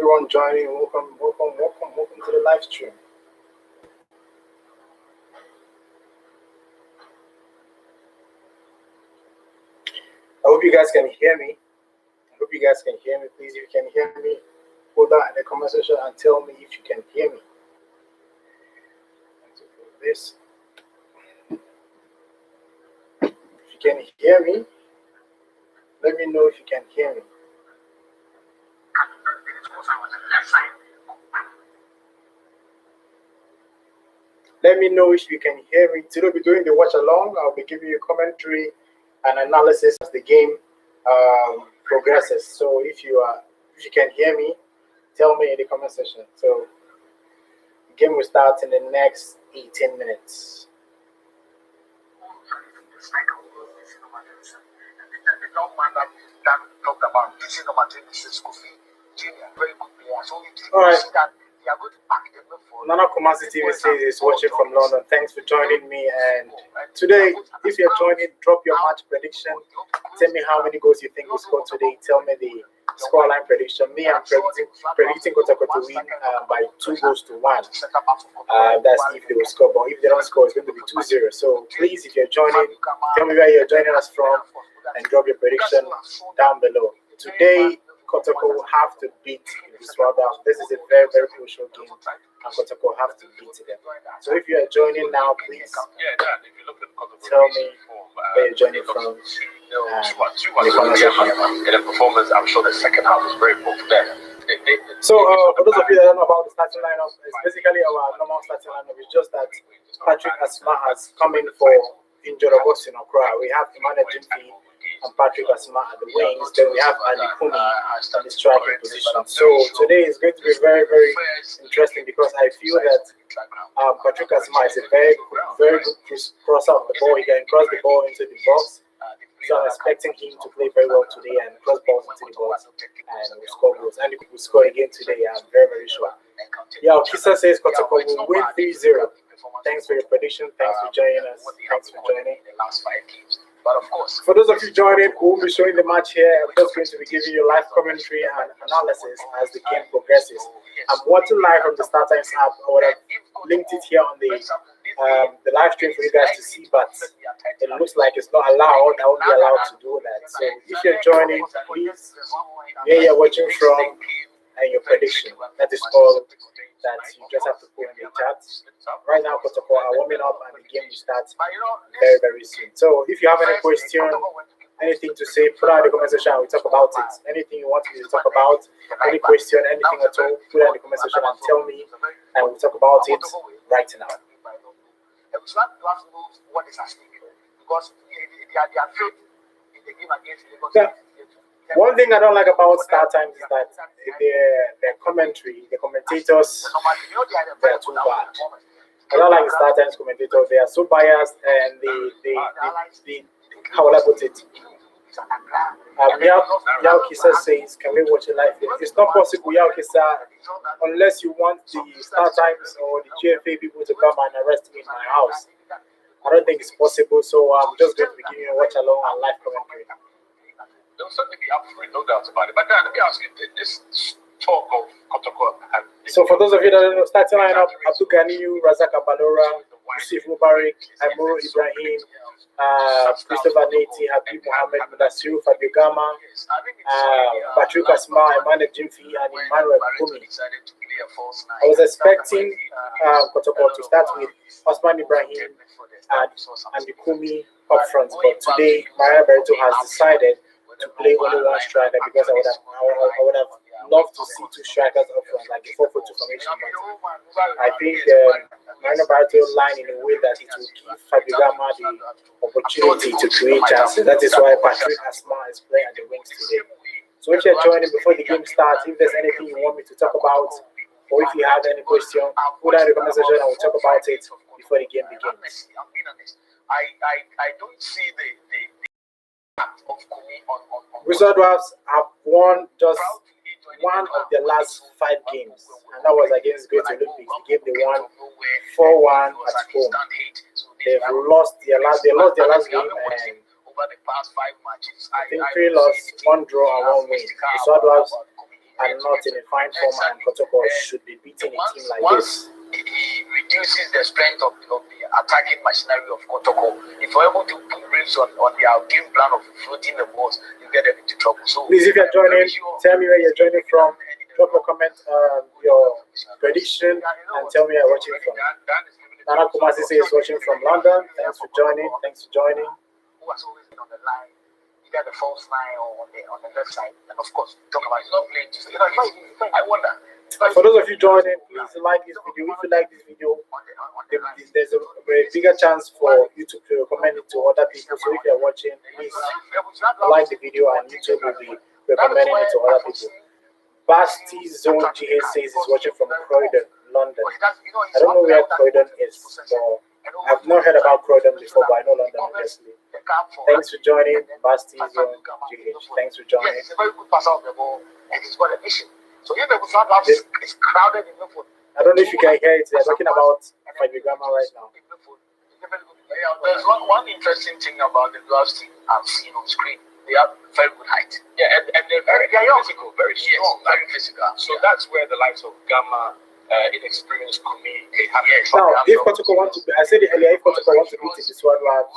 everyone joining. Welcome to the live stream. I hope you guys can hear me. Please, if you can hear me, put that in the comment section and tell me if you can hear me. This. If you can hear me, let me know if you can hear me. Let me know if you can hear me. Today we'll be doing the watch along. I'll be giving you commentary and analysis as the game progresses. So if you can hear me, tell me in the comment section. So the game will start in the next 18 minutes. The young man that talked about using number 26 Kofi Jr. Very good player. So you see that they are going to back them for Nana Kumasi TV says is watching from London. Thanks for joining me. And today, if you're joining, drop your match prediction. Tell me how many goals you think we scored today. Tell me the scoreline prediction. Me, I'm predicting Kotoko to win by 2 goals to 1. That's if they will score. But if they don't score, it's going to be 2-0. So please, if you're joining, tell me where you're joining us from and drop your prediction down below. Today, Kotoko will have to beat Ebusua. This is a very, very crucial game, and Kotoko will have to beat them. So if you are joining now, please tell me where you're joining from. In the performance, I'm sure the second half was very poor for them. So for those of you that don't know about the starting lineup, it's basically our normal starting lineup. It's just that Patrick Asma has come in for injured Augustine Okra. We have Emmanuel Jimfi and Patrick Asma at the wings. Then we have Ali Kumi on the striking position. So today is going to be very, very interesting because I feel that Patrick Asma is a very good crosser of the ball. He can cross the ball into the box. So I'm expecting him to play very well today and cross balls into the box and we'll score goals. And if we score again today, I'm very, very sure. Yeah, Kisa says Kotoko will win 3-0. Thanks for your prediction. Thanks for joining us. Thanks for joining. But of course, for those of you joining, we'll be showing the match here. I'm just going to be giving you live commentary and analysis as the game progresses. I'm watching live from the StarTimes app. I would have linked it here on the live stream for you guys to see, but it looks like it's not allowed. I won't be allowed to do that. So if you're joining, please, where you're watching from and your prediction. That is all that you just have to put in the chat. Right now, Kotoko are warming up and the game will start very, very soon. So if you have any question, anything to say, put out in the comment section and we'll talk about it. Anything you want me to talk about, any question, anything at all, put it in the comment section and tell me and we'll talk about it right now. What is at stake because they are faith in the game against Lagos. One thing I don't like about StarTimes is that their commentary, the commentators, they are too bad. I don't like the StarTimes commentators. They are so biased and they how will I put it? Yao Kisa says, can we watch it live? It's not possible, Yao Kisa, unless you want the StarTimes or the GFA people to come and arrest me in my house. I don't think it's possible, so I'm just going to be giving you a watch along and live commentary. They'll certainly be up for it, no doubt about it. But Dan, let me ask you, this talk of Kotoko and... So for those of you that don't know, starting lineup, Abdul Ganiyu, Razak Abalora, Yusuf Mubarak, Amuru Ibrahim, Christopher Nati, Habib Mohammed, Mudassiru, Fabio Gama, Patrick Asma, Emmanuel Jimfi, and Emmanuel Kumi. I was expecting Kotoko to start with Osman Ibrahim and the Kumi up front, but today Maria Berto has decided to play only one striker because I would have loved to see 2 strikers up front, like a 4-4-2 formation. But I think Maria Berto line in a way that it will give Fabio Gama the opportunity to create chances. That is why Patrick Asma is playing at the wings today. So if you're joining before the game starts, if there's anything you want me to talk about, or if you have any question, put that in the comment section and we'll talk about it before the game begins. I don't see the Ebusua Dwarfs have won just one of their last 5 games, and that was against Great Olympics. The game they won 4-1 at home. They've lost their last game, and over the past 5 matches, I think 3 losses, 1 draw, and 1 win. Ebusua Dwarfs are not in a fine form, and Kotoko should be beating a team like this. He reduces the strength of the attacking machinery of Kotoko. If you're able to put briefs on their game plan of floating the balls, you get them into trouble. So please, if you're joining, tell me where you're joining from. Drop a comment, your prediction, and tell me where you're watching from. Nana Kumasi says watching from London. Thanks for joining. Who has always been on the line, either the false line or on the left side, and of course, talk about it's not playing. I wonder. For those of you joining, please like this video. If you like this video, there's a bigger chance for you to recommend it to other people. So if you're watching, please like the video, and YouTube will be recommending it to other people. Basti Zone GH says he's watching from Croydon, London. I don't know where Croydon is, so I've not heard about Croydon before, but I know London, obviously. Thanks for joining, Basti Zone GH. Thanks for joining. Yes, it's a very good passer of the ball, and he's got a mission. So if Ebusua Dwarfs is crowded in Milford, I don't know if you can hear it. They're talking about Fabigama right now. There's one interesting thing about the Dwarfs team I've seen on screen. They have very good height. Yeah, and they're very physical, very strong, very physical. So that's where the likes of Gamma, inexperienced Kumi, now, if Kotoko want to, I said it earlier, if Kotoko wants to beat Ebusua Dwarfs,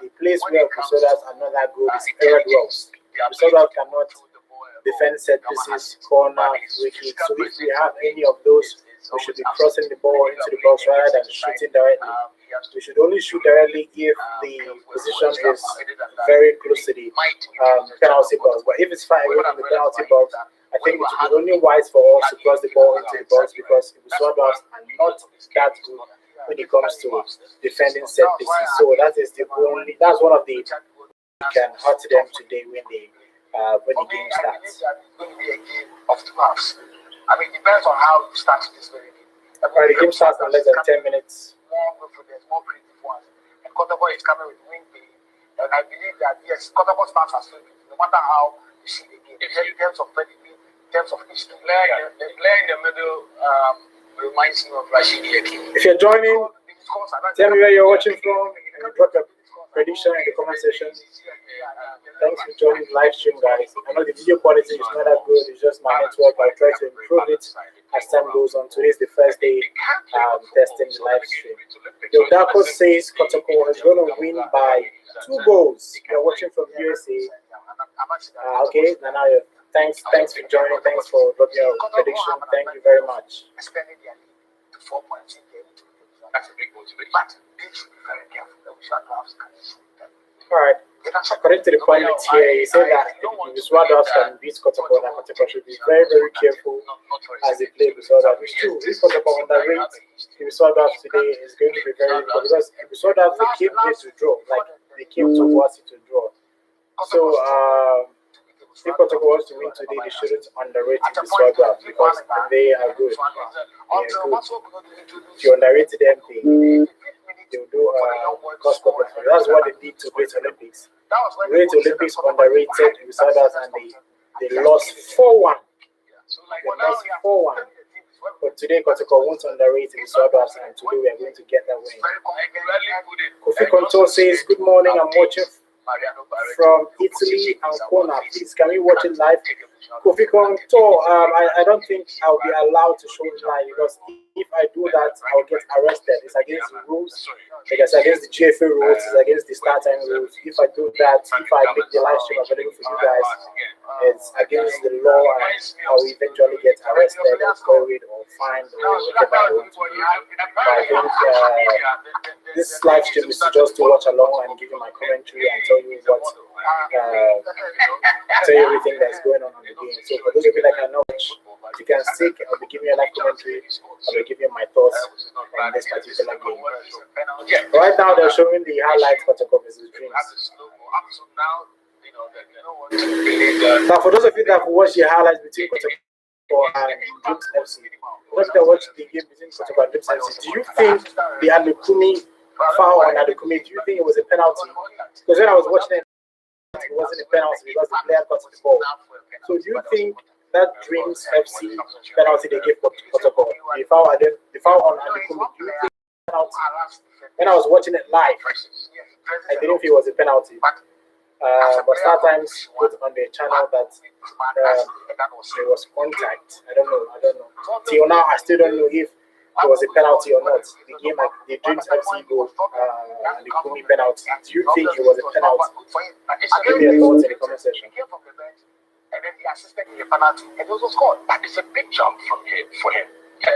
the place where Ebusua Dwarfs are not that good is area Dwarfs. Ebusua Dwarfs cannot defend set pieces, corner, free kick. So if we have any of those, we should be crossing the ball into the box rather than shooting directly. We should only shoot directly if the position is very close to the penalty box. But if it's far away from the penalty box, I think it would be only wise for us to cross the ball into the box, because Ebusua Dwarfs are not that good when it comes to defending set pieces. So that's one of the can hurt them today when the game starts. I mean, it depends on how you start this very game. The game starts in less than 10 minutes. There's more creative ones. And Kotoko is coming with wing play. And I believe that, yes, Kotoko's stance has failed. No matter how you see the game, in terms of pedigree, in terms of history. The player in the middle reminds me of Rashid Yeki. If you're joining, tell me where you're watching from, and drop a prediction in the comment section. Thanks for joining the live stream, guys. I know the video quality is not that good, it's just my network. I try to improve it as time goes on. Today is the first day testing the live stream. Yodako says Kotoko is going to win by 2 goals. You're watching from USA. Okay, Nana, thanks for joining. Thanks for dropping your prediction. Thank you very much. That's a big motivation. But they should be very careful. All right. According to the comment here, he said that Ebusua Dwarfs can beat Kotoko, and Kotoko should be very, very careful as they play Ebusua Dwarfs. It's true. If Kotoko underrates Ebusua Dwarfs today, is going to be very difficult, because Ebusua Dwarfs, they came here to draw. Like, they came to Wasi to draw. So, if Kotoko wants to win today, they shouldn't underrate Ebusua Dwarfs, because they are good. If you underrate them, they'll do cost problems. That's what they did to Great Olympics. Great Olympics underrated Ebusua Dwarfs, and they lost 4-1. They lost 4-1. But today, Kotoko won't underrate Ebusua Dwarfs, and today we are going to get that win. Kofi Konto says, good morning, I'm watching from Italy, Ancona. Please, can we watch it live? Kofi Konto, I don't think I'll be allowed to show it live, because if I do that, I'll get arrested. It's against the rules. It's against the GFA rules. It's against the start time rules. If I do that, if I make the live stream available for you guys, it's against the law, and I'll eventually get arrested or buried or fined or whatever I want to do. But I think this live stream is just to watch along and give you my commentary and tell you what, tell you everything that's going on the game. So for those of you that cannot watch, if you can stick, I'll be giving you a live commentary. I will give you my thoughts on this particular game. Right now, they're showing the highlights for Kotoko versus Dreams. Now, for those of you that have watched the highlights between Kotoko and Dreams FC, those that watched the game between Kotoko and Dreams FC, do you think the Adekumi foul on Adekumi, do you think it was a penalty? Because when I was watching it, it wasn't a penalty because the player got the ball. So do you think that Dreams FC penalty they gave Kotoko, the foul on Adekumi, do you think penalty? When I was watching it live, I didn't feel it was a penalty. But sometimes put on the channel that there was contact. I don't know. Till now, I still don't know if it was a penalty or not. The game, the Dreams FC goal, and the Kumi penalty. Do you think it was a penalty? Give me your thoughts in the comment section. And then he assisted in the penalty, and it was scored. But it's a big jump from here for him.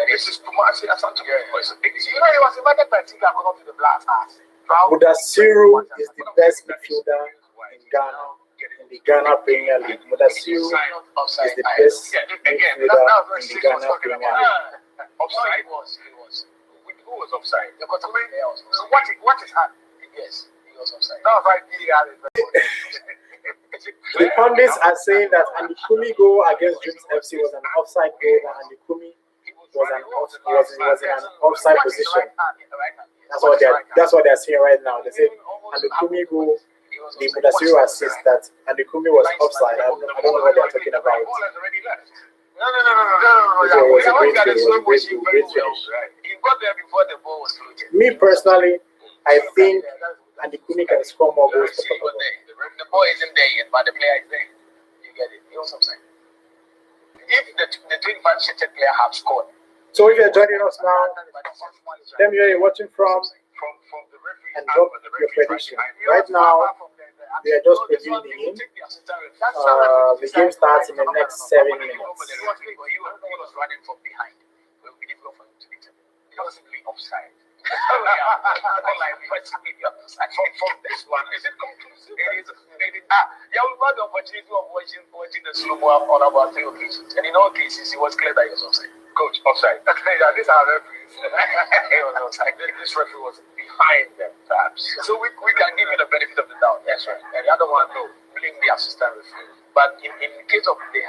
This is Asante. It's a big. You know, he was invited by Tika to the Blast. Mudasiru is the best midfielder in Ghana, in the Ghana Premier League. Mudasiru is the best midfielder in the Ghana Premier League. Offside was. Who was offside? So what is happening? Yes, he was offside. That was right. The pundits are saying that Andy Kumi goal against Dreams FC was an offside goal, and Andy Kumi was in an offside position. That's what they're saying right now. They say Andy Kumi goal, the Mudasiru assist that Andy Kumi was offside. I don't know what they're talking about. No. It was a great finish. He got there before the ball was floated. Me personally, I think Andy Kumi can score more goals for Kotoko. The ball isn't there yet, but the player is there. You get it? You know what I'm saying? If the 25-shifted player have scored. So if you're joining us now, let me know where you're watching from and drop your prediction. Right now, we are just previewing the game. The game starts in the next 7 minutes. He was running from behind. It would be difficult for him to beat him. He was simply offside. From this one, is it conclusive? It is. Yeah, we had the opportunity of watching the slow-mo on about 3 occasions. And in all cases, it was clear that he was offside. Coach, offside. Yeah, these are referees. He was offside. This referee was behind them, perhaps. So we can give you the benefit of the doubt. That's right. And the other one, no, blame the assistant referee. But in case of the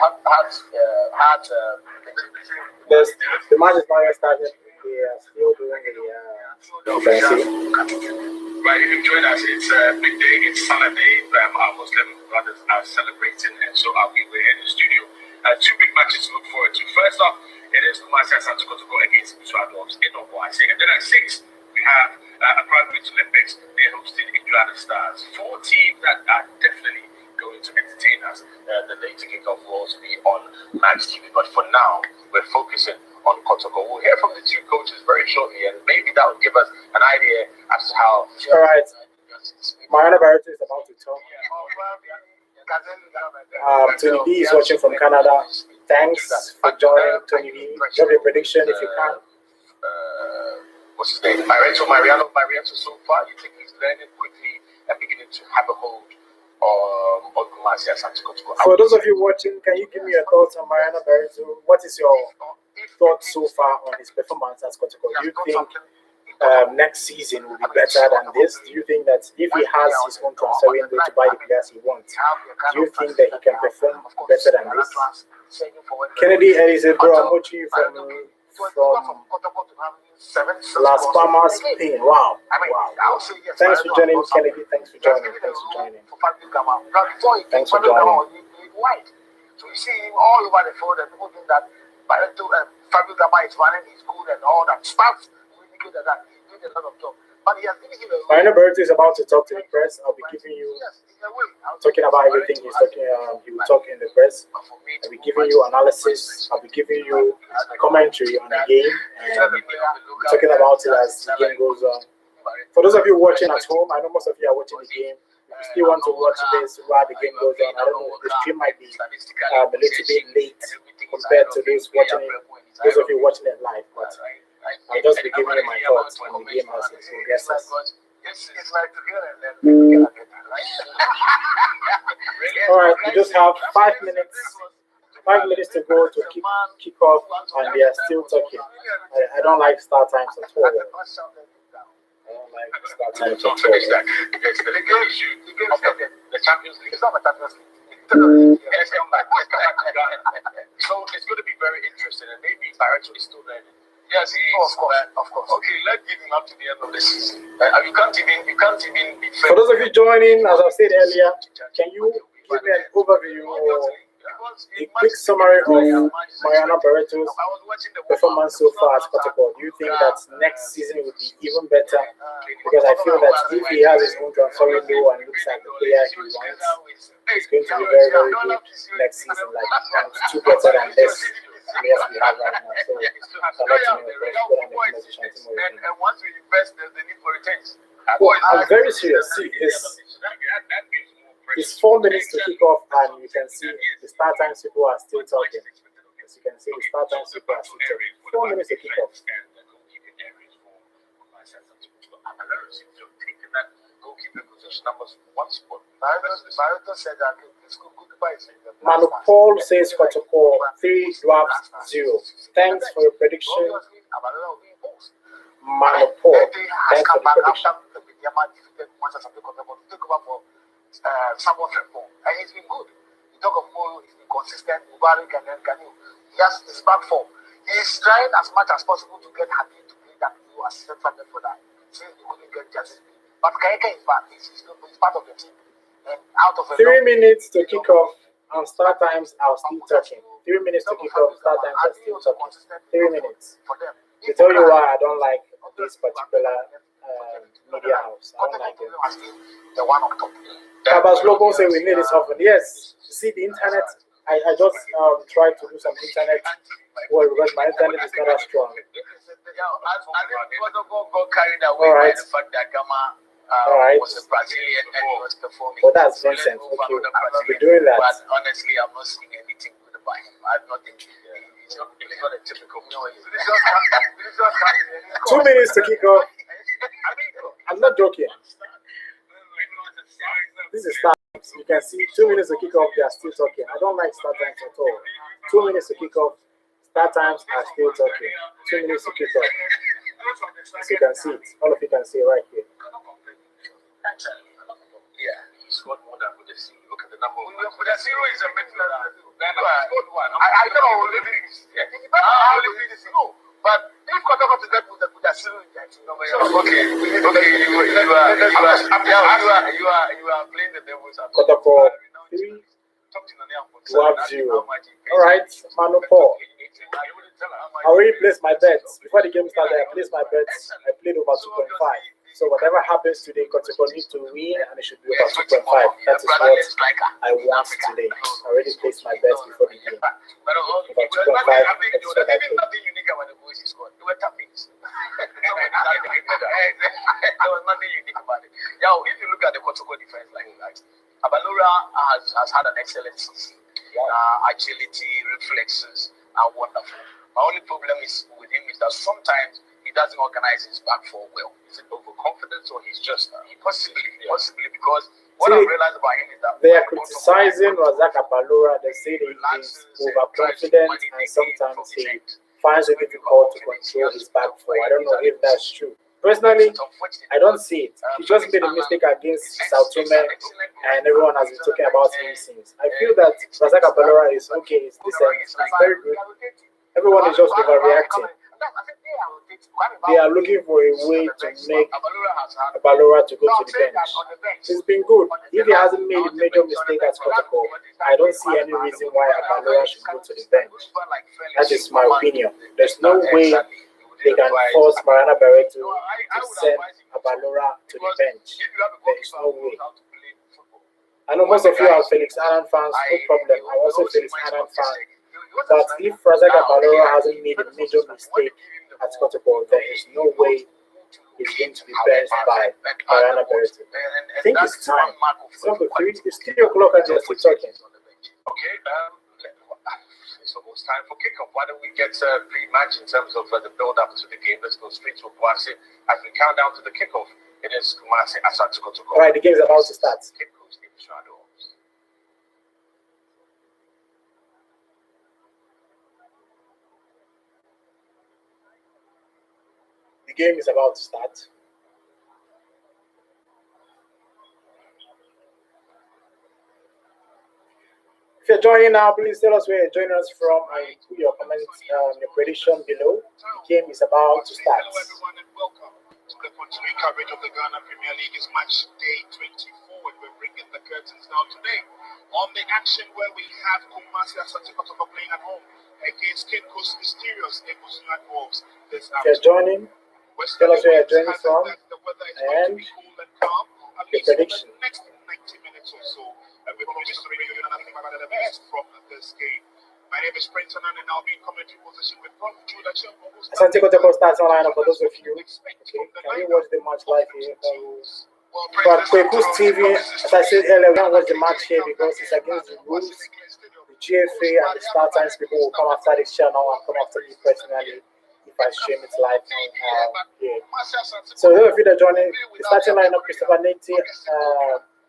the match is not yet started. We are still doing the offensive. Right, if you join us, it's a big day. It's Saturday. Our Muslim brothers are celebrating, and so are we. We're in the studio. 2 big matches to look forward to. First off, it is Asante Kotoko against Ebusua Dwarfs in Obuasi. And then at 6, we have a private Olympics. They're hosting Indrada Stars. 4 teams that are definitely going to entertain us. The later kickoff will also be on Max TV. But for now, we're focusing on Kotoko. We'll hear from the 2 coaches very shortly, and maybe that will give us an idea as to how. All right. Mariana Barreto is about to talk. Tony B is watching from Canada. Thanks for joining, Tony B. Drop your prediction if you can. What's his name? Mariano. So far, you think he's learning quickly and beginning to have a hold on Kumasi Asante Kotoko. For those of you watching, can you give me your thoughts on Mariano Barreto? What is your thoughts so far on his performance as Kotoko? Do you think next season will be better than this? Do you think that if he has his own transfer window to buy the players he wants, do you think that he can perform better than this? Kennedy Elise, bro, I'm watching you from Las Palmas, Spain. Wow. Thanks for joining, Kennedy. Thanks for joining. So you see him all over the field, and people think that Fabio Gama is running his good and all that stuff. That he did a lot of job, but he has given him a. Mariano Barreto is about to talk to the press. I'll be giving you talking about everything he's talking. He will talk in the press. I'll be giving you analysis. I'll be giving you commentary on the game and talking about it as the game goes on. For those of you watching at home, I know most of you are watching the game. If you still want to watch this while the game goes on, I don't know. The stream might be a little bit late compared to those watching it. Those of you watching it live, but. I'll just be giving you my thoughts on the game as it progresses. It's like together and then Alright, we just have 5 minutes. 5 minutes to go to kick off, and they are still talking. I don't like start times at all. I don't like start times at all. The Champions League is not a Champions League. So it's going to be very interesting, and maybe Barreto is still learning. Yes, of course. Okay, let's give him up to the end of the season. You can't even be fair. For those of you joining, as I said earlier, can you give me an overview or A quick summary of Mariana Barreto's performance so far at Kotoko. Do you think that next season will be even better? Because I feel that if he has his own transfer window and looks like the player he wants, it's going to be very, very good next season. Like, two better than this players we have right now. So, I'd like to know if there's good and and once we invest, there's the need for returns. Well, I'm very serious. See, it's 4 minutes to kick off, and you can see the start times people are still talking. As you can see, the start times people are still talking. 4 minutes to kick off. Manu Paul says Kotoko 3 Dwarfs 0. Thanks for your prediction. Manu Paul, thanks for the prediction. And he's been good. You talk of Moro, he's been consistent. Mubarak and then Kanu. He has his back form. He's trying as much as possible to get happy to play that new assistant partner for that. Since he couldn't get justice. But Kaika is back. He's part of the team. And out of 3 minutes to kick off and start times are still talking. 3 minutes to kick off, start times are still talking. 3 minutes. To tell you why I don't like this particular media house. I don't like it. The one on top. Kabas logo say we need this often. Yes. See the internet. I just tried to do some internet. Well, because my internet is not as strong. I think got carried away by the fact that Gama was a Brazilian and he was performing. Well, that's Vincent. Okay. We're doing that. But honestly, I'm not seeing anything good about him. I'm not thinking he's not a typical. No, 2 minutes to kick off. I'm not joking. This is start times. You can see 2 minutes to kick off, they are still talking. I don't like start times at all. 2 minutes to kick off, start times are still talking. 2 minutes to kick off. As you can see it. All of you can see right here. Yeah, he scored more than with the zero. Look at the number. With the zero is a midfielder. I don't know. But if Kotoko to get with the zero, okay, you are playing the devil's advocate. Kotoko 3 Dwarf 0. Alright, Manu Paul. I already placed my bets. Before the game started, I placed my bets. I played over 2.5. So whatever happens today, Kotoko needs to win and it should be over 2.5. That is what I want today. I already placed my bets before the game. Over 2.5, that is what I played. Nothing unique about the goals he scored. They were tappings. There was nothing unique about it. Now, if you look at the Kotoko defense like that, Abalora has had an excellent season. Agility, reflexes are wonderful. My only problem is with him is that sometimes he doesn't organize his back four well. Is it overconfidence or he's just possibly because what I realized about him is that they are criticizing Razak Abalora. They say that he is overconfident and sometimes he finds it difficult to control his back four. I don't know if that's true. Personally, I don't see it. He just made a mistake against Sao Tome and everyone has been talking about him since. I feel that Razak Abalora is okay, it's decent, it's very good. Everyone is just overreacting. They are looking for a way to make Abalora to go to the bench. It's been good. If he hasn't made a major mistake at Kotoko, I don't see any reason why Abalora should go to the bench. That is my opinion. There's no way they can force Mariana Barreto to send Abalora to the bench. There is no way. I know most of you are Felix Annan fans, no problem. I'm also Felix Annan fan. But if Razak Abalora hasn't made a major mistake at Kotoko, there is no way he's going to be benched by Mariana Barreto. I think it's time. It's 3 o'clock and they're still talking. Okay, it's almost time for kickoff. Why don't we get pre-match in terms of the build-up to the game? Let's go straight to Kumasi as we count down to the kickoff. It is Kumasi Asante Kotoko. All right, the game is about to start. The game is about to start. If you're joining now, please tell us where you're joining us from and put your comments, your prediction below. The game is about to start. Hello everyone and welcome to the continuing coverage of the Ghana Premier League. It's match day 24 and we're bringing in the curtains now today. On the action where we have Kumasi Asante Kotoko playing at home against Cape Coast Mysterious Ebusua Dwarfs this If you're joining, tell us where you're joining from the weather is going to and be cool and calm, at your least for prediction. the next 90 minutes or so. And we promise to bring you nothing about the best from this game. My name is Prince and I'll be in commentary position with Prof. Judah Chilpo. Asante Kotoko starts online for those of you. Okay, can you watch the match live here? But Kweku's TV, as I said earlier, we can't watch the match here because it's against the rules. The GFA and the Star Times people will come after this channel and come after me personally if I stream it live here. So those of you that are joining, the starting lineup: Christopher Nate,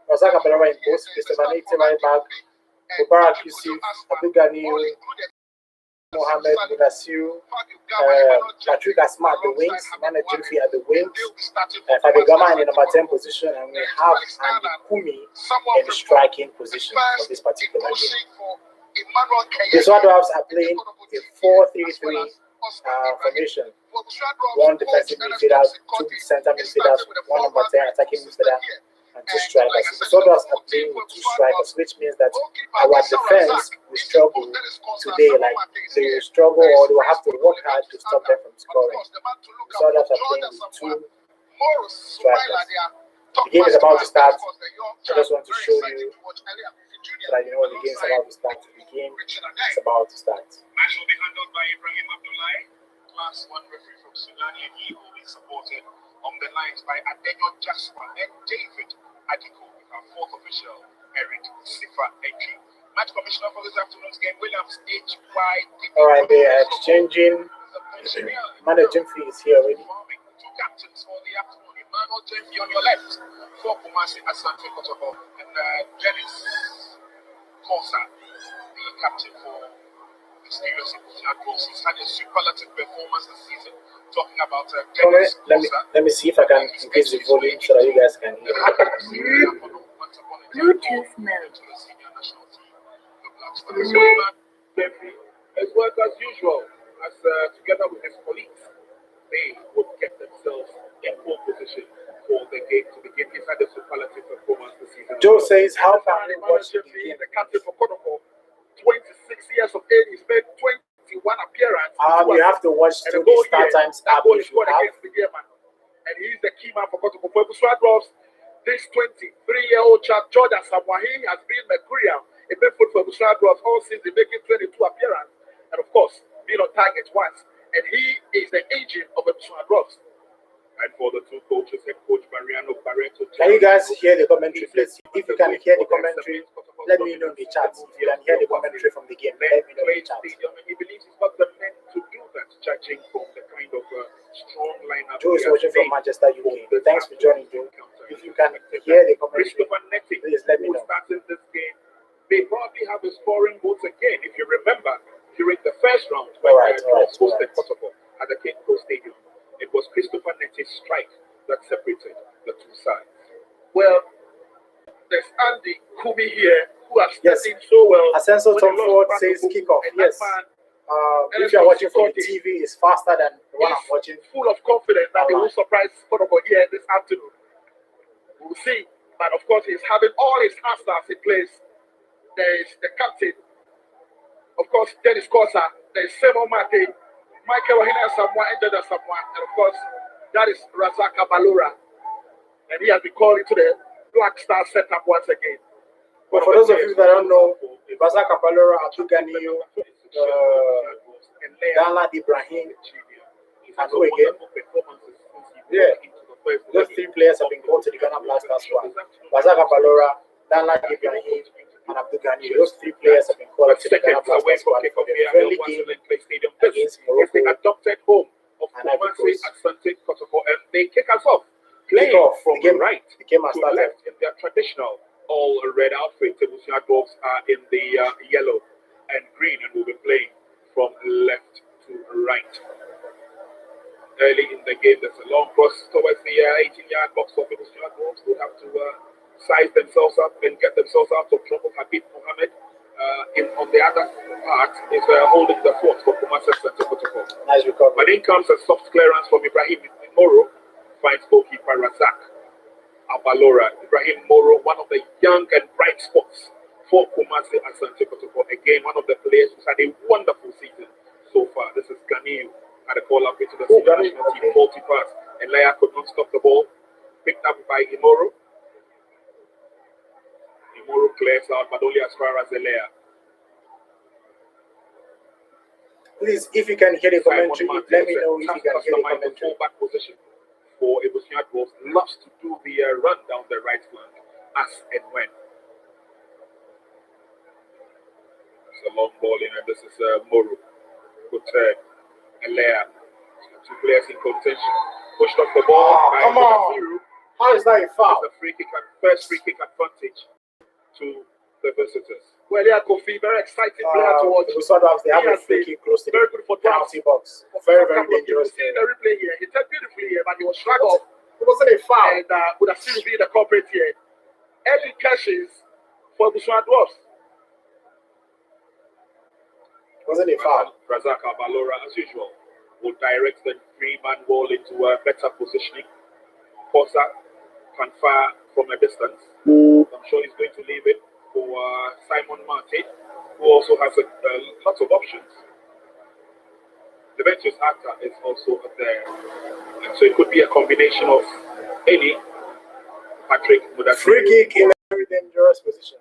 Razak Abdullah in post, Christopher Nate right back, Mubarak Yusuf, Abdul Ganiyu, Mohammed Mudassiru, Patrick Asma at the wings, Mane Jimfi at the wings, Fabio in the number 10 position, and we have Andy Kumi in the striking position for this particular game. The Dwarfs are playing a 4-3-3 formation. One defensive midfielder, two center midfielders, one number 10 attacking midfielder, and two strikers. The Dwarfs are playing with two strikers, which means that our defense will struggle today. Like they will struggle or they will have to work hard to stop them from scoring. The Dwarfs are playing with two strikers. The game is about to start. I just want to show you so that you know the game is about to start. The game is about to start. Match will be handled by Ibrahim Abdullahi, Class 1 referee from Sudan, and he will be supported on the lines by Adenyo Jasper and David Adiko, with our fourth official, Eric Sifa Eji. Match commissioner for this afternoon's game, Williams H.Y. Alright, they are exchanging. Mane Jimfi is here already. Two captains for the afternoon, Emmanuel Jimfi on your left, for Kumasi Asante Kotoko, and Dennis Kosa, the captain for Mysterious Ebusua Dwarfs. He's had a superlative performance this season. Talking about Dennis Kosa. Let me see if I can increase the volume so that you guys can hear. Bluetooth mode. His work as usual, as together with his colleagues, they would get themselves in pole position for the game to begin. He's had a superlative performance this season. Joe says, how can we watch the game? The captain for Kotoko, 26 years of age, he's made 21 appearances. You have to watch and the Star Times app if you have. against the game, man. And he's the key man for Kotoko. For Ebusua Dwarfs, this 23-year-old chap, Jordan Samwahi, has been mercurial in midfield for Ebusua Dwarfs all season, making 22 appearances. And of course, being on target once. And he is the agent of Ebusua Dwarfs. And for the two coaches, head coach Mariano Barreto. Can you guys hear the commentary, please? If you can hear the commentary, let me know in the chat. If you can hear the commentary from the game, let me know in the chat. He believes he's got the men to do that, judging from the kind of strong lineup. Joe is watching from Manchester, UK. Thanks for joining, Joe. If you can hear the commentary, please let me know. Starting this game, they probably have a scoring vote again. If you remember, during the first round, when hosted Kotoko at the Cape Coast Stadium, it was Christopher Nette's strike that separated the two sides. Well, there's Andy Kumi here, who has stepped in so well. Ascenso Tom Ford says kickoff. Yes. If you are watching from the TV, it's faster than the one I'm watching. Full of confidence that he will surprise Kotoko here this afternoon. We'll see. But of course, he's having all his answers in place. There is the captain, of course, Dennis Kosa. There is Semo Mate, Michael Wahina Samoa, and someone. And of course, that is Razak Balora. And he has been called into the Black Star setup once again. But for those of you that don't know, Razak Balora, Abdul Ganiyu, Danlad Ibrahim, and who again? Yeah. Those three players have been called to the Ghana Black Star squad. Razak Balora, Danlad Ibrahim, and Abdul Ganiyu. Those three players have been called to the Ghana Black Star squad for the friendly game against Morocco. It's the adopted home of Kumasi Asante Kotoko, and they kick us off. Playing from the right to left in their traditional all red outfit. Ebusua Dwarfs are in the yellow and green, and will be playing from left to right. Early in the game, there's a long cross towards the 18-yard box of Ebusua Dwarfs. Will have to size themselves up and get themselves out of trouble. Habib Mohammed on the other part is holding the fort for Kumasi Asante Kotoko. Nice recovery. But in comes a soft clearance from Ibrahim Moro. Finds goalkeeper Razak Abalora, Ibrahim Moro, one of the young and bright spots for Kumasi Asante Kotoko. Again, one of the players who's had a wonderful season so far. This is Ganiu at a call up into the senior national team, multi-pass. And Leia could not stop the ball. Picked up by Imoro. Imoro clears out, but only as far as Leia. Please, if you can hear the commentary, let me know if you can hear the commentary. Fullback position for Ebusua Dwarfs, loves to do the run down the right flank as and when. It's a long ball in, and this is Moro. Good turn. Leia. Two players in contention. Pushed off the ball. Come on. How is that a foul? It's a first free kick advantage to the visitors. Well, yeah, Kofi, very exciting player to watch. They have a free kick close to the penalty box. Very, very dangerous. See the replay here. He turned beautifully here, but he was struck off. It wasn't a foul. And would have still been the culprit here. Early catches for Ebusua Dwarfs. Wasn't a foul. Razak Balora, as usual, will direct the three-man wall into better positioning. Posa can fire from a distance. I'm sure he's going to leave it for Simon Martin, who also has a lot of options. The bench's actor is also there. And so it could be a combination of any Patrick Mudasiri. Free kick in a very dangerous position.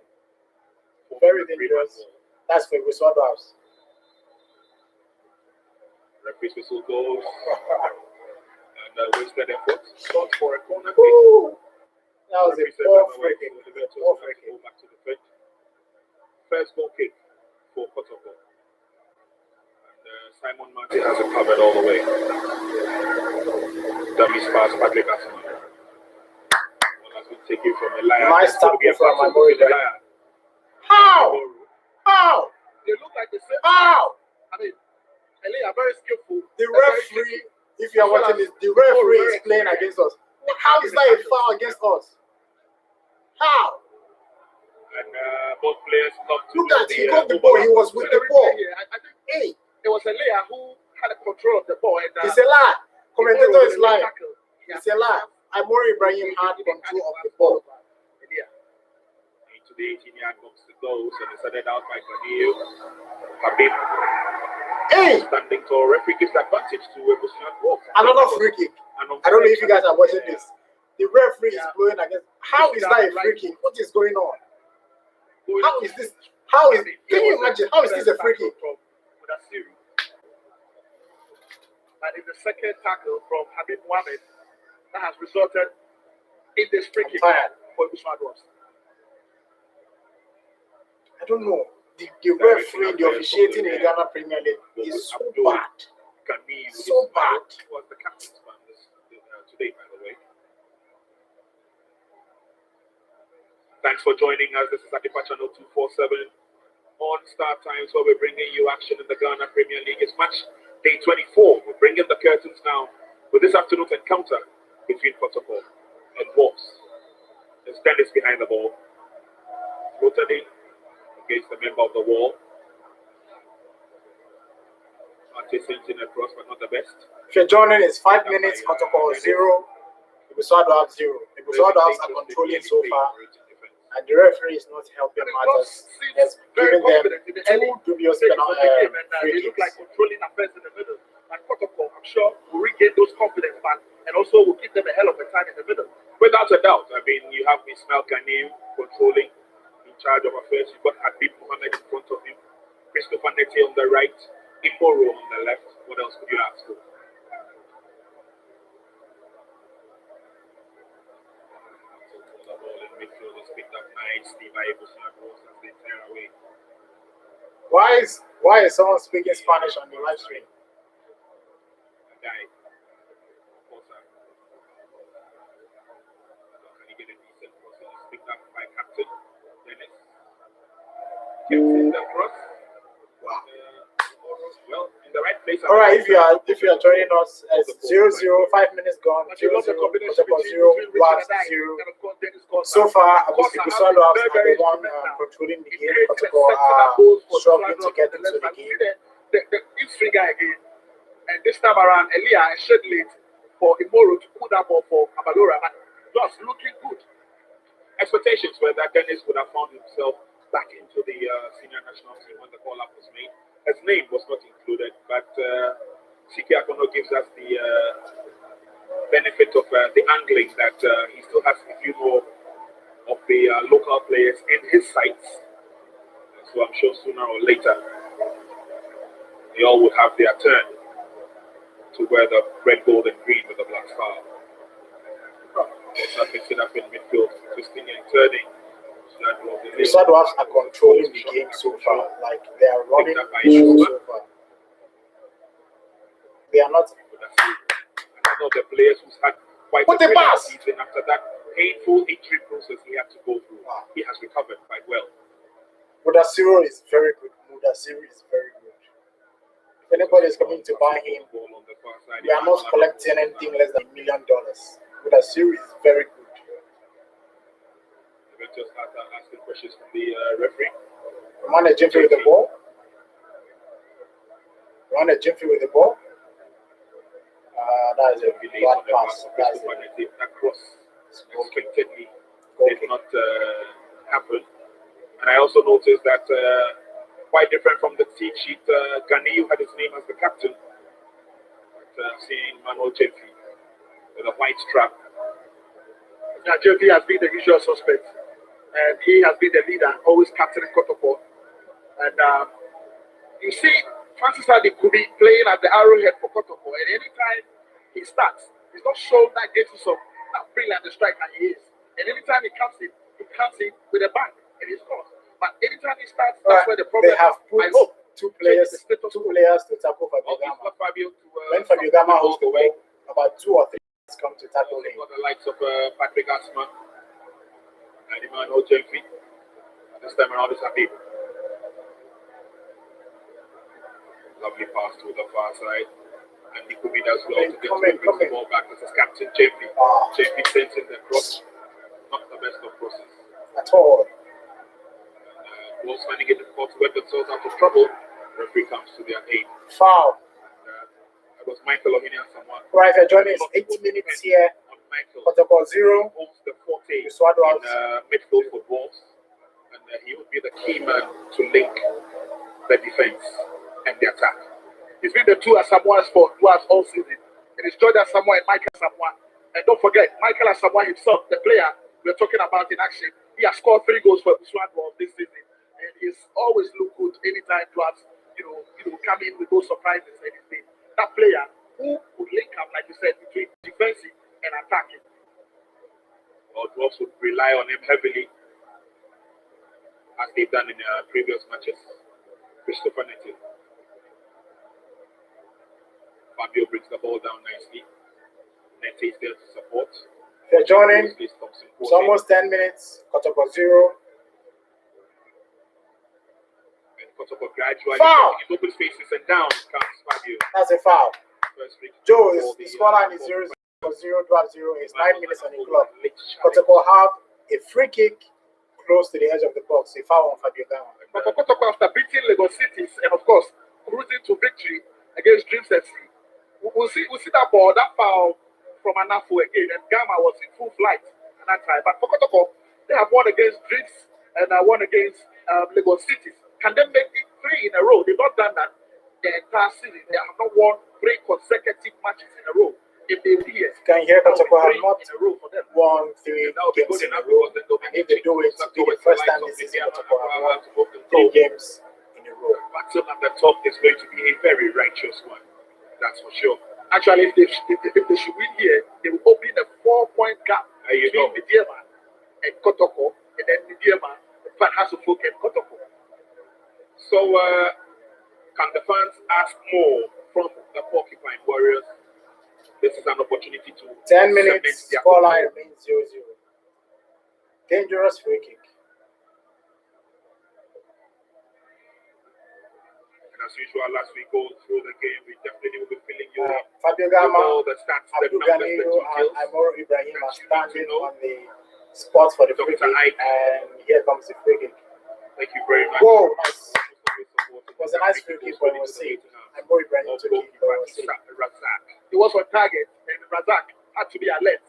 Very dangerous. That's for Ebusua Dwarfs. Referee's whistle goes. And wasted effort. Shot for a corner kick. That was a poor free kick. Go back to the bench. First goal kick for Kotoko. And Simon Martin has it covered all the way. Dummy's pass, Patrick Asman. Well, as we take you from Elia. Nice tackle from Amori. How? How? They look like the same. How? I mean, Elia very skillful. The referee, if you are watching this, the referee is playing against us. How is that a foul against us? How? And both players love to look at he got the ball. He was with the ball. I think it was Elia who had a control of the ball. And, it's a lie. Commentator is lying. It's a lie. Amori Ibrahim had control of the ball. Into the 18-yard box to go. So they set it out by Ganiu. Habib. Standing tall. Referee gives advantage to Ebusua Dwarfs. Another free kick. I don't know if you guys are watching this. The referee is blowing against. How is that a free kick? What is going on? How is this? How is it? Can you imagine? How is this a free kick? And in the second tackle from Habib Mohamed, that has resulted in this free kick for Ebusua Dwarfs. I don't know. The referee, the officiating in the Ghana Premier League is so bad. So bad. Was the captain's man today, by the way. Thanks for joining us. This is Adipa Channel 247 on Star Times, where we're bringing you action in the Ghana Premier League. It's match day 24. We're bringing the curtains now with this afternoon's encounter between Kotoko and Dwarfs. There's Dennis behind the ball. Rotating against the member of the wall. Sending across, but not the best. If you're joining, it's 5 minutes. Kotoko 0. Ebusua Dwarfs 0. Ebusua Dwarfs are controlling so far. And the referee is not helping matters. He's giving them two dubious free they look like controlling affairs in the middle. And Kotoko, I'm sure, will regain those confidence back and also will give them a hell of a time in the middle. Without a doubt. I mean, you have Ismail Ganiu controlling, in charge of affairs. You've got Habib Mohamed in front of him, Christopher Neti on the right, Imoro on the left. What else could you ask for? Why is someone speaking Spanish on the live stream? Well, in the right place. All right, if you are joining us, it's 0-0, 5 minutes gone. 0-0, 0, 0. So far, Ebusua Dwarfs are the one controlling the game. Kotoko are struggling to get into the game. The Eastern guy again, and this time around, Elia is shed late for Imoro to put that ball for Abalora. But Dwarfs looking good. Expectations were that Dennis would have found himself back into the senior national team when the call-up was made. His name was not included, but Siki Akono gives us the benefit of the angling that he still has a few more of the local players in his sights. So I'm sure sooner or later, they all would have their turn to wear the red, gold, and green with the black star. Also mixing up in midfield, twisting and turning. The Dwarfs are controlling the game so far. Like they are running so far. They are not. One of the players who's had quite a season after that painful injury process he had to go through. He has recovered quite well. Mudasiro is very good. Mudasiro is very good. If anybody is coming to buy him, we are not collecting anything less than $1 million. Mudasiro is very good. We'll just start asking questions from the referee. Run a Jimmy with the ball. Run a Jimmy with the ball. That is a bad pass. That cross unexpectedly did not happen. And I also noticed that quite different from the team sheet, Ganiyu had his name as the captain. But seeing Manuel Jeffy with a white strap. Now, Jeffy has been the usual suspect. And he has been the leader, always captaining Kotoko. And you see, Francis Adi could be playing at the arrowhead for Kotoko. And anytime he starts, he's not shown that gets some brilliant striker he is. And anytime he comes in with a bang and he scores. But anytime he starts, that's where the problem they have put I hope two players to tackle Fabio Gama. When Fabio Gama holds the way, about 2 or 3 come to tackle him. The likes of Patrick Asma and Emmanuel Jeffy. This time around is Habib. Lovely pass to the far side. And he could be as well to get the ball back. This is Captain Jeffy. Jeffy sends in the cross. Not the best of crosses at all. Ball finding it difficult to get themselves out of trouble. Referee comes to their aid. Foul. It was Michael Ohini and someone. Right, if you're joining us, 8 minutes here. Kotoko 0. Holds the forte in Dwarfs. midfield for Dwarfs. And he would be the key man to link the defense and the attack. He's been the two Asamoahs for Dwarfs all season. It is Jordan Asamoah and Michael Asamoah. And don't forget, Michael Asamoah himself, the player we're talking about in action, he has scored 3 goals for Ebusua this season. And he's always looked good anytime Dwarfs, come in with those surprises and anything. That player who would link up, like you said, between defensive and attacking. Well, Dwarfs would rely on him heavily, as they've done in previous matches. Christopher Nettie. Fabio brings the ball down nicely. Nettie is there to support. If you're joining, it's almost 10 minutes. Kotoko 0. And Kotoko gradually in open spaces and down comes Fabio. That's a foul. Joe, the scoreline is 0-0, Dwarfs 0. It's 9 minutes on the clock. Kotoko have a free kick close to the edge of the box. A foul on Fabio Gama. But Kotoko, after beating Lagos Cities and of course cruising to victory against Dreams FC, we'll see that ball, that foul from Anafu again, and Gama was in full flight at that time. But for Kotoko, they have won against Dreams and won against Lagos Cities. Can they make it 3 in a row? They've not done that the entire season. They have not won 3 consecutive matches in a row. If they do it, can you hear Kotoko have not in a row for them. won 3 games in a row? And if they do it, it'll be the first time this season Kotoko have won 3 games in a row. The battle at the top is going to be a very righteous one. That's for sure. Actually, if they should win here, they will open a 4-point gap between Midiema and Kotoko, and then Midiema, Hasselhoek and Kotoko. So, can the fans ask more from the Porcupine Warriors? This is an opportunity to 10 minutes, scoreline remains 0-0. Dangerous free kick. As usual, as we go through the game, we definitely will be filling you in. Fabio Gama, the stats, Abdul Ganiyu, and Amoro Ibrahim are standing on the spot for the free kick, and here comes the free kick. Thank you very much. Whoa, nice. It was a nice free kick, but it was safe. Amoro Ibrahim took it, but it was safe. It was on target, and Razak had to be alert.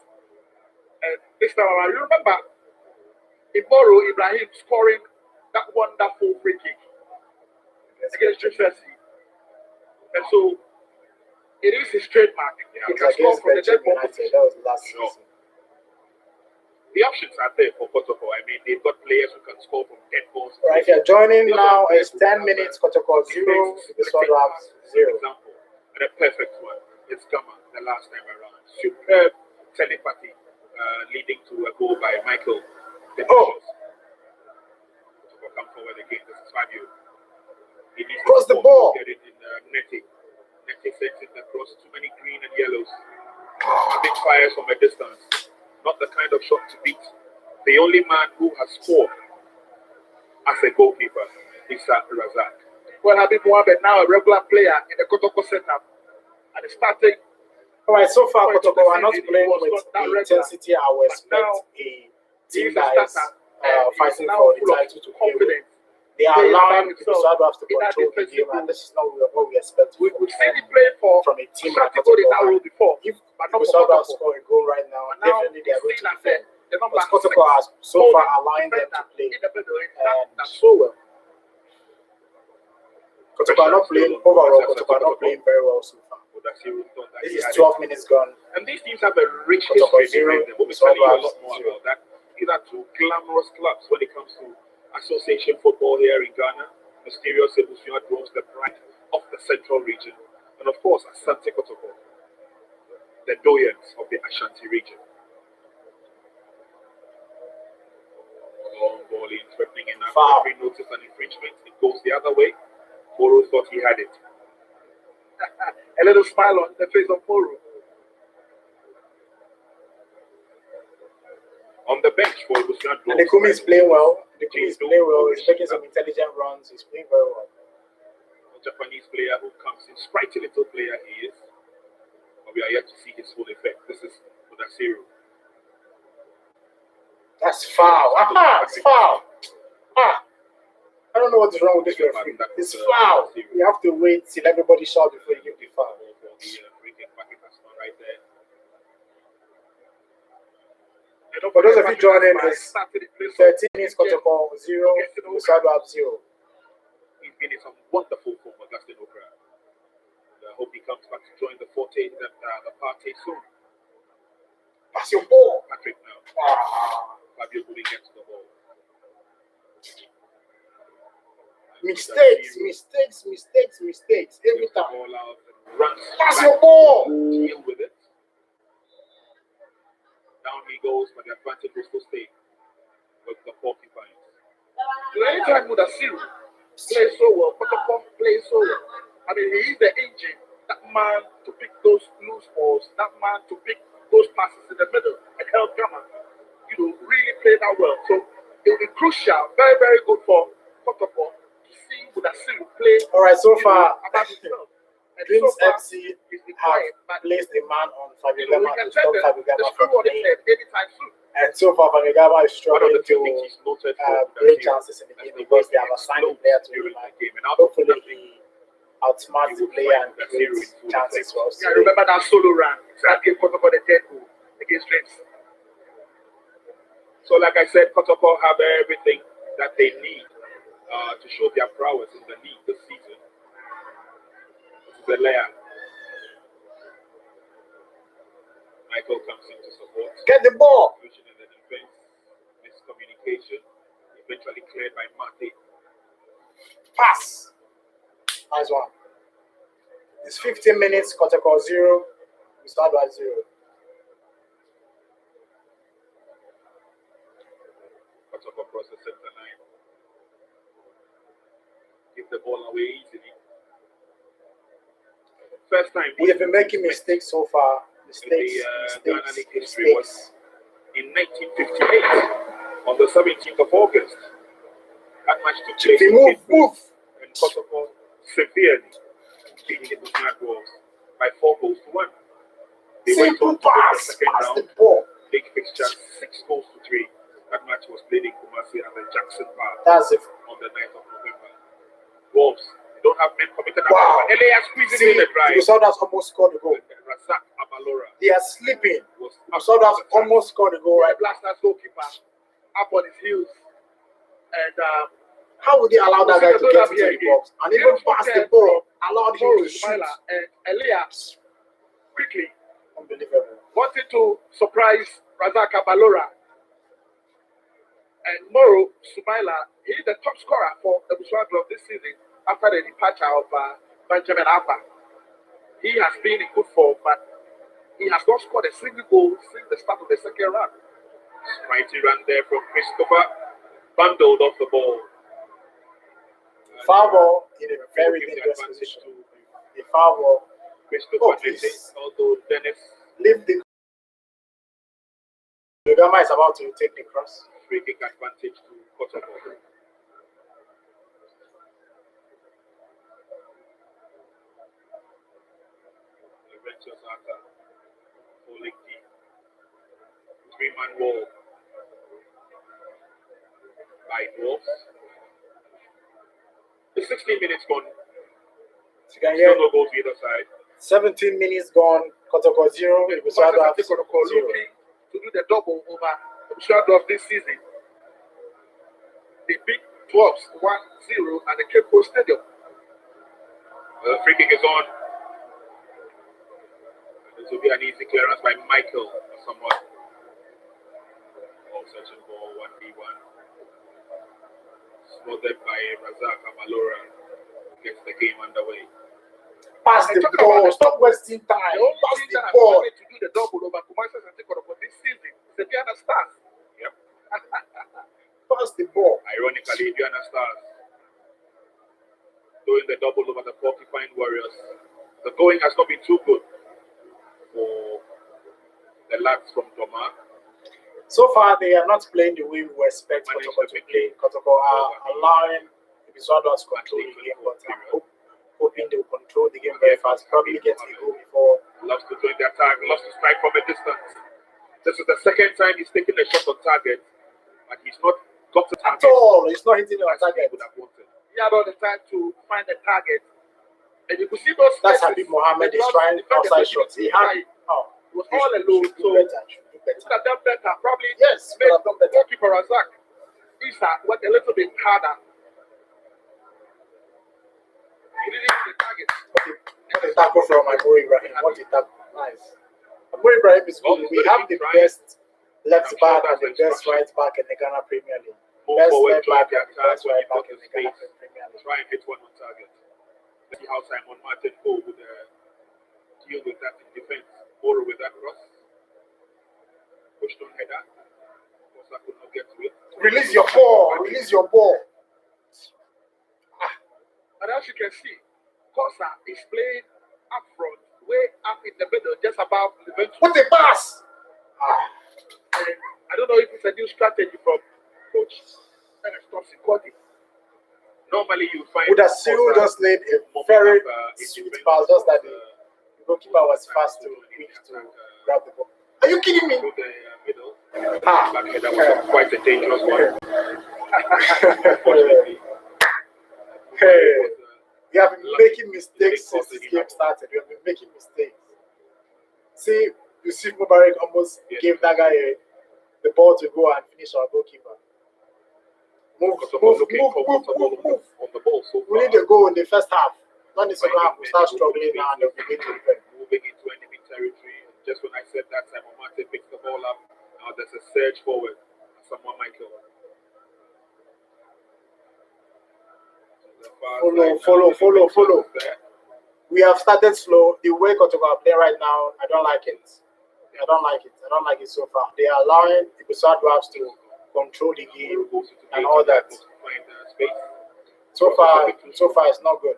And this time around, you remember Imoro Ibrahim scoring that wonderful free kick against Dwarfs. And so it is his trademark. He can score from the dead ball position. That was last season. The options are there for Kotoko. I mean, they've got players who can score from dead balls. Right, if you're joining now, it's 10 minutes, Kotoko 0, the Dwarfs 0. Example, and a perfect one. It's Gama the last time around. Superb telepathy leading to a goal by Michael. Kotoko come forward again. This is Fabio. He needs Cross the ball. Get it in Neti. Neti sends it across too many green and yellows. Big fires from a distance. Not the kind of shot to beat. The only man who has scored as a goalkeeper is Razak. Well, Habib Mohamed, now a regular player in the Kotoko setup. And it's starting. All right, so far, Kotoko are not playing with the intensity I would expect a team that is fighting for the title to play with. They are allowing the Dwarfs to control the game, and this is not what we expect We've seen him play for from a team like Kotoko Kotoko. before. If the Dwarfs score a goal right now, definitely they are going to defend. But Kotoko has so far allowing them to play so well. Kotoko are not playing overall. Kotoko are not playing very well so far. This is 12 minutes gone. And these teams have a rich Kotoko history behind them. We'll be telling you a lot more about that. These are two glamorous clubs when it comes to association football here in Ghana. Mysterious Ebusua Dwarfs, the pride of the central region. And of course, Asante Kotoko, the doyens of the Ashanti region. Long ball in, threatening enough. Every notice an infringement, it goes the other way. Moro thought he had it. A little smile on the face of Moro. On the bench for Ebusua Dwarfs. And the Kumi is playing well. The Kumi is playing well. He's making some intelligent runs. He's playing very well. A Japanese player who comes in, sprightly little player he is. But we are yet to see his full effect. This is Odasiru. That's foul. It's foul. I don't know what is wrong with this referee. It's foul. You have to wait till everybody shout before you give the foul. Right there. For those of you joining, it's 13 minutes Kotoko 0, Dwarfs 0. He's been in some wonderful form, Augustine Okra. I hope he comes back to join the party soon. Pass your ball. Patrick now. Fabio couldn't get to the ball. Mistakes every time. Ball out and runs. Pass your ball. Deal with it. Down he goes, but the advantage will still stay with the porcupines. Anytime Odasiru plays so well, Kotoko plays so well. I mean, he is the engine, that man to pick those loose balls, that man to pick those passes in the middle and help Gama, really play that well. So it will be crucial, very, very good for Kotoko to see Odasiru play. All right, so far, about himself. And Dreams so far, FC he's been have quiet, but placed a man on we Fabigama can to tell stop the Fabigama screw from on his playing. head anytime soon. And so far, Fabigama is One of struggling the few to things he's noted create chances in the game because they have assigned a player to him. Hopefully, he outsmarts the player and creates chances for us. Yeah, I remember that solo run that gave Kotoko the third goal against Dwarfs. So, like I said, Kotoko have everything that they need to show their prowess in the league this season. This is a layer. Michael comes in to support. Get the ball. Confusion in the defense, miscommunication, eventually cleared by Mate. Pass. Nice one. It's 15 minutes, Kotoko 0, we start by 0. Kotoko across the center line. Give the ball away easily. First time We have been making mistakes so far. Mistakes. in in 1958 on the 17th of August. That match took place Move. and Kotoko severely beat the Dwarfs by 4-1. They went on to the second Pass round. the ball. Big fixture, 6-3. That match was played in Kumasi at the Jackson Park That's it. on the 9th of November. Dwarfs don't have men committed. Wow. Elias squeezing See, in the drive. the Dwarfs almost scored the goal. Razak Kabalora They are sleeping. was So that's almost scored a goal, right? Blasters goalkeeper up on his heels. And How would they allow that guy to get into the box and even pass the ball? Allowed him to shoot. And Elias quickly Unbelievable. wanted to surprise Razak Kabalora. And Moro Sumaila, he is the top scorer for Ebusua Dwarfs this season after the departure of Benjamin Abba. He has been in good form, but he has not scored a single goal since the start of the second round. mighty run there from Christopher, bundled off the ball. Foul ball in a very dangerous position. A foul ball. Christopher, Please. although Dennis Leave the. Ugama is about to take the cross. free kick advantage to Kotoko. Juventus Aka falling deep. Three-man wall by Dwarfs. The 16 minutes gone. So you can Still hear no goals either side. 17 minutes gone. Kotoko 0. Ebusua Dwarfs 0. Looking to do the double over Ebusua Dwarfs this season. They beat Dwarfs 1-0 at the Cape Coast Stadium. The free kick is on. This will be an easy clearance by Michael or someone. Such a ball, 1v1. Smothered by Razak Kabalora. Gets the game underway. Pass the ball. Stop wasting time. The only Pass thing the that has ball. wanted to do the double over Kumasi Asante Kotoko this season is the Diana Stars. Yep. Pass the ball. Ironically, Diana Stars doing the double over the Porcupine Warriors. The going has not been too good for the lads from Doma. So far, they are not playing the way we expect Kotoko to play. Kotoko are allowing Ebusua Dwarfs to control the game, but I'm hoping they will control the game very fast. Probably get a goal before. Loves to join the attack, loves to strike from a distance. This is the second time he's taken a shot on target, but he's not got the At target. all, it's not hitting on As he target. would have wanted. He had all the time to find the target. And you could see those That's places, Habib Mohammed the is Dwarfs trying defenders outside were shots. He had. Oh, It was all alone. should So do better. Should do could better. have done better. Probably Yes, made could have done better. goalkeeper Razak Isa work a little bit harder. He didn't hit the target. What a tackle from Amori Ibrahim. What a tackle. Nice. Amori Ibrahim is good. We have the best left back and the best right back in the Ghana Premier League. Move Best forward, left join back the and the attack best when right you've got back in the the Ghana space. Premier League. Try and hit one on target. Let's see how Simon Martin Cole would deal with that in defense. Moro with that cross. Pushed on header. Kosa could not get to it. Release your ball. Release your ball. And as you can see, Kosa is playing up front, way up in the middle, just above the bench. What a pass! And I don't know if it's a new strategy from Coach Sikoti. Normally you find Would have still just laid a very sweet pass, just that the goalkeeper was fast to quick to grab the ball. Are you kidding me? to the middle. Ah. Back header was quite a dangerous one. Unfortunately. Hey, we have been making mistakes since this game started. We have been making mistakes. See, Yusuf Mubarak almost gave that guy the ball to go and finish our goalkeeper. Move, Looking comfortable on the ball so We far. need a goal in the first half. Not in the second half, we start struggling now and then we begin to defend. Moving into enemy territory. Just when I said that, Simon Martin picks the ball up. Now there's a surge forward. Someone Michael. Follow. We have started slow. The way Kotoko are playing right now, I don't like it. I don't like it so far. They are allowing the Ebusua Dwarfs to control the game and all that. So far, it's not good.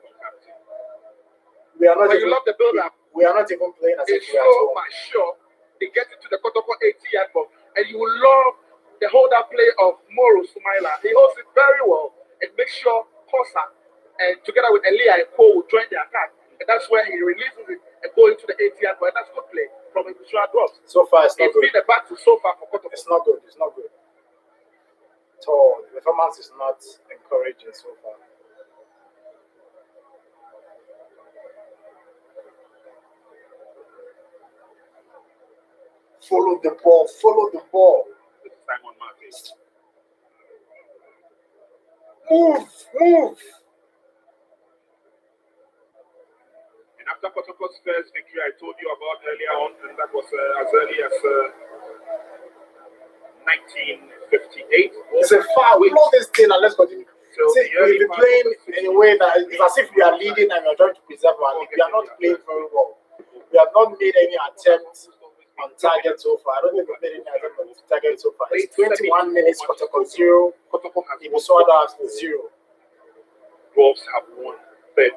We are not When even you love the build-up, we are not even playing as if it's we are at so home. much sure they get into the Kotoko 80-yard box, and you will love the hold-up play of Moro Sumaila. He holds it very well and makes sure Kosa and together with Elia and Cole will join the attack. And that's where he releases it and goes into the 80-yard box. That's good play from Ebusua Dwarfs. So far, it's not It's good. been a battle so far for Kotoko. It's not good. It's not good. At all. The performance is not encouraging so far. Follow the ball. Follow the ball. This is Simon Mate. Move. And after Kotoko's first victory, I told you about earlier on, and that was as early as 1958. It's a foul. We know this thing, and let's continue. So See, we've been playing in a way that it's as if we are leading and we are trying to preserve our lead. We are not playing very well. We have not made any attempt on target so far. I don't think we've made any attempt on target so far. It's 21 minutes, Kotoko 0, Kotoko has Ebusua Dwarfs 0. Dwarfs have won 13.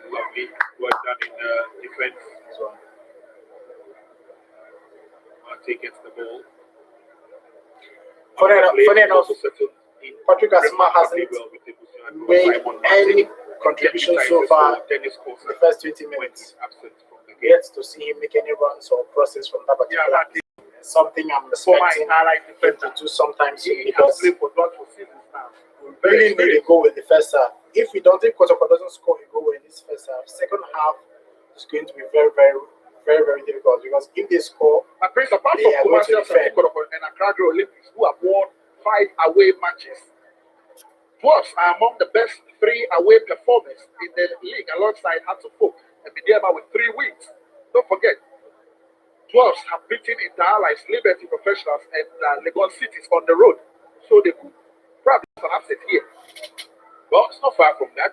Lovely work done in defense. Mate gets the ball. Funny enough, Patrick Asma hasn't made any contribution so far in the first 20 minutes. Yet to see him make any runs or crosses from that particular line. Something I'm expecting him to do sometimes soon, because we really need a goal in the first half. If we don't think Kotoko doesn't score a goal in this first half, second half is going to be very, very, very, very difficult, because if they score, But Prince, apart they from are going to Kumasi defend. and Accra Olympics, who have won 5 away matches, Dwarfs are among the best 3 away performers in the league, alongside Hatofo and Midiama with 3 wins. Don't forget, Dwarfs have beaten Inter-Allies, Liberty Professionals, and Legon Cities on the road, so they could probably have an upset here. Well, it's not far from that.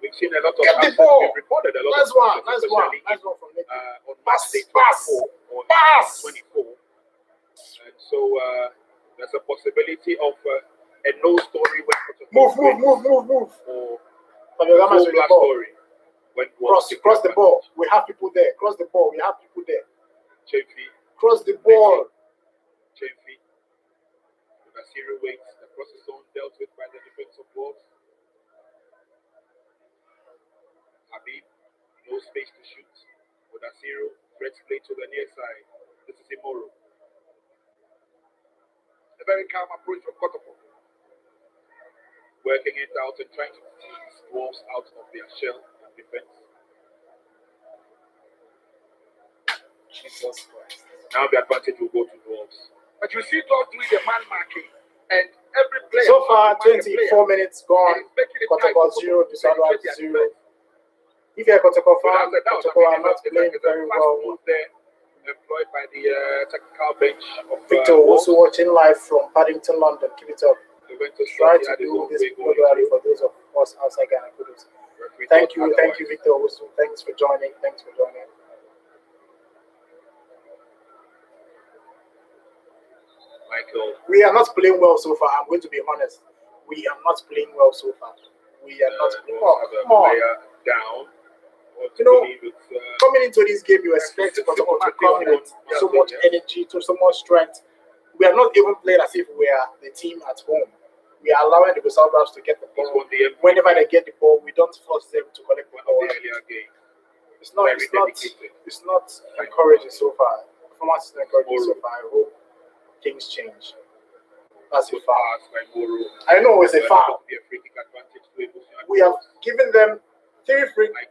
We've seen a lot of Get the upsets. ball. We've recorded a lot Nice of one, upsets, nice one, especially nice one from Nick. on Pass, match day pass, 24 or pass. 24. And so there's a possibility of a no story when Move. or Fabiogamas with the full ball. story when Dwarfs Cross the ball. We have people there. Cross the ball. We have people there. Chemfi, Cross the ball. Nasiri waits. The cross is on, dealt with by the defense of Dwarfs. Habib, no space to shoot. Odasiru, threats play to the near side. This is Imoro. A very calm approach from Kotoko. Working it out and trying to tease Dwarfs out of their shell and defense. Jesus Christ. Now the advantage will go to Dwarfs. But you see Dwarfs doing the man marking, and every player. So far, wants to mark a 24 minutes gone. and he's making it Kotoko tight. 0, Ebusua Penetrate their 0. defense. If you're a Kotoko So fan, that was Kotoko are not playing very fast well. move there, employed by the technical bench of Victor, also watching live from Paddington, London. Keep it up. Juventus Try thought he to had his do own this way going regularly through. for those of us outside Ghana. Kudos. Referee Thank thought you, otherwise. Victor. Also, thanks for joining. Michael, We are not playing well so far. I'm going to be honest. We are not playing well so far. We are not playing well. have a Come on. player down. Or to You know, believe it's, Coming into this game, you expect Kotoko to come with so much energy, to so much strength. We are not even playing as if we are the team at home. We are allowing the Ebusua Dwarfs to get the he's ball. won the MVP Whenever they get the ball, we don't force them to collect the one of ball. the earlier games. It's not encouraging so far. Performance is not encouraging so far. I hope things change. That's a Good foul. pass by Moro. I know it's a foul. Be a free kick advantage to Ebusua. We have given them 3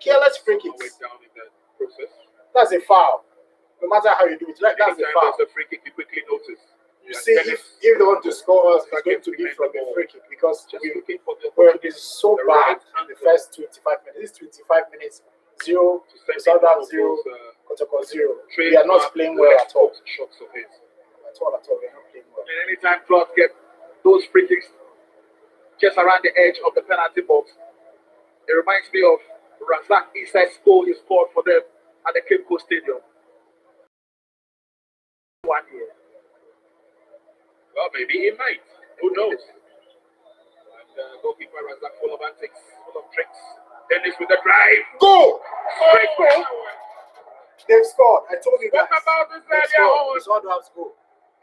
careless free Went kicks. down in the process. That's a foul. No matter how you do it, that's a Anytime foul. there's a free kick, you quickly notice. You see, if they want to score us, it's going to be from a free kick, because Just we looking for the were been so the bad right in the first 25 minutes. This 25 minutes, 0, Ebusua Dwarfs 0, Kotoko 0. We are not playing well at all. Shots of his. At all. We are not playing well. And anytime Dwarfs get those free kicks just around the edge of the penalty box, it reminds me of Razak Isai's goal he scored for them at the Cape Coast Stadium 1 year. Well, maybe he might. Who knows? And goalkeeper Razak full of antics, full of tricks. Dennis with the drive. Go! Straight goal. They've scored. I told you guys. What about this They've earlier scored. on? Ebusua Dwarfs go.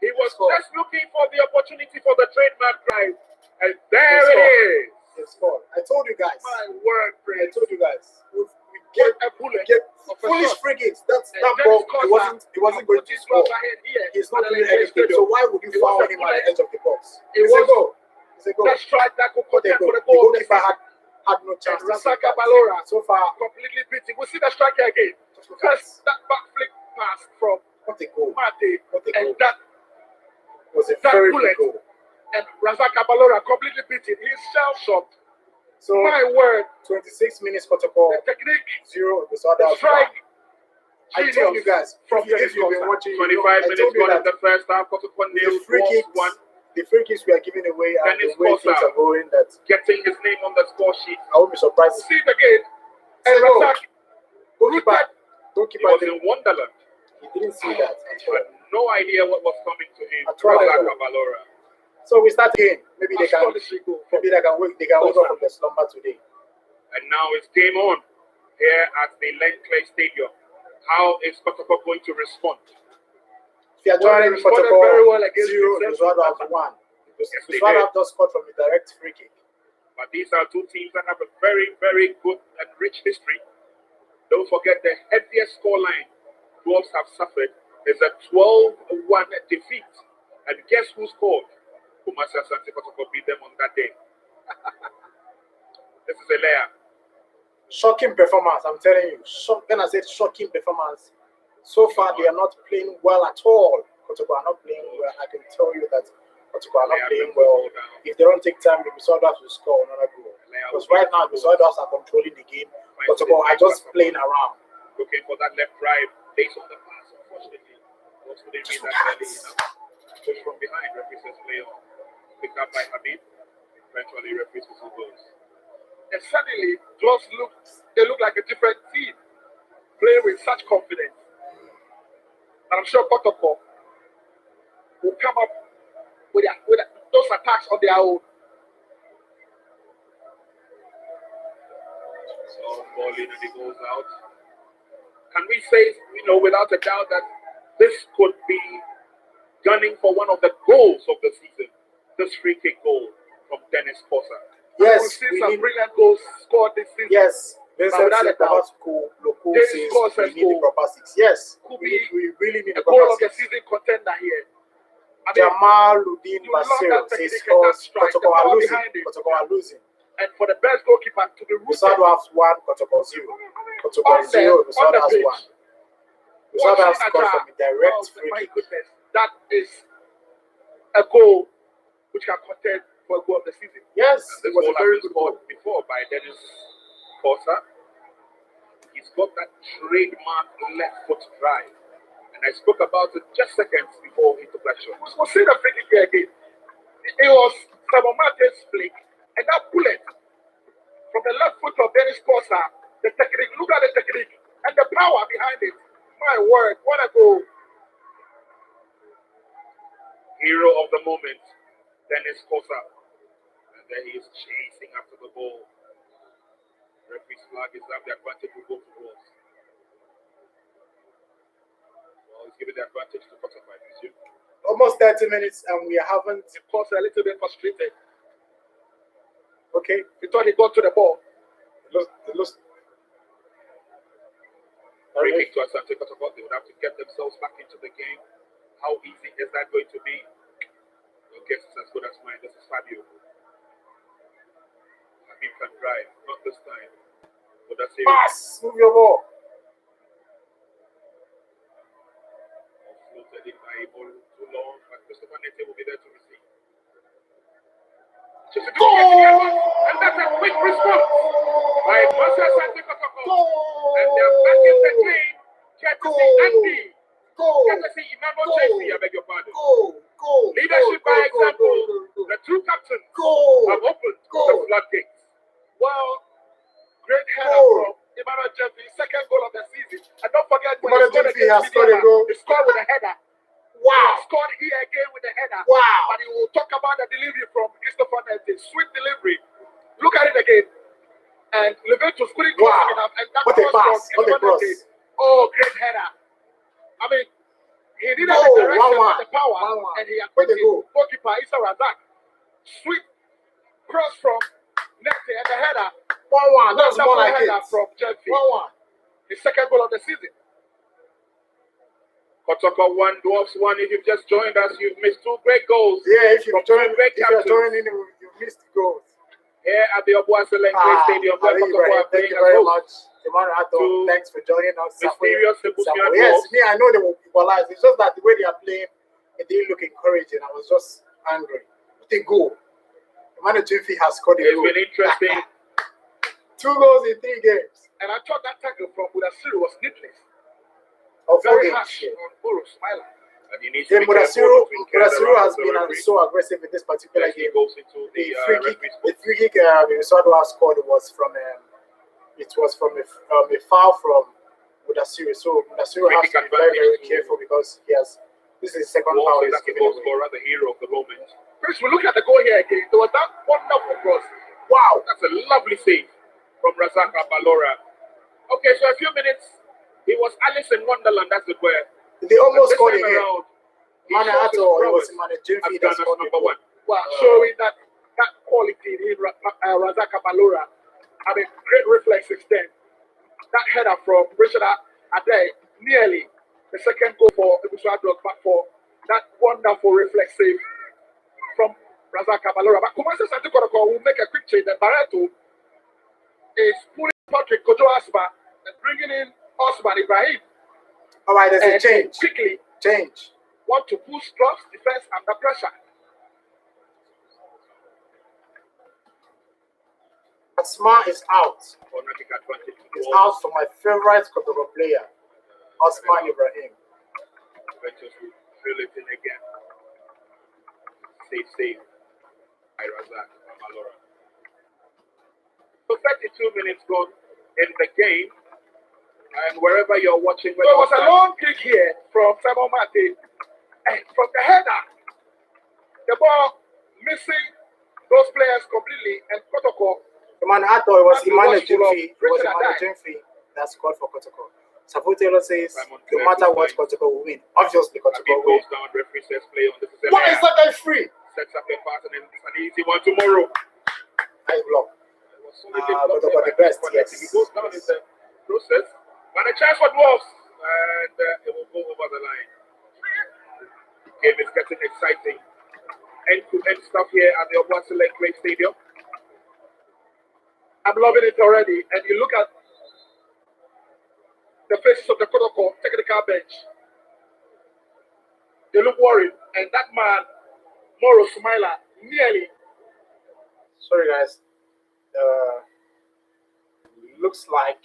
He was scored. just looking for the opportunity for the trademark drive. And there They it is. They've scored. I told you guys. My word, I Prince. told you guys. We Get get a bullet. get Of a foolish shot. free kicks. That And ball, Dennis it wasn't going to score. He's not doing anything. So why would you It was foul a him at bullet. the edge of the box? It It's a was- goal. It's a goal. That strike that could But the contest for the goal of the goalkeeper season. had no And chance to Razak save that. Balora So far, completely beating. We see the striker again. First, that back flick pass from what a goal. Mate, What a and goal. that Was a that very bullet. big goal. and Razak Balora completely beating. He's shell-shocked. So, My word, 26 minutes Kotoko, the technique, 0, Ebusua the Dwarfs strike, 1. I told you guys, from if you've been Dennis watching, 25 I minutes told you gone in that the first half. Kotoko the nil, free Dwarfs kicks, 1. the free kicks we are giving away and Dennis the way things Costa. are going, that Getting his name on the score sheet. I won't be surprised. see it again. And Say no. Razak Goalkeeper, rooted. He goalkeeper was didn't, in Wonderland. he didn't see that at He all. had no idea what was coming to him. At all. Razak Balora. So we start again. Maybe they can Astonishing goal from wake up from the slumber today. And now it's game on here at the Lenkley Stadium. How is Kotoko going to respond? If you are Well, joining they responded Kotoko, very well against 0, Princess. Ebusua Dwarfs 1. Yes, they Ebusua did. Dwarfs just scored from a direct free kick. But these are two teams that have a very, very good and rich history. Don't forget the heaviest scoreline Dwarfs have suffered is a 12-1 defeat. And guess who scored? Kumasi Asante Kotoko beat them on that day. This is a layer. Shocking performance, I'm telling you. When I said shocking performance, so far they are not playing well at all. Kotoko are not playing well. I can tell you that Kotoko are not playing well. If they don't take time, Ebusua Dwarfs will score another goal. Because right now, Ebusua Dwarfs are controlling the game. Kotoko are just playing around. Looking for that left drive based on the pass. Unfortunately, also didn't read that early enough. Push from behind, referee says play on. Picked up by Habib. Eventually, referee whistle goes. And suddenly, they look like a different team, playing with such confidence. And I'm sure Kotoko will come up with those attacks on their own. So, ball in and it goes out. Can we say, without a doubt that this could be gunning for one of the goals of the season? This free kick goal from Dennis Costa. Yes, We've seen some brilliant goals scored this season. Yes, Vincent without a doubt, Loco Dennis says Costa's we need the goal proper six. Yes, could we be really need a the goal proper of the six. season contender here. I mean, Jamaluddin you love Basir that says technique and that strike, Kotoko the are power losing. behind it. Kotoko are losing. and for the best goalkeeper to be Ebusua rooted Dwarfs 1, Kotoko 0. Kotoko on 0, the Ebusua Dwarfs pitch. 1. Ebusua Dwarfs scored from a direct free my kick. goodness, that is a goal which can contend for a goal of the season. Yes, This it was goal a very has been good goal. scored before by Dennis Costa. He's got that trademark left foot drive. And I spoke about it just seconds before he took that shot. We'll see the free kick here again. It was Sabomate's flick, and that bullet from the left foot of Dennis Costa, the technique, look at the technique and the power behind it. My word, what a goal. Hero of the moment, Dennis Costa. And then he is chasing after the ball. Referee's flag is up, the advantage will go to Dwarfs. Well, he's giving the advantage to Costa, I presume. Almost 30 minutes and we haven't. Costa a little bit frustrated. Okay, He thought he got to the ball. it looks. Free kick to Asante Kotoko. They would have to get themselves back into the game. How easy is that going to be? Your guess is as good as mine. This is Fabio. Fabio can drive, not this time. But that's it. Pass! Move your ball. Floated in by a ball too long, but Christopher Nete will be there to receive. And that's a quick response by Asante Kotoko. And they're back in the game. Courtesy Andy. Courtesy Emmanuel Chelsea, I beg your pardon. Leadership by example. The two captains have opened the floodgates. Well, great header from Emmanuel Jeffy, second goal of the season. And don't forget when Emmanuel he scored Jeffy has against scored a goal. He scored with a header. Wow. He scored here again with a header. Wow. But he will talk about the delivery from Christopher Nete. Sweet delivery. Look at it again. And Leventus couldn't close him enough. And that What a was pass. from What a Christopher cross. Nete. Oh, great header. I mean, he needed Goal. the direction 1-1. and the power. 1-1. And he What a acquitted goal. goalkeeper Issa Razak. Sweet cross from Nete and the header. 1-1. That's more like it. Header from Jeffy. 1-1. His second goal of the season. Kotoko 1, Dwarfs 1. If you've just joined us, you've missed two great goals. Yeah, if you're From two joining, great if you're captains. joining, you missed goals. here at the Ebusua Stadium. Ali Ibrahim, thank you very much. Emmanuel Ato, thanks for joining us. Mysterious Ebusua Yes, Dwarfs. me, I know they will equalize. It's just that the way they are playing, it didn't look encouraging. I was just angry. They go. Emmanuel Jimfi has scored a It's goal. been interesting. 2 goals in 3 games. And I thought that tackle from Mudasiru was needless. Of 4 Very games. harsh on Boro Smiler. And he needs Yeah, to be careful of Mudasiru has been so aggressive in this particular game. He goes into the free kick Minnesota scored was from a foul from Mudasiru. So Mudasiru has to be very, very careful because this is his second foul he's given away. Scorer, the hero of the moment. First, we look at the goal here again. There was that wonderful cross. Wow, that's a lovely save from Razaka Balora. Okay, so a few minutes, it was Alice in Wonderland, that's it where. They almost scored again. Mane Ato, it was Mane Jimfi that scored number 1. Wow, showing that quality in Razaka Balora. I mean, great reflex extent. That header from Richard Ade, nearly the second goal for Ebusua Dwarfs, but for that wonderful reflex save from Razaka Balora. But Asante Kotoko will make a quick change. And Barreto is pulling Patrick Kojo Asma and bringing in Osman Ibrahim. All right, there's a change. Quickly change. Want to boost Dwarfs defense under pressure. Asma is out. It's out for my favorite Kotoko player, Osman Ibrahim. Fill it in again. Save. Razak Balora. So 32 minutes gone in the game. And wherever you're watching, there was a long kick here from Simon Mate. And from the header, the ball missing those players completely. And Kotoko. I thought it was Emmanuel Jimfi that scored for Kotoko. Safu Taylor says, no matter what, Kotoko will win. Obviously, Kotoko will win. Why is that guy free? Sets up the pass and it's an easy one tomorrow. Nice block. Kotoko the best, yes. He goes down in the process. And a chance for Dwarfs. And it will go over the line. Game is getting exciting. End-to-end stuff here at the Ebusua Stadium. I'm loving it already. And you look at the faces of the Kotoko technical bench. They look worried. And that man, Moro Smiler, nearly. Sorry, guys. Looks like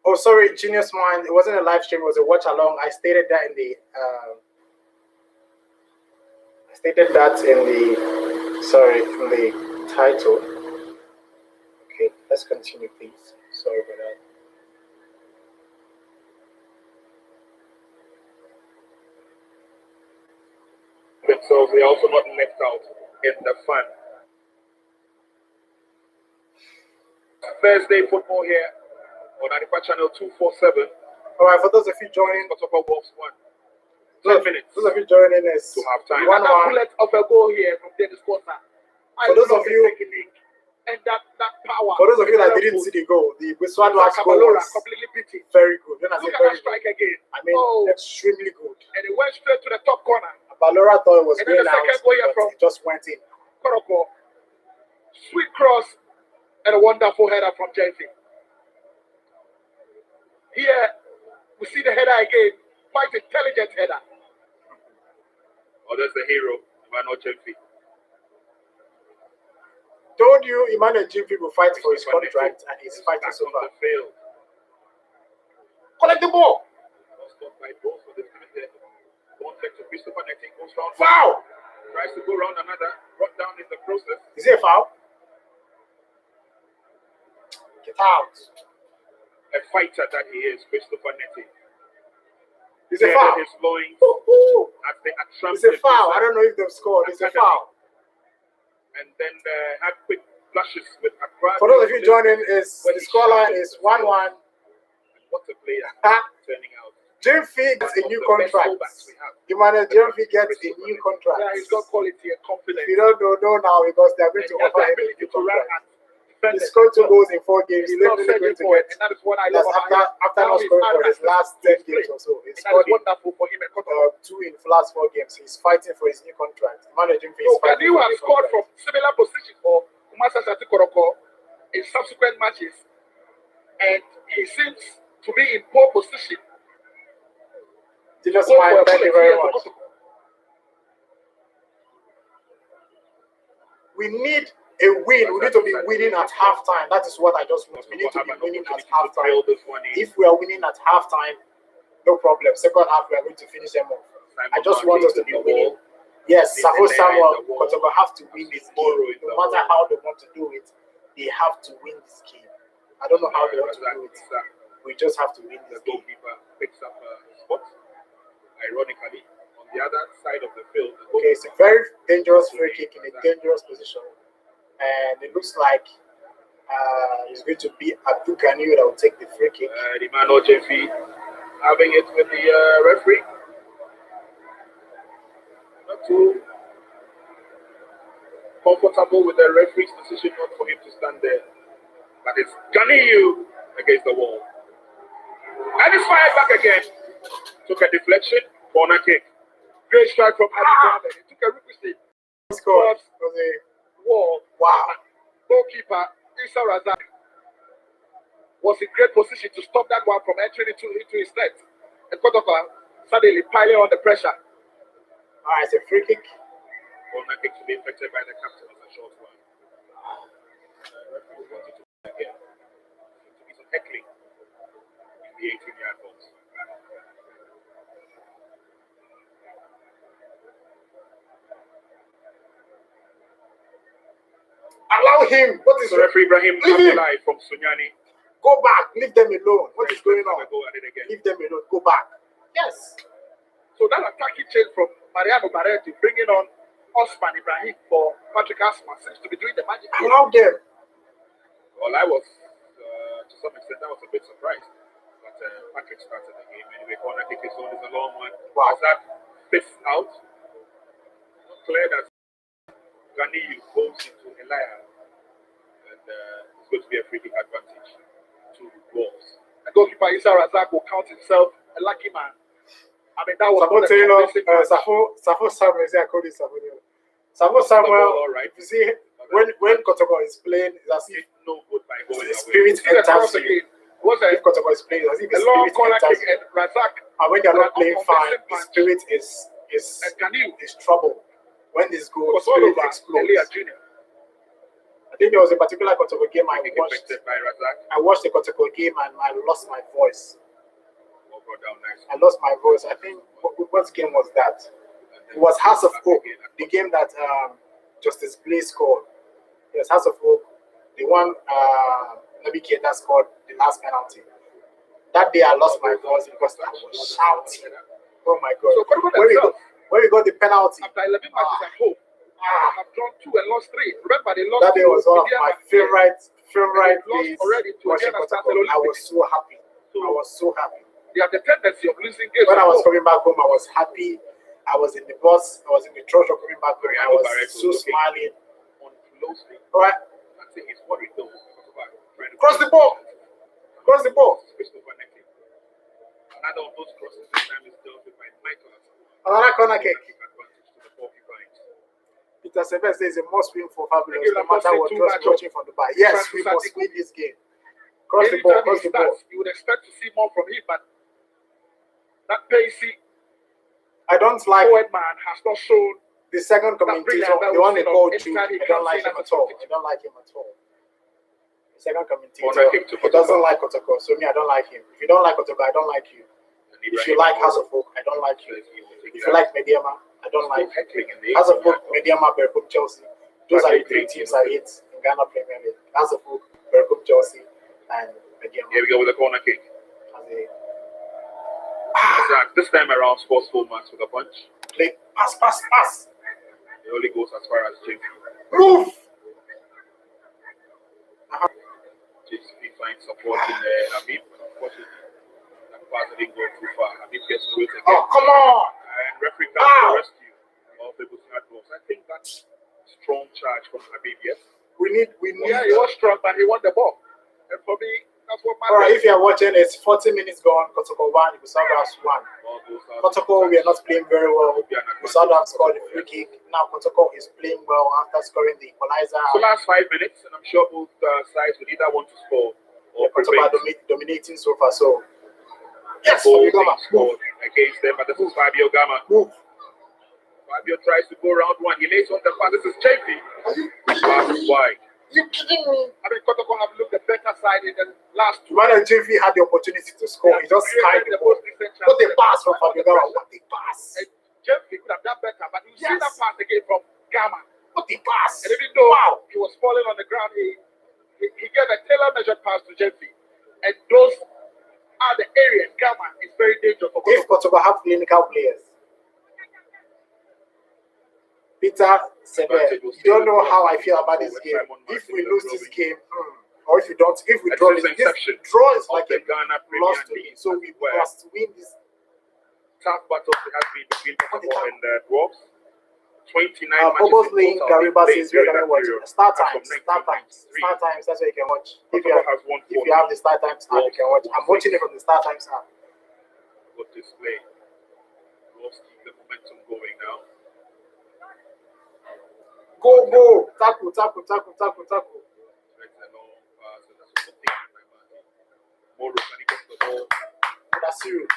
oh, sorry, Genius Mind. It wasn't a live stream. It was a watch along. I stated that in the in the title. Okay, let's continue, please. Sorry about that. So they're also not left out in the fun. Thursday football here on Adipa Channel 247. All right, for those of you joining, Kotoko Wolves 1. 10 minutes. Those of you joining is to have time. 1-1. Bullet of a goal here from Dennis Costa. For those of you, and that power. For those of you that didn't see the goal, the Ebusua Dwarfs goal was completely pretty. Very good. When I Look say at very that strike good, again. I mean extremely good. And it went straight to the top corner. Balora thought it was going out, but it just went in. Kotoko, sweet cross, and a wonderful header from Jesse. Here, we see the header again. Quite intelligent header. Oh, that's the hero, Emmanuel Jimfi. Told you Emmanuel Jimfi will fight for his contract, and he's fighting so far. Collect the ball. Foul! Tries to go around another, brought down in the process. Is it a foul? Get out. A fighter that he is, Christopher Netti. It's a foul. His loins at the it's a foul. I don't know if they've scored. It's a foul. And then had quick flashes with Accra. For those of you joining, the scoreline is 1-1. What a player turning out. Jimmy gets a new the best contract. fullbacks we have. Emmanuel Jimmy gets a new contract. Yeah, he's got quality and confidence. If you don't know now because they're going And to he has offer the him a ability new to run contract. and He defend. scored 2 goals in 4 games. He He's loves definitely going setting to for get. it, and that is what I That's love about him. after not scoring for his last 10 games or so. He And that scored is wonderful for him. 2 in the last 4 games. He's fighting for his new contract. Emmanuel Jimmy is So can fighting you for have his scored contract. from similar position for Asante Kotoko in subsequent matches, and he seems to be in poor position? Julius Smile, thank you very much. We need a win. We need to be winning at halftime. That is what I just want. We need to be winning at halftime. If we are winning at halftime, no problem. Second half, we are going to finish them off. I just want us to be winning. Yes, Safo Samuel, Kotoko have to win this game. No matter how they want to do it, they have to win this game. I don't know how they want to do it. We just have to win this game. Goalkeeper picks up a spot. Ironically, on the other side of the field. Okay, it's a very dangerous free kick in a dangerous position. And it looks like it's going to be Abdul Ganiyu that will take the free kick. Emmanuel Jeffy having it with the referee. Not too comfortable with the referee's decision not for him to stand there. But it's Ganiyu against the wall. And it's fired back again. Took a deflection, corner kick. Great strike from Ali Mohammed. He took a ricochet. Scored. Wall. Wow. Goalkeeper Issa Razak was in great position to stop that one from entering into his net. And Kotoko suddenly piling on the pressure. Alright, it's a free kick. Corner kick to be affected by the captain of the short one. Referee wanted to again. To be some heckling in the 18-yard box. Allow him. What is Referee Ibrahim Abdullahi from Sunyani. Go back. Leave them alone. What is going on? Go at it again. Leave them alone. Go back. Yes. So that attacking change from Mariano Barretti bringing on Osman Ibrahim for Patrick Asman seems to be doing the magic. Allow them. Well, I was, to some extent, I was a bit surprised. But Patrick started the game anyway. Corner kick is on, is a long one. Wow. As that fifth out, not clear that Ganiyu goes into Elia. And it's going to be a free kick advantage to Dwarfs. And goalkeeper Issa Razak will count himself a lucky man. I mean, that was Safo Samuel. I call it Samuel. Safo Samuel. All right. You see, when Kotoko is playing, it's as if no good by going the spirit enters you. If Kotoko is playing, it's as if the long spirit corner enters kick you. and Razak. And when they're not playing fine, the spirit is trouble. When this goal, the spirit explodes. I think there was a particular Kotoko game I watched. I watched the Kotoko game and I lost my voice. I lost my voice. I think what game was that? It was House of Hope, the game that Justice Blaze scored. Yes, House of Hope, the one Nabi Keita scored the last penalty. That day I lost my voice because I was shouting. Oh my God! So when we got the penalty, after 11 matches at home, I have drawn 2 and lost 3. Remember, they lost. That day was one of my favorite days already to watching Kotoko. I was so happy. I was so happy. They have the tendency of losing games. When I was coming back home, I was happy. I was in the bus. I was in the church coming back home. I was so smiling. All right. I think it's what we do. Cross the ball. Cross the ball. Another of those crosses this time is dealt with by Michael. Another corner kick. Peter Sever says a must win for Fabulous, no matter what. Just watching from the back. Yes, we must win this game. Cross the ball. Cross the ball. You would expect to see more from him, but that pacey, I don't like forward man has not shown the second commentator. The one they called you. I don't like him at all. I don't like him at all. The second commentator, he doesn't like Kotoko. So me, I don't like him. If you don't like Kotoko, I don't like you. If you like House of Hope, I don't like you. If you like Mediama, I don't like you. House of Hope, Mediama, Berkup, Chelsea. Those are the 3 teams I hate in Ghana Premier League. House of Hope, Berkup, Chelsea, and Mediama. Here we go with a corner kick. This time around, scores full marks with a punch. Play, pass. It only goes as far as JP. Move! JP finds support in Habib. Unfortunately, that pass didn't go too far. Habib gets to it again. Oh, come on! And referee comes to the rescue of Ebusua Dwarfs. I think that's strong charge from Habib, yes? We need. Yeah, he was strong, but he won the ball. And for me, that's what All right, matters. if you are watching, it's 40 minutes gone. Kotoko 1, Ebusua Dwarfs 1. Kotoko, we are not playing very well. Ebusua Dwarfs scored a free kick. Now Kotoko is playing well after scoring the equalizer. So last 5 minutes, and I'm sure both sides would either want to score or Kotoko are dominating so far. So yes, goal Fabio Gama, scored against them, but this is Fabio Gama. move. Fabio tries to go round one. He lays on the pass. This is JP. Pass is wide. You kidding me? I mean, Kotoko have looked the better side in the last two. When JV had the opportunity to score, he just carried the ball. What a pass from Fabio Gama. What a pass. And Jeffrey could have done better, but you see that pass again from Gama. What a pass. And even though he was falling on the ground, he gave a tailor-measured pass to Jeffrey. And those are the areas Gama is very dangerous for If Kotoko have clinical players. Peter Sebe, you don't know how I feel about this game. If we lose this game, or if we draw this draw is like a loss to me. So we must win this. Tough battles it has been between Kotoko and the Dwarfs. 29 Obviously, Gariba says we're going to watch start times. That's where you can watch. If you have the start times app, you can watch. I'm watching it from the start times app. Good display. Dwarfs keep the momentum going now. Go! Tackle. Moro, when he gets the ball, That's you.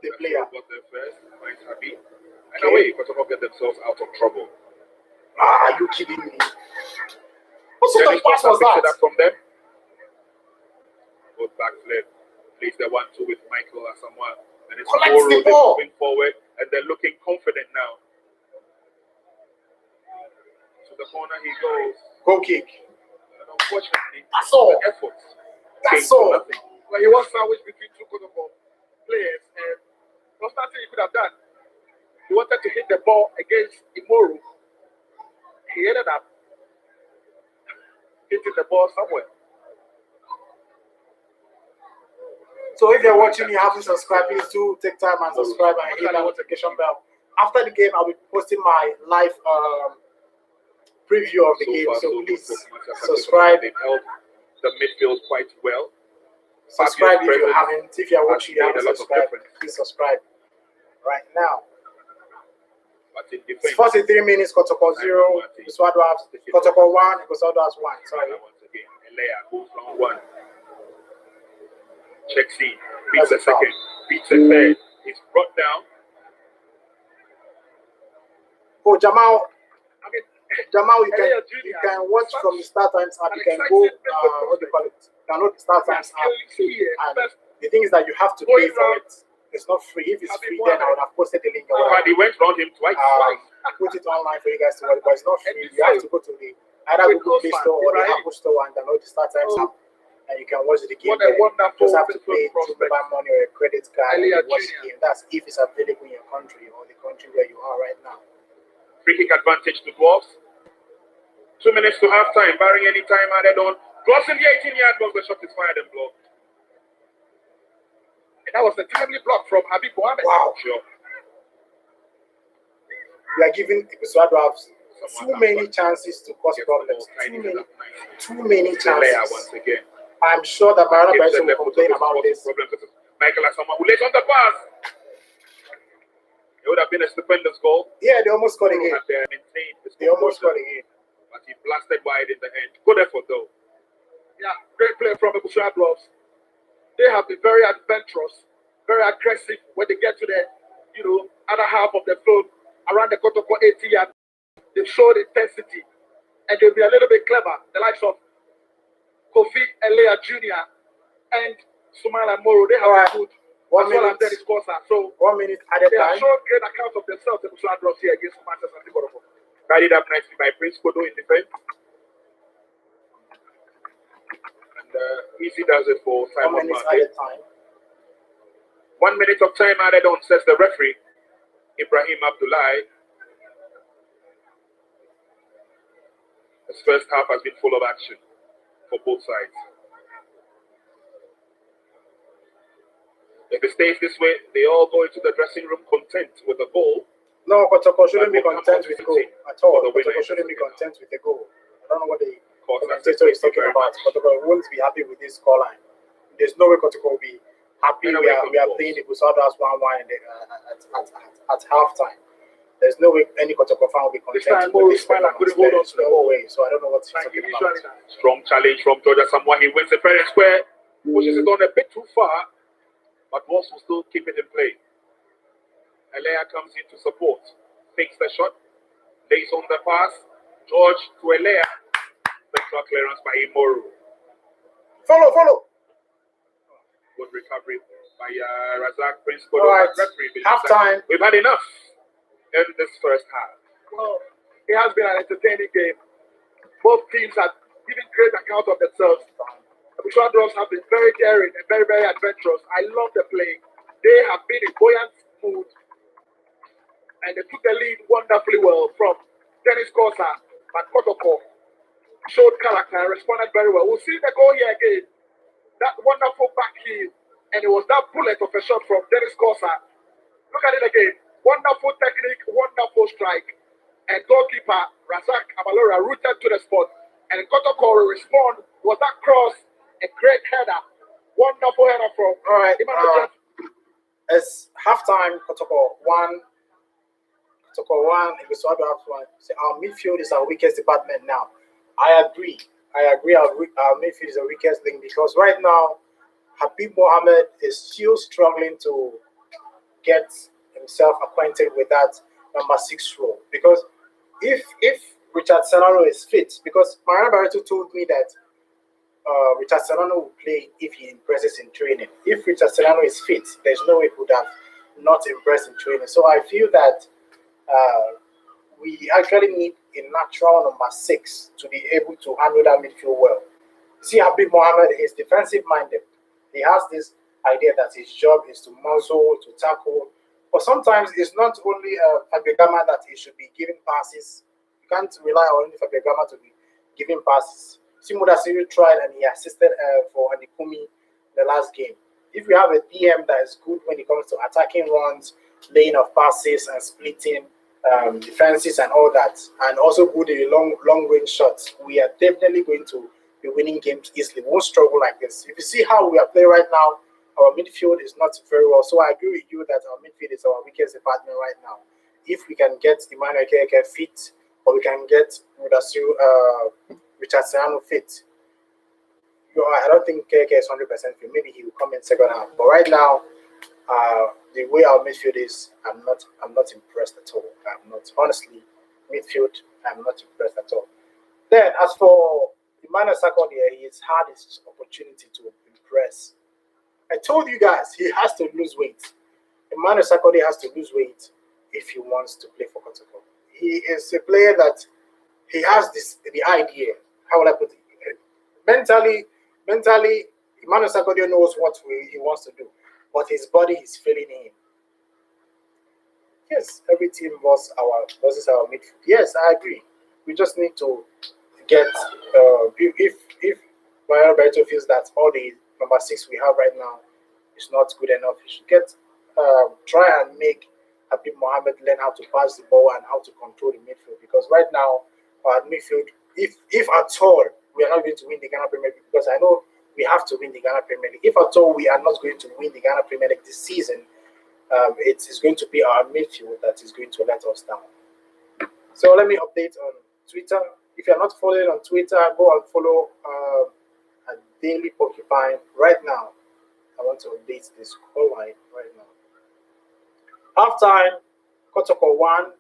The player. got there first, finds Habib. And away, Kotoko get themselves out of trouble. Are you kidding me? What sort of pass was that? From them. Goes back left. Plays the 1-2 with Michael Asamoah. And it's Moro moving forward, and they're looking confident now. To the corner he goes. Goal kick. And unfortunately, That's all. the efforts That's all. nothing. Well, he was sandwiched between two Kotoko players. And what's that thing he could have done? He wanted to hit the ball against Imoru. He ended up hitting the ball somewhere. So if you're watching, you haven't subscribed, please do take time and subscribe and hit that notification bell. After the game, I'll be posting my live preview of the game. So please subscribe. They've held the midfield quite well. Subscribe if you haven't. If you're watching, you made a haven't lot of subscribed, difference. please subscribe right now. But in It's defense, 43 minutes, Kotoko 0, Ebusua Dwarfs, Kotoko 1, Ebusua Dwarfs 1. Sorry. once again, Elea goes round one. Checks in, beats a second, beats a third. He's brought down. Oh, Jamal, you can watch from the start times app. You can go, what do you call it? Download the start times app. And the thing is that you have to pay for it. It's not free. If it's free, then I would have posted the link. But he went round him twice. Put it online for you guys to watch, but it's not free. You have to go to the either Google Play Store or the Apple Store and download the start times app, and you can watch the game. What a wonderful You just have to pay through mobile money or a credit card and watch the game. That's if it's available in your country or the country where you are right now. Free kick advantage to Dwarfs. 2 minutes to half time, barring any time added on. Crossing the 18-yard box, the shot is fired and blocked. And that was the timely block from Habib Mohamed. Wow. Sure. We are giving Ebusua Dwarfs too many chances to cause problems. Too many chances. Once again. I'm sure that Mariano Bryson will complain about this. Michael Asamoah, who lays on the pass. It would have been a stupendous goal. Yeah, they almost scored again. They almost scored again. But he blasted wide in the end. Good effort though. Yeah, great play from Ebusua Dwarfs. They have been very adventurous, very aggressive when they get to the, other half of the field around the Kotoko 80 yard. They've showed intensity and they'll be a little bit clever. The likes of Kofi Elea Jr. and Sumala Moro, they have been good. As well as Dennis Kosa. So 1 minute at a they have time. shown great accounts of themselves. Ebusua Dwarfs here against Manchester City. Carried up nicely by Prince Kodo in defense. And Easy does it for 1 Simon minute Martin. at a time. 1 minute of time added on, says the referee, Ibrahim Abdullahi. This first half has been full of action for both sides. If it stays this way, they all go into the dressing room content with a goal. No, Kotoko shouldn't be But we'll content come with out the goal at all. for the winner Kotoko in shouldn't the be second content with the goal. I don't know what the Of course, that's commentator is talking very about. much. Kotoko won't be happy with this scoreline. There's no way Kotoko will be happy. And We away are comes playing the Ebusua Dwarfs 1-1 at halftime. There's no way any Kotoko fan will be This content time, with this Moro performance. couldn't hold on There's to the no ball. way. So I don't know what he's Like talking he about. usually does. Strong challenge from Georgia Samoa. He wins the fair and square, pushes it on a bit too far, but Wolves will still keep it in play. Elea comes in to support, takes the shot, lays on the pass. George to Elea. Central clearance by Imoru. Follow. Good recovery by Razak Prince. All right. Referee, Halftime. we've had enough in this first half. Well, it has been an entertaining game. Both teams have given great account of themselves. The Ebusua Dwarfs have been very daring and very, very adventurous. I love the playing. They have been in buoyant mood, and they took the lead wonderfully well from Dennis Kosa, but Kotoko showed character and responded very well. We'll see the goal here again. That wonderful back heel, and it was that bullet of a shot from Dennis Kosa. Look at it again. Wonderful technique, wonderful strike. And goalkeeper Razak Abalora rooted to the spot. And Kotoko will respond. Was that cross? A great header. Wonderful header from All right. Emmanuel. It's halftime. Kotoko 1. Ebusua Dwarfs 1. So our midfield is our weakest department now. I agree. Our midfield is the weakest link because right now, Habib Mohammed is still struggling to get himself acquainted with that number 6 role. Because if Richard Serrano is fit, because Mariano Barreto told me that Richard Serrano will play if he impresses in training. If Richard Serrano is fit, there's no way he would have not impressed in training. So I feel that we actually need a natural number 6 to be able to handle that midfield well. See, Habib Mohammed is defensive minded. He has this idea that his job is to muzzle, to tackle. But sometimes it's not only Fabregama that he should be giving passes. You can't rely on only Fabregama to be giving passes. Simuda Siri tried and he assisted for Anikumi the last game. If you have a DM that is good when it comes to attacking runs, laying of passes and splitting defenses and all that, and also good in long range shots, we are definitely going to be winning games easily. We won't struggle like this. If you see how we are playing right now, our midfield is not very well. So I agree with you that our midfield is our weakest department right now. If we can get Emmanuel Keke fit, or we can get Richard Serrano fit, I don't think Keke is 100% fit. Maybe he will come in second half. But right now, the way our midfield is, I'm not impressed at all. I'm not, honestly, midfield, I'm not impressed at all. Then, as for Emmanuel Sarkodie, he's had his opportunity to impress. I told you guys he has to lose weight. Emmanuel Sarkodie has to lose weight if he wants to play for Kotoko. He is a player that he has the idea. How will I put it? Mentally, Emmanuel Sarkodie knows what he wants to do, but his body is failing him. Yes, every team versus our midfield. Yes, I agree. We just need to get if Mariano Barreto feels that all the number 6 we have right now is not good enough, he should get try and make Habib Mohammed learn how to pass the ball and how to control the midfield. Because right now our midfield, if at all we are not going to win the Ghana Premier League, because I know we have to win the Ghana Premier League. If at all we are not going to win the Ghana Premier League this season, it is going to be our midfield that is going to let us down. So let me update on Twitter. If you're not following on Twitter, go and follow a Daily Porcupine right now. I want to update this call line right now. Halftime, Kotoko 1,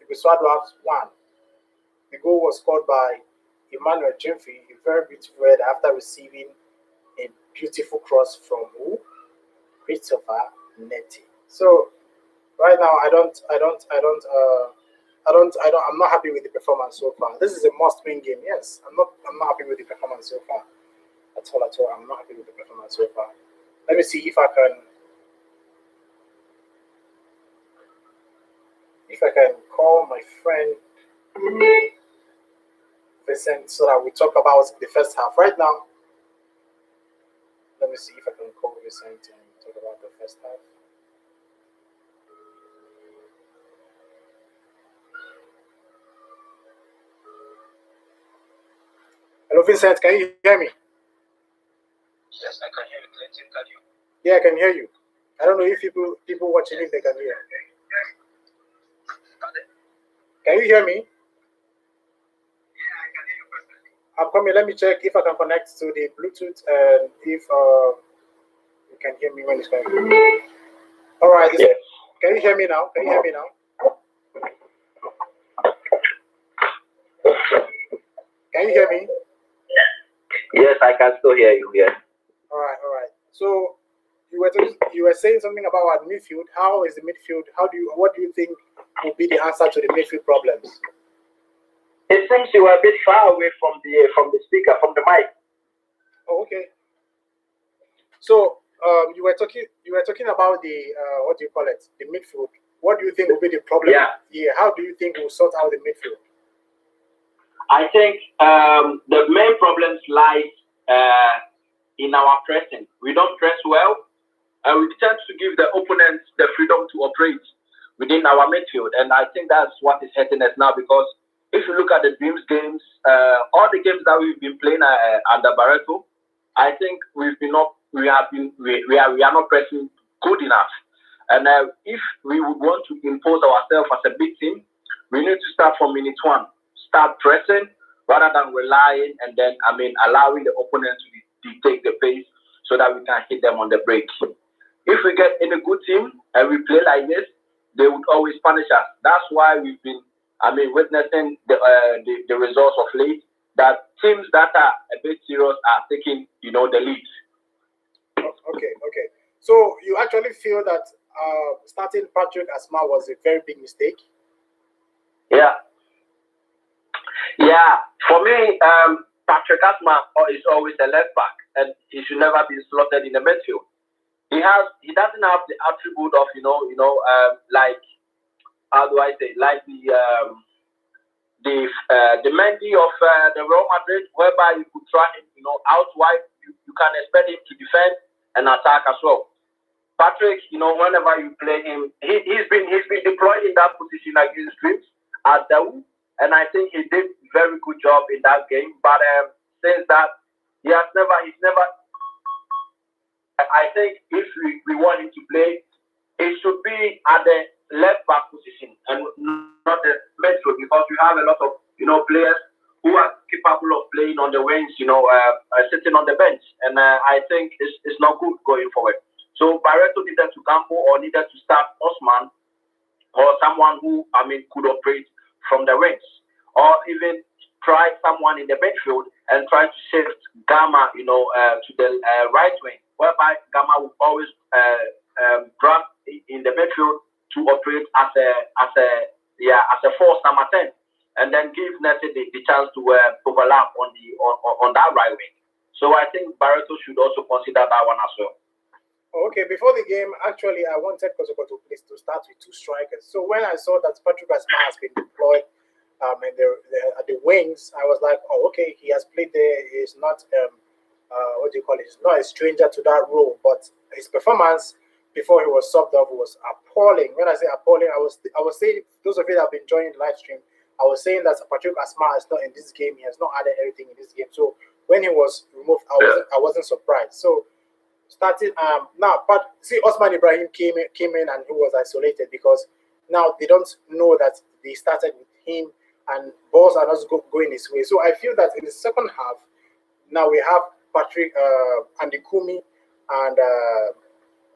Ebusua Dwarfs 1. The goal was scored by Emmanuel Jimfi, a very beautiful header after receiving a beautiful cross from who? Christopher Neti. So right now, I'm not happy with the performance so far. This is a must-win game. Yes, I'm not happy with the performance so far. At all. I'm not happy with the performance so far. Let me see if I can call my friend Vincent so that we talk about the first half. Right now, let me see if I can call Vincent and Talk about the first half. Hello, Vincent. Can you hear me? Yes, I can hear you. Clinton, can you? Yeah, I can hear you. I don't know if people watching if they can hear. Can you hear me? Yeah, I can hear you perfectly. I'm coming. Let me check if I can connect to the Bluetooth and if you can hear me when it's coming. All right. Yes. Can you hear me now? Can you hear me now? Can you hear me? Yes, I can still hear you. Yes. All right. So you were saying something about our midfield. How is the midfield? What do you think will be the answer to the midfield problems? It seems you were a bit far away from the speaker, from the mic. Oh, okay. So you were talking about the what do you call it? The midfield. What do you think will be the problem? Yeah. How do you think we'll sort out the midfield? I think the main problems lies in our pressing. We don't press well, and we tend to give the opponents the freedom to operate within our midfield. And I think that's what is hurting us now, because if you look at the Dreams games, all the games that we've been playing under Barreto, I think we are not pressing good enough. And if we would want to impose ourselves as a big team, we need to start from minute one. Start pressing rather than relying and then allowing the opponent to dictate the pace so that we can hit them on the break. If we get in a good team and we play like this, they would always punish us. That's why we've been witnessing the results of late, that teams that are a bit serious are taking the lead. Okay. So you actually feel that starting Patrick Asma was a very big mistake? Yeah. For me, Patrick Asma is always a left back, and he should never be slotted in the midfield. He doesn't have the attribute of like, how do I say, like the Mendy of the Real Madrid, whereby you could try him out wide, you can expect him to defend and attack as well. Patrick, whenever you play him, he's been deployed in that position against Dreams at Dawu, and I think he did very good job in that game. But since that, he's never. I think if we want him to play, it should be at the left back position and not the midfield, because we have a lot of players who are capable of playing on the wings, sitting on the bench, and I think it's not good going forward. So Barreto needed to gamble or needed to start Osman or someone who could operate from the wings, or even try someone in the midfield and try to shift Gamma, to the right wing, whereby Gamma will always drop in the midfield to operate as a force number 10, and then give Nessie the chance to overlap on that right wing. So I think Barreto should also consider that one as well. Okay, before the game, actually, I wanted Kotoko to start with two strikers. So when I saw that Patrick Asma has been deployed at the wings, I was like, oh, okay, he has played there. He's not, he's not a stranger to that role. But his performance before he was subbed off was appalling. When I say appalling, I was saying, those of you that have been joining the live stream, I was saying that Patrick Asma is not in this game. He has not added anything in this game. So when he was removed, I wasn't surprised. So starting now, but see, Osman Ibrahim came in and he was isolated, because now they don't know that they started with him and balls are not going his way. So I feel that in the second half, now we have Patrick Andikumi and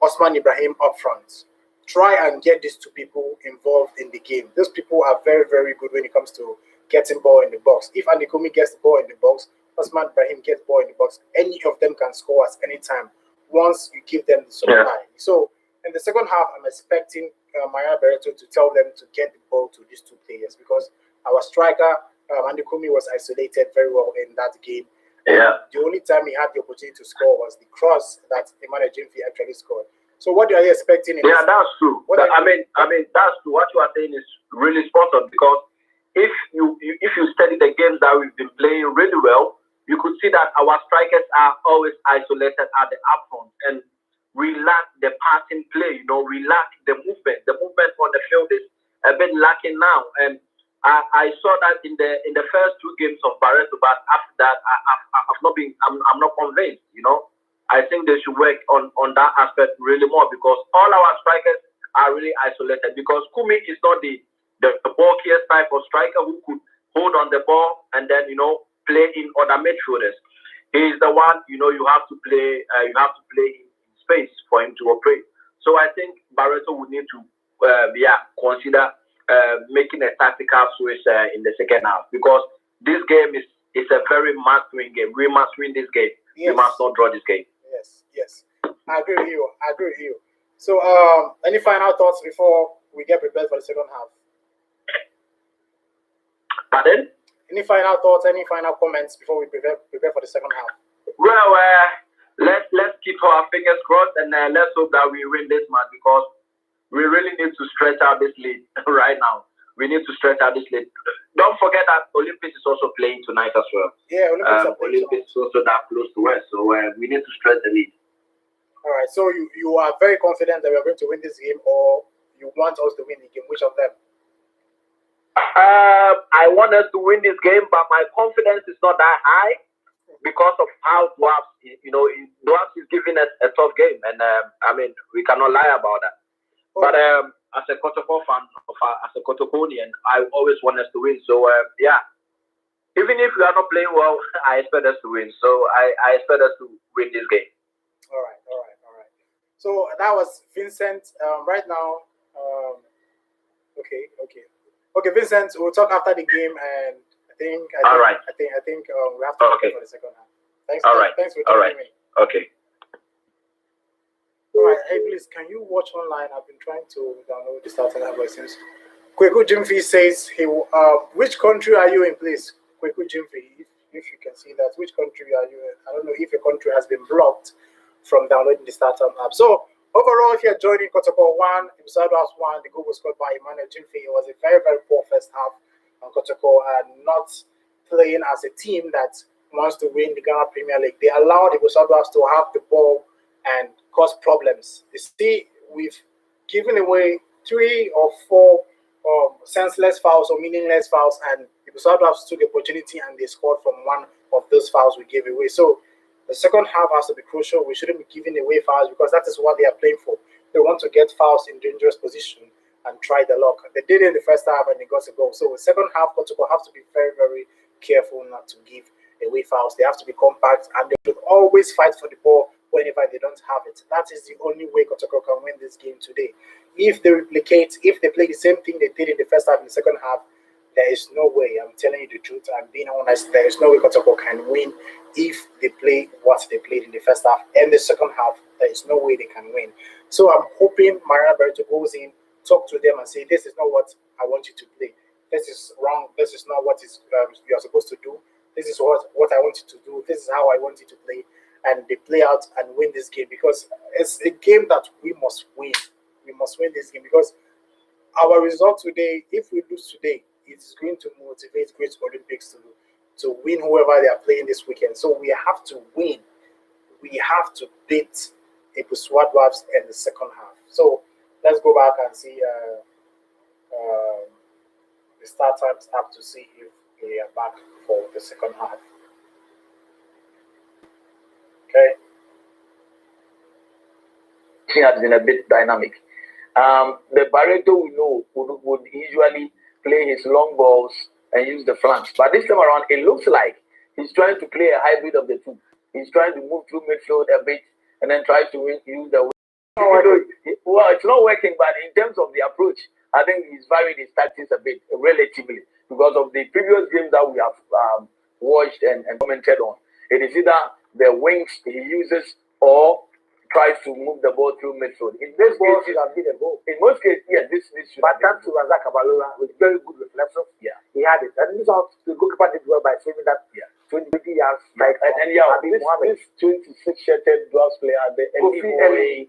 Osman Ibrahim up front. Try and get these two people involved in the game. Those people are very, very good when it comes to getting ball in the box. If Andikumi gets the ball in the box, Osman Ibrahim gets the ball in the box, any of them can score at any time once you give them the supply. Yeah. So in the second half, I'm expecting Maya Barreto to tell them to get the ball to these two players, because our striker, Andikumi, was isolated very well in that game. Yeah. The only time he had the opportunity to score was the cross that Emmanuel Jimfi actually scored. So what are you expecting? That's true. I mean, that's true. What you are saying is really spot on, because if you study the games that we've been playing really well, you could see that our strikers are always isolated at the up front, and we lack the passing play. We lack the movement. The movement on the field is a bit lacking now, and I saw that in the first 2 games of Barreto, but after that, I'm not convinced. I think they should work on that aspect really more, because all our strikers are really isolated. Because Kumi is not the bulkiest type of striker who could hold on the ball and then play in other midfielders. He is the one you have to play. You have to play in space for him to operate. So I think Barreto would need to consider making a tactical switch in the second half, because this game is a very must-win game. We must win this game. Yes. We must not draw this game. Yes. I agree with you. So, any final thoughts before we get prepared for the second half? Pardon? Any final thoughts? Any final comments before we prepare for the second half? Well, let's keep our fingers crossed, and let's hope that we win this match, because we really need to stretch out this lead right now. We need to stretch out this lead. Don't forget that Olympics is also playing tonight as well. Yeah, Olympics is also that close to us, so we need to stretch the lead. All right, so you are very confident that we are going to win this game, or you want us to win the game? Which of them? I want us to win this game, but my confidence is not that high because of how Dwarfs, Dwarfs is giving us a tough game, and we cannot lie about that. Oh. But as a Kotoko fan, as a Kotokonian, I always want us to win. So even if we are not playing well, I expect us to win. So I expect us to win this game. All right. So that was Vincent. Right now, okay, Vincent. We'll talk after the game, and I think we have to wait for the second half. Thanks. Thanks for joining me. Okay. All right. Hey, please, can you watch online? I've been trying to download the starting number. Since Kweku Jimfi says he will. Which country are you in, please? Kweku Jimfi, if you can see that, which country are you in? I don't know if your country has been blocked from downloading the startup app. So overall, if you're joining Kotoko 1, Ebusua 1, the goal was scored by Emmanuel Jimfi. It was a very, very poor first half on Kotoko, and not playing as a team that wants to win the Ghana Premier League. They allowed Ebusua to have the ball and cause problems. You see, we've given away 3 or 4 senseless fouls or meaningless fouls, and Ebusua took the opportunity and they scored from one of those fouls we gave away. So the second half has to be crucial. We shouldn't be giving away fouls, because that is what they are playing for. They want to get fouls in dangerous position and try the luck. They did it in the first half and they got a goal. So the second half, Kotoko have to be very, very careful not to give away fouls. They have to be compact, and they should always fight for the ball whenever they don't have it. That is the only way Kotoko can win this game today. If they replicate, if they play the same thing they did in the first half and the second half, there is no way. I'm telling you the truth. I'm being honest. There is no way Kotoko can win if they play what they played in the first half and the second half. There is no way they can win. So I'm hoping Mariana Barreto goes in, talk to them, and say, this is not what I want you to play. This is wrong. This is not what you are supposed to do. This is what I want you to do. This is how I want you to play. And they play out and win this game, because it's a game that we must win. We must win this game, because our result today, if we lose today, it's going to motivate Great Olympics to win whoever they are playing this weekend. So we have to win. We have to beat Ebusua Dwarfs in the second half. So let's go back and see the start times up to see if they are back for the second half. Okay. It has been a bit dynamic. The Barreto we know would usually play his long balls and use the flanks. But this time around, it looks like he's trying to play a hybrid of the two. He's trying to move through midfield a bit and then try to use the... Well, it's not working, but in terms of the approach, I think he's varied his tactics a bit, relatively, because of the previous games that we have watched and commented on. It is either the wings he uses or tries to move the ball through midfield. In this ball should have been a goal. In most cases, yes, this should have been. But to Razak Abalora with very good reflection. Yeah. He had it. And this is how the goalkeeper did well by saving that 20 yards. Like, this 26-shirted Dwarfs player, the NBA.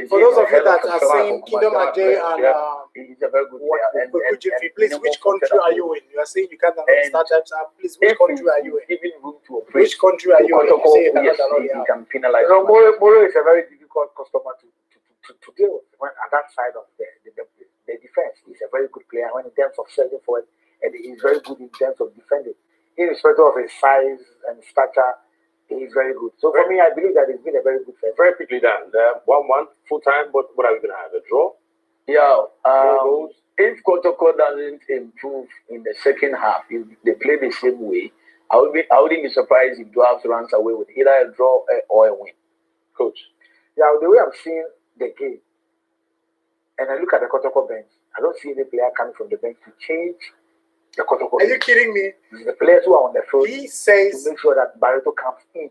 For those of you that are saying Kingdom Ajay and he's a very good player. Please, which country are you in? You are saying you can't download StarTimes app. Please, which country are you in? Giving room to which country are you in? You say you cannot download the app. Can penalize. Moro is a very difficult difficult customer to deal with. When at that side of the defense, he's a very good player. When in terms of serving forward, and he's very good in terms of defending. Irrespective of his size and stature, he's very good. So for me, I believe that it's been a very good fight. Very quickly done. 1-1 full time. What are we gonna have? A draw? Yeah. If Kotoko doesn't improve in the second half, if they play the same way, I wouldn't be surprised if Dwarfs runs away with either a draw or a win. Coach. Yeah, the way I'm seeing the game, and I look at the Kotoko bench, I don't see any player coming from the bench to change the Kotoko Are you kidding me? The players who are on the field He says to make sure that Barreto comes in.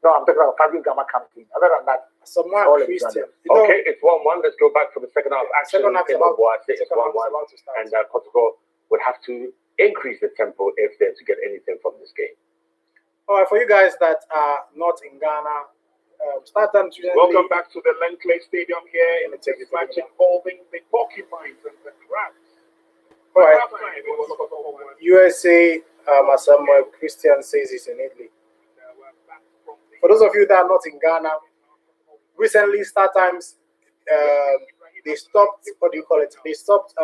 No, I'm talking about Fabio Gama comes in. Other than that, someone all Christian. Okay, it's 1-1. Let's go back for the second half action. Second half is about to start. And Kotoko would have to increase the tempo if they're to get anything from this game. All right, for you guys that are not in Ghana, start time to Welcome back to the Lenkley Stadium here in the Texas match involving the Porcupines and the Crabs. All right. USA, Samuel Christian says he's in Italy. For those of you that are not in Ghana, recently start times they stopped. What do you call it? They stopped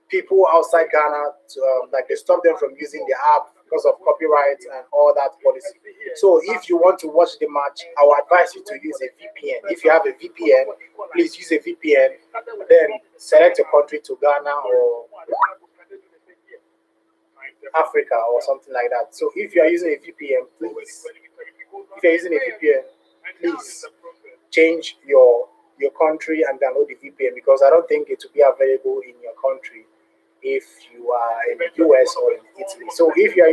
people outside Ghana to they stopped them from using the app because of copyright and all that policy. So if you want to watch the match, I would advise you to use a VPN. If you have a VPN, please use a VPN. Then select a country to Ghana or Africa or something like that. So if you are using a VPN, please change your country and download the VPN, because I don't think it will be available in your country if you are in the US or in Italy. So if you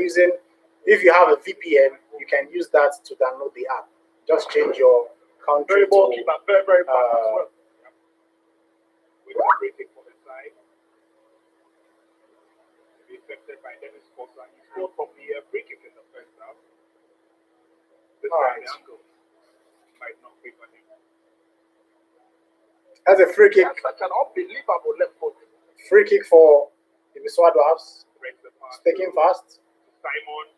have a VPN, you can use that to download the app. Just change your country to That's a free kick. that's such an unbelievable left foot. Free kick for Ebusua Dwarfs. Taking fast. Simon,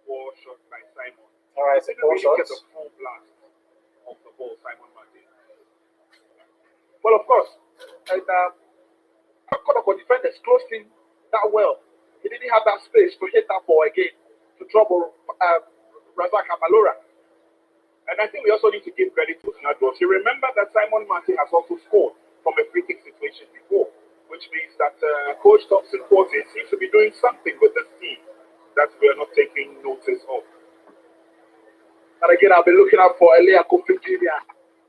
war shot by Simon. All right, so 4 Get shots. a full blast of the ball, Simon Martin. Well, of course, and Kotoko defenders closed him that well. He didn't have that space to hit that ball again to trouble Razak Amalora. And I think we also need to give credit to Dwarfs. You remember that Simon Martin has also scored from a free kick situation before, which means that Coach Thompson Forte seems to be doing something with this team that we are not taking notice of. And again, I'll be looking out for Elia Kofi Jr.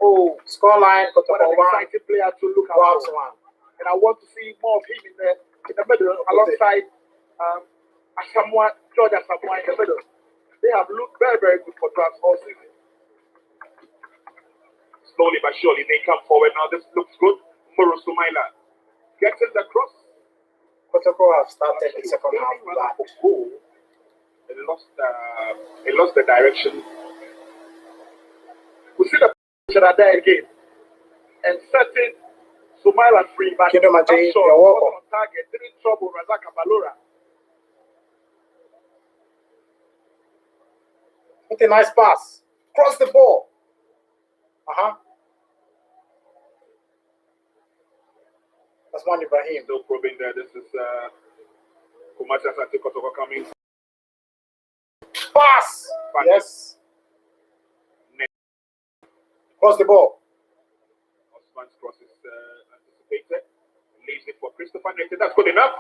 Oh, scoreline, What an Kotoko 1, exciting player to look out Dwarfs for. 1. And I want to see more of him in the middle alongside George Asamoah in the middle. They have looked very, very good for Dwarfs all season. Slowly but surely they come forward now. This looks good. Moro Sumaila gets in the cross. Kotoko have started the second half back. It lost the direction. We see the picture there again. And setting Sumaila free, but Kingdom that Ajay, shot you're welcome. wasn't on target. Didn't trouble Razak Amalora. What a nice pass. Cross the ball. That's one Ibrahim. Still probing there. This is Asante Kotoko coming. Pass. Yes. Cross the ball. Osman's cross is anticipated. Leaves it for Christopher Nathan. That's good enough.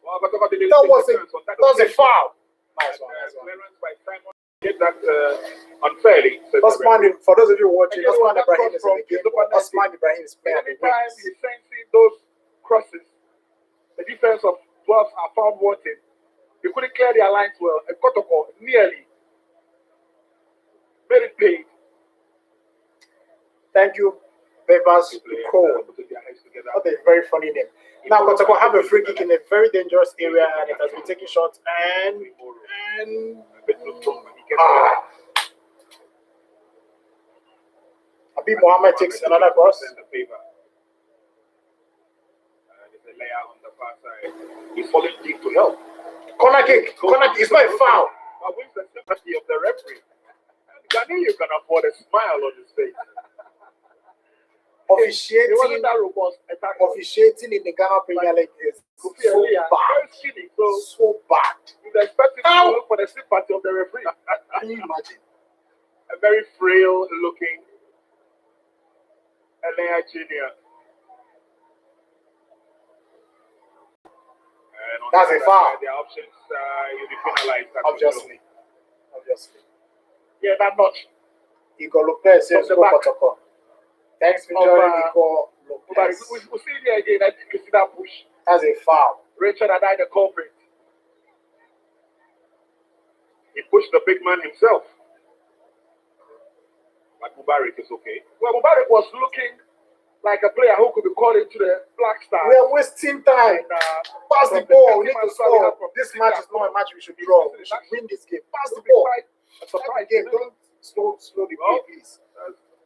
Well, That was a foul. Nice one. Clearance by Simon. Get that unfairly. Osman, for those of you watching, Again, Osman that Ibrahim cross is in the from game. Christopher Osman Ibrahim is playing the Anytime wings. he's sensing those crosses, the defense of Dwarfs are found wanting. They couldn't clear their lines well. And Kotoko nearly made it paid. Thank you, Bebas Cole. What a very funny name. Now, Kotoko have a free kick in a very dangerous area, and it has been taken shots. And Habib Mohammed takes another cross. He's falling deep to help. Corner kick. Corner kick. It's not a foul. Wins the sympathy of the referee. Ghanaian can afford a smile on his face. Officiating in the Ghana Premier League is so bad. So bad. He's expecting to look for the sympathy of the referee. Can you imagine? A very frail looking Elea Junior. That's a foul. Their options, you'll be penalized. Obviously. Yeah, that much. Igor Lopez says go Kotoko. Thanks for joining Igor Lopez. We see there again. I think you see that push. That's a foul. Richard and I, the culprit. He pushed the big man himself. But Mubarak is okay. Well, Mubarak was looking like a player who could be called into the Black Stars. We are wasting time. Pass the ball. We need to score. This match is not a match we should draw. We should win this game. Pass the ball. A surprise game. Don't slow the play, please.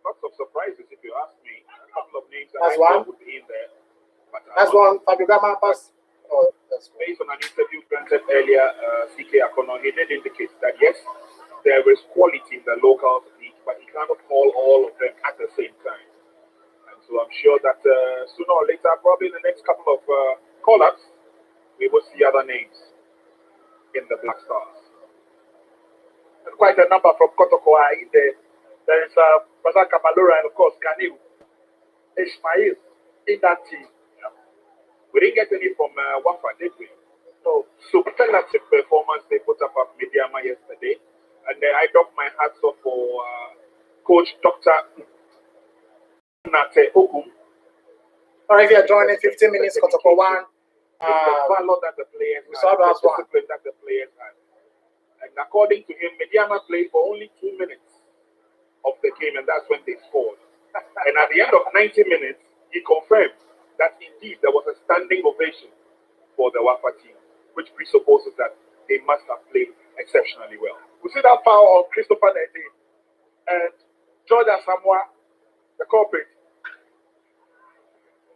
Lots of surprises, if you ask me. A couple of names that That's I thought one. would be in there. But That's one. Fabio Gama pass. Oh, that's good. based on an interview granted earlier, CK Akono, he did indicate that yes, there is quality in the local league, but he cannot call all of them at the same time. And so I'm sure that sooner or later, probably in the next couple of call-ups, we will see other names in the Black Stars. And quite a number from Kotoko are in there. There is Asante and of course Kaniu, Ismail in that team. We didn't get any from Wafa, did we? So, superlative performance they put up at Mediama yesterday. And I dock my hats off for Coach Dr. Nate Okum. All right, if you're joining 15 minutes, Kotoko 1. The valor that the players we saw that the discipline that the players had. And according to him, Mediama played for only 2 minutes of the game, and that's when they scored. And at the end of 90 minutes, he confirmed that indeed there was a standing ovation for the Wafa team, which presupposes that they must have played exceptionally well. We see that foul on Christopher Nede and George Asamoah, the culprit.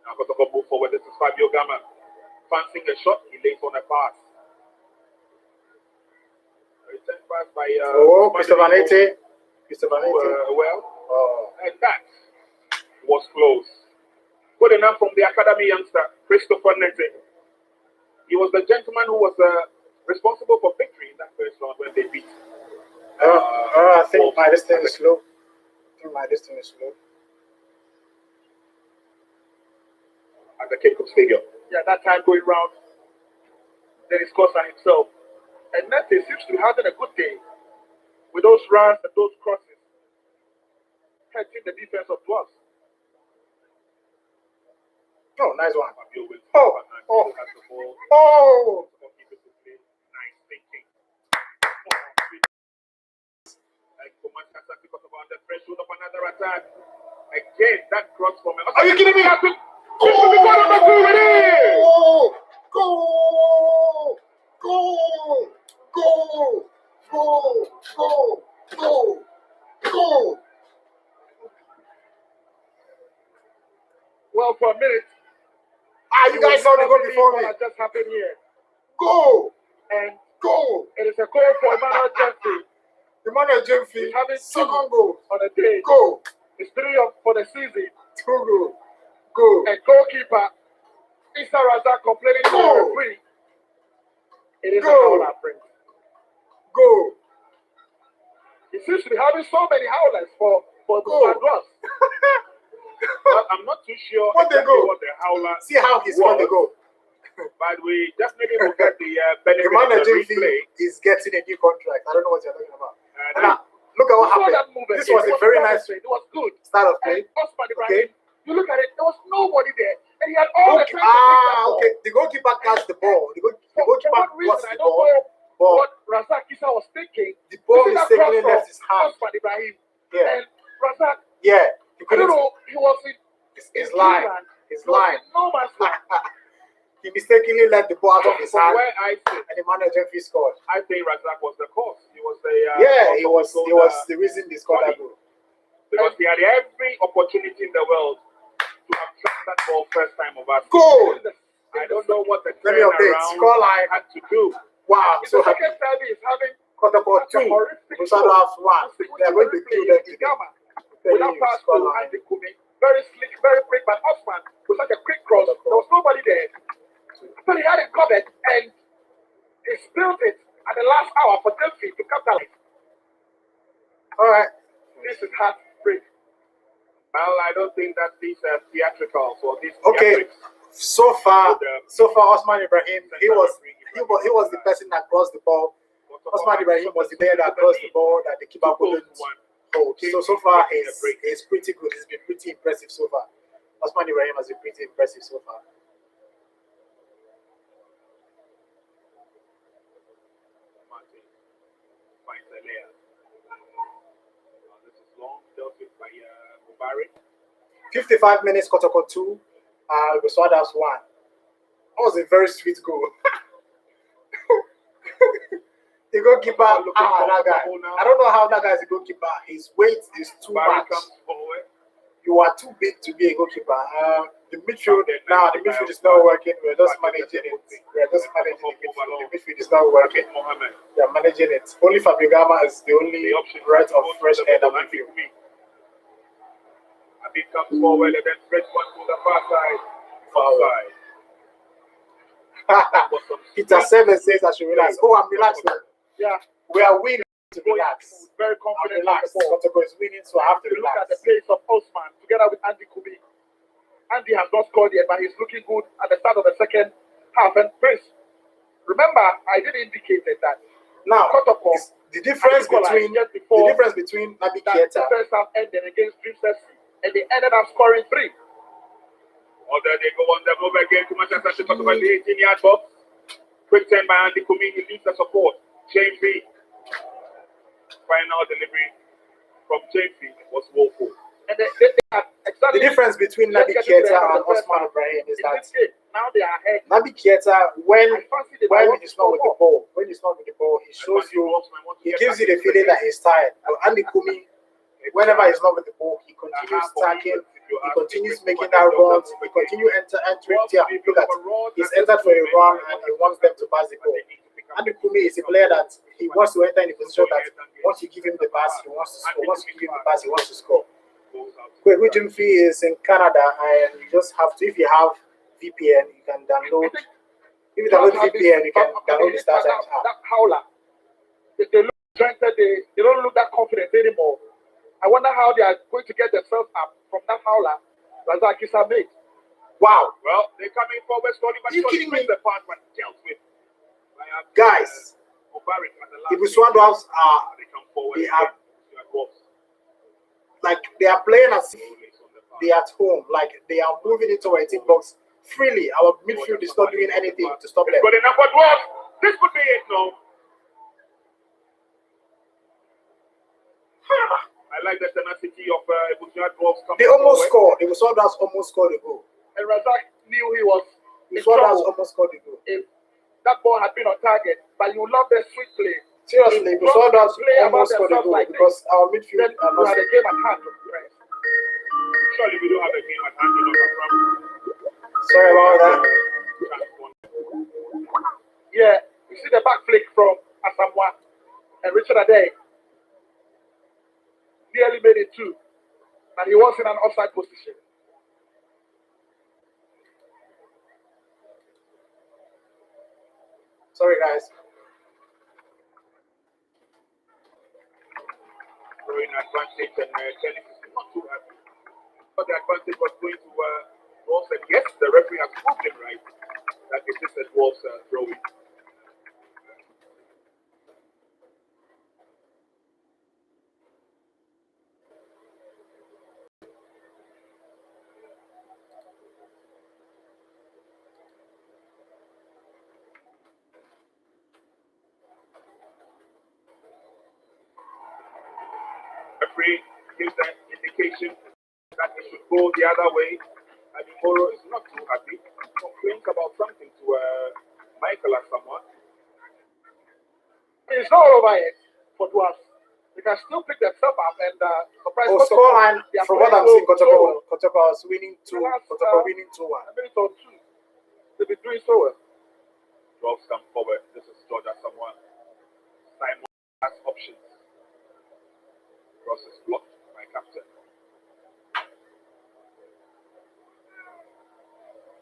Now Kotoko move forward. This is Fabio Gama. Fancying a shot, he lays on a pass. Return pass by Christopher Nede. And that was close. Good enough from the academy youngster, Christopher Nede. He was the gentleman who was responsible for victory in that first round when they beat. I think my distance is slow. At the Cape Coast Stadium. Yeah, that time going round, Dennis Costa himself. And Nede seems to be having a good day with those runs and those crosses. Catching the defense of Dwarfs. Oh, nice one. Nice thinking. And Asante because of the threshold of another attack. Again, that cross from him. Are you kidding me? Go! Well, for a minute. You guys saw the goal before me. What just happened here? Go! And Go! it is a goal for Emmanuel Jeffrey. Emmanuel Jeffrey having second goal on a day. Go! It's 3 for the season. 2 goal. Go! And goalkeeper Issa Razak complaining to the referee. It is a foul, friend. Go! He seems to be having so many howlers for the Dwarfs. I'm not too sure what the howler. See how he's got the goal. But we definitely will get the benefit of the replay. Is getting a new contract. I don't know what you're talking about. Now, look at what happened. This was a very nice. It was good. Start of play. Okay. You look at it. There was nobody there, and he had all the time to pick that ball. Okay. The goalkeeper catch the ball. The goalkeeper lost the ball. What Razak Issa was thinking. The ball mistakenly left his hand. Yeah. And Razak. Yeah. I don't know. He was in his line. His line. No man's land. He mistakenly let the ball out of his hand. Where I see, and the manager scored. I think Razak was the cause. He was the he was the reason they scored that goal. Because he had every opportunity in the world to have tracked that ball first time of us. Goal! I don't know what the turnaround score line had to do. Wow. So the second time he is having Kotoko That's a 2. horrific We saw that 1. They are going to kill them today. Without pass to Andy Kumi. Very slick, very quick, but Osman with such a quick cross. There was nobody there. So he had it covered and he spilled it at the last hour for 10 feet to capitalize. All right. This is heartbreak. Well, I don't think that these theatricals or these Okay. theatrics So far, Osman Ibrahim, he was the person that crossed the ball. Osman Ibrahim was the player that crossed the ball that the keeper couldn't hold. So far, he's pretty good. He's been pretty impressive so far. Osman Ibrahim has been pretty impressive so far. This is long, dealt with by Mubarak. 55 minutes, Kotoko 2. Ebusua 1. That was a very sweet goal. The goalkeeper, that guy. I don't know how that guy is a goalkeeper. His weight is too much. You are too big to be a goalkeeper. The midfield is not working. We're just managing it. The midfield is not working. They're managing it. Only Fabio Gama is the only breath of fresh air that we feel. A bit comes forward and then fresh one to the far side. Far side. Peter Seven says I should relax. Oh, I'm relaxed now. Yeah. We are winning to relax. Very I'm confident. relaxed. Kotoko is winning, so I have to Look at the relax. pace of Osman together with Andy Kumi. Andy has not scored yet, but he's looking good at the start of the second half. And Prince, remember, I did indicate that Now, Kotoko, the difference between Naby that Keita. the first half ended against Dreams FC, and they ended up scoring 3. Or then they go on the move again to Manchester City to the 18-yard box. Quick turn by Andy Kumi, he leaves the support. James B. Final delivery from James B was woeful. And they exactly The difference between Naby Keita and Osman Ibrahim is that now they are ahead. Naby Keita, when he's not with the ball, he shows you, he gives you the feeling that he's tired. Andy Kumi, whenever he's not with the ball, he continues tackling, he continues making that runs, he continues entering. Yeah, look at it. He's entered for a run and he wants them to pass the ball. Andy Kumi is a player that he wants to enter in a position that once you give him the pass, he wants to score. Once you give him the pass, he wants to score. Quick Fee is in Canada, and you just have to, if you have VPN, you can download. If you download VPN, you can download the Star Times app. That howler, they look strengthened, they don't look that confident anymore. I wonder how they are going to get themselves up from that howler Razak Issa made. Wow. Well, they're coming forward slowly, but you kidding me? The part when dealt with. Guys, Ebusua Dwarfs they are playing as if they are at home, like they are moving into our 18 box freely. Our midfield is not doing anything to stop them. Good enough for Dwarfs. This could be it, no? I like the tenacity of Ebusua Dwarfs. They almost scored. Ebusua Dwarfs almost scored a goal. And Razak knew he was Ebusua Dwarfs almost scored a goal. If that ball had been on target, but you love the sweet play. Seriously, Ebusua Dwarfs almost scored a goal because our midfield are not. Had a game at hand. Surely we don't have a game at hand, Sorry about that. Yeah, you see the back flick from Asamoah and Richard Ade nearly made it 2, and he was in an offside position. Sorry, guys. Throwing advantage, and Dennis is not too happy. But the advantage was going to Dwarfs, and yes, the referee has proved him right that it is a Dwarfs throwing. Referee gives an indication that it should go the other way. And Moro is not too happy. Complains about something to Michael or someone. It's not over yet for Dwarfs. They can still pick themselves up and surprise. Scoreline, from what I'm seeing, Kotoko is winning 2. Kotoko winning 2-1. They've been doing so well. Dwarfs come forward. This is Georgia someone. Simon as options. Cross is blocked by captain.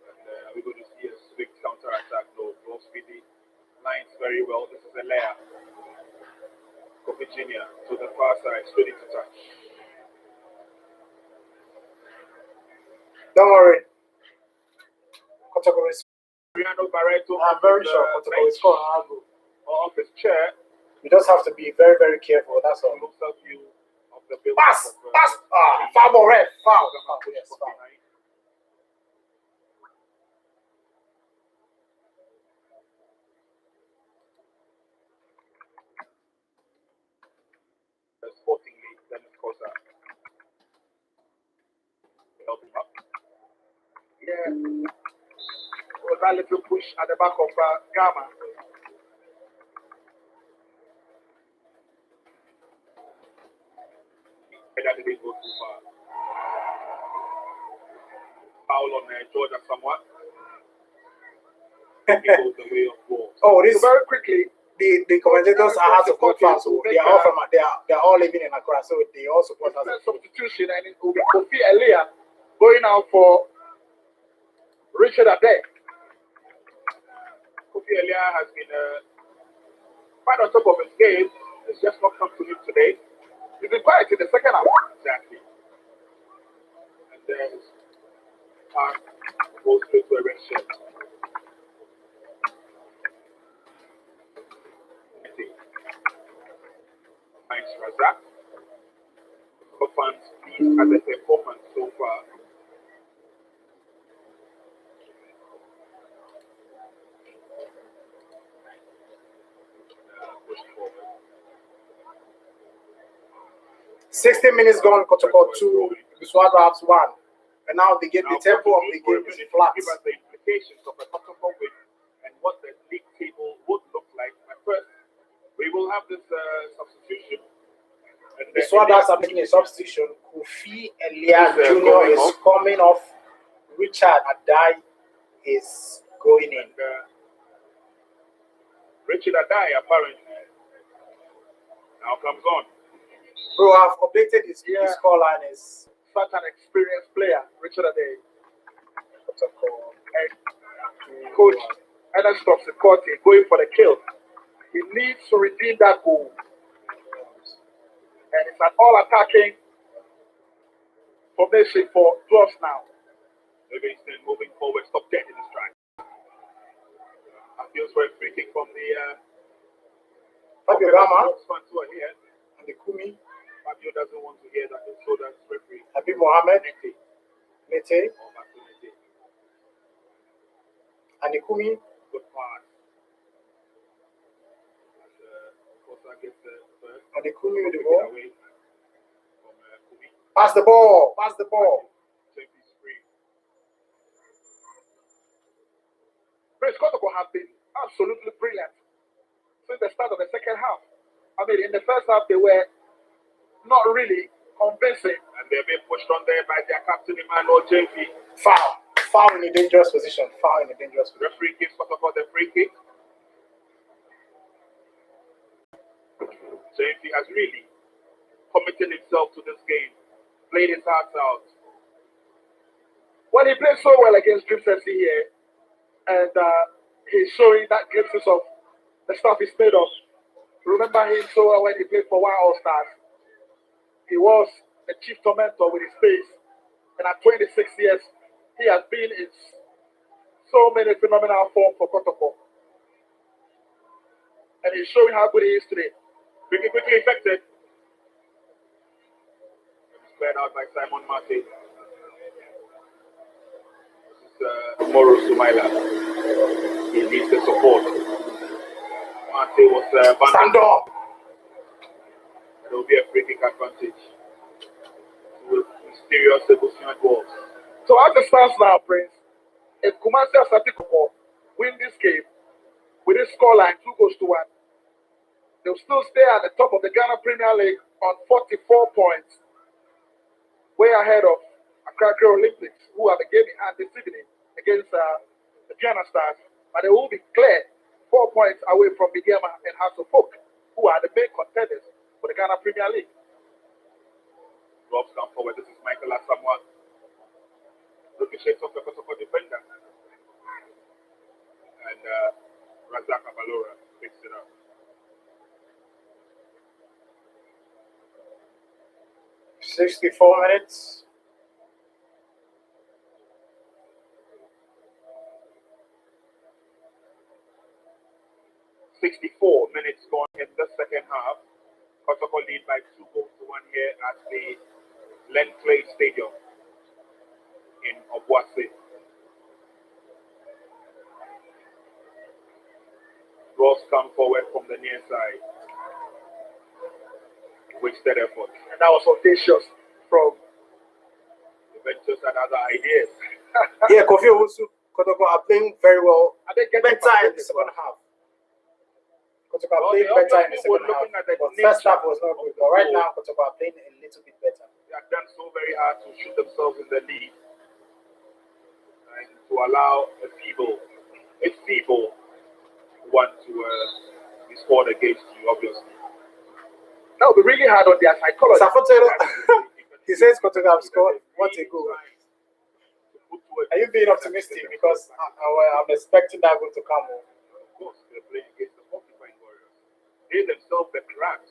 And are we going to see a swift counter attack? No, Dwarfs speedy lines very well. This is a layer. Virginia to the far side, ready to touch. Don't worry. Kotoko is. Barreto, I'm very sure Kotoko is going to go off his chair. You just have to be very, very careful. That's all. Looks at you of the building. Pass! Pass! Foul ball, ref. Foul. Yes, foul. Sporting league, then of course help him up. Yeah. Well, that little push at the back of Gamma. That didn't go too far. Foul on Georgia somewhat. He goes the way of balls. Oh, this so very quickly. The commentators are House of God fans, so they are all from they are all living in Accra, so they all support us. Substitution, and it will be Kofi Elia going out for Richard Ade. Kofi Elia has been quite on top of his game. It's just not come to him today. He's been quiet in the second half. Exactly. And then pass goes straight to a red shirt. Nice Razak. Fans pleased at the performance so far. Push forward. 60 minutes gone, Kotoko 2, Ebusua Dwarfs 1. And now the tempo of the game is flat. Give us the implications of a Kotoko win and what the league table would look like. But first, we will have this substitution. Ebusua Dwarfs are making a substitution. Kofi Elia Jr. is coming off. Richard Adai is going in. Richard Adai apparently now comes on. Bro, I've updated his score line. Is such an experienced player, Richard Ade. Coach Ernest Topsy going for the kill. He needs to redeem that goal. And it's an all-attacking formation for Dwarfs now. Livingston moving forward, stop getting the strike. Appeals for a free kick from the Fabio Gama fans who are here. and the Kumi. Fabio doesn't want to hear that, so that's referee. Habib Mohammed, Nete, and the Kumi. Good pass. Kosa gets the first. And the Kumi with the ball. Away from Kumi. Pass the ball. Pass the ball. Prince Kotoko has been absolutely brilliant since the start of the second half. I mean, in the first half, they were not really convincing. And they're being pushed on there by their captain, Emmanuel JP. Foul. Foul in a dangerous position. Foul in a dangerous position. Referee gives Kotoko the free kick. JP has really committed himself to this game, played his heart out. When he played so well against Dream FC here, and he's showing that glimpses of the stuff he's made of. Remember him so well when he played for Wild All Stars. He was the chief tormentor with his pace. And at 26 years, he has been in so many phenomenal form for Kotoko. And he's showing how good he is today. Quickly effected. Cleared out by Simon Mate. Moro Sumaila. He needs the support. Mate was Stand up. There will be a free kick advantage. With mysterious Ebusua Dwarfs. So as it stands now, Prince, if Kumasi Asante win this game with this scoreline 2-1, they'll still stay at the top of the Ghana Premier League on 44 points, way ahead of Accra Olympics, who have a game in hand this evening against the Ghana Stars, but they will be clear 4 points away from Bigema and House of Folk, who who are the main contenders for the Ghana Premier League. Dwarfs come forward. This is Michael Asamoah. Look at shades of the Kotoko defender. And Razak Abalora picks it up. 64 minutes. Minutes gone in the second half. Kotoko lead by 2-1 here at the Clay Stadium in Obuasi. Dwarfs come forward from the near side. Wasted effort. And that was audacious from Juventus and other ideas. Yeah, Kofi Owusu, Kotoko are playing very well. And they get Better in the second half. Kotoko are playing better in the second half. But first half was not good. But right now, Kotoko are playing a little bit better. They have done so very hard to shoot themselves in the lead and to allow a feeble one to be scored against you, obviously. That would be really hard on their psychology. He says Kotoko have scored. What a goal. Are you being optimistic? Because I'm expecting that goal to come. Of course, they're playing against the Porcupine Warriors. They themselves, the crabs,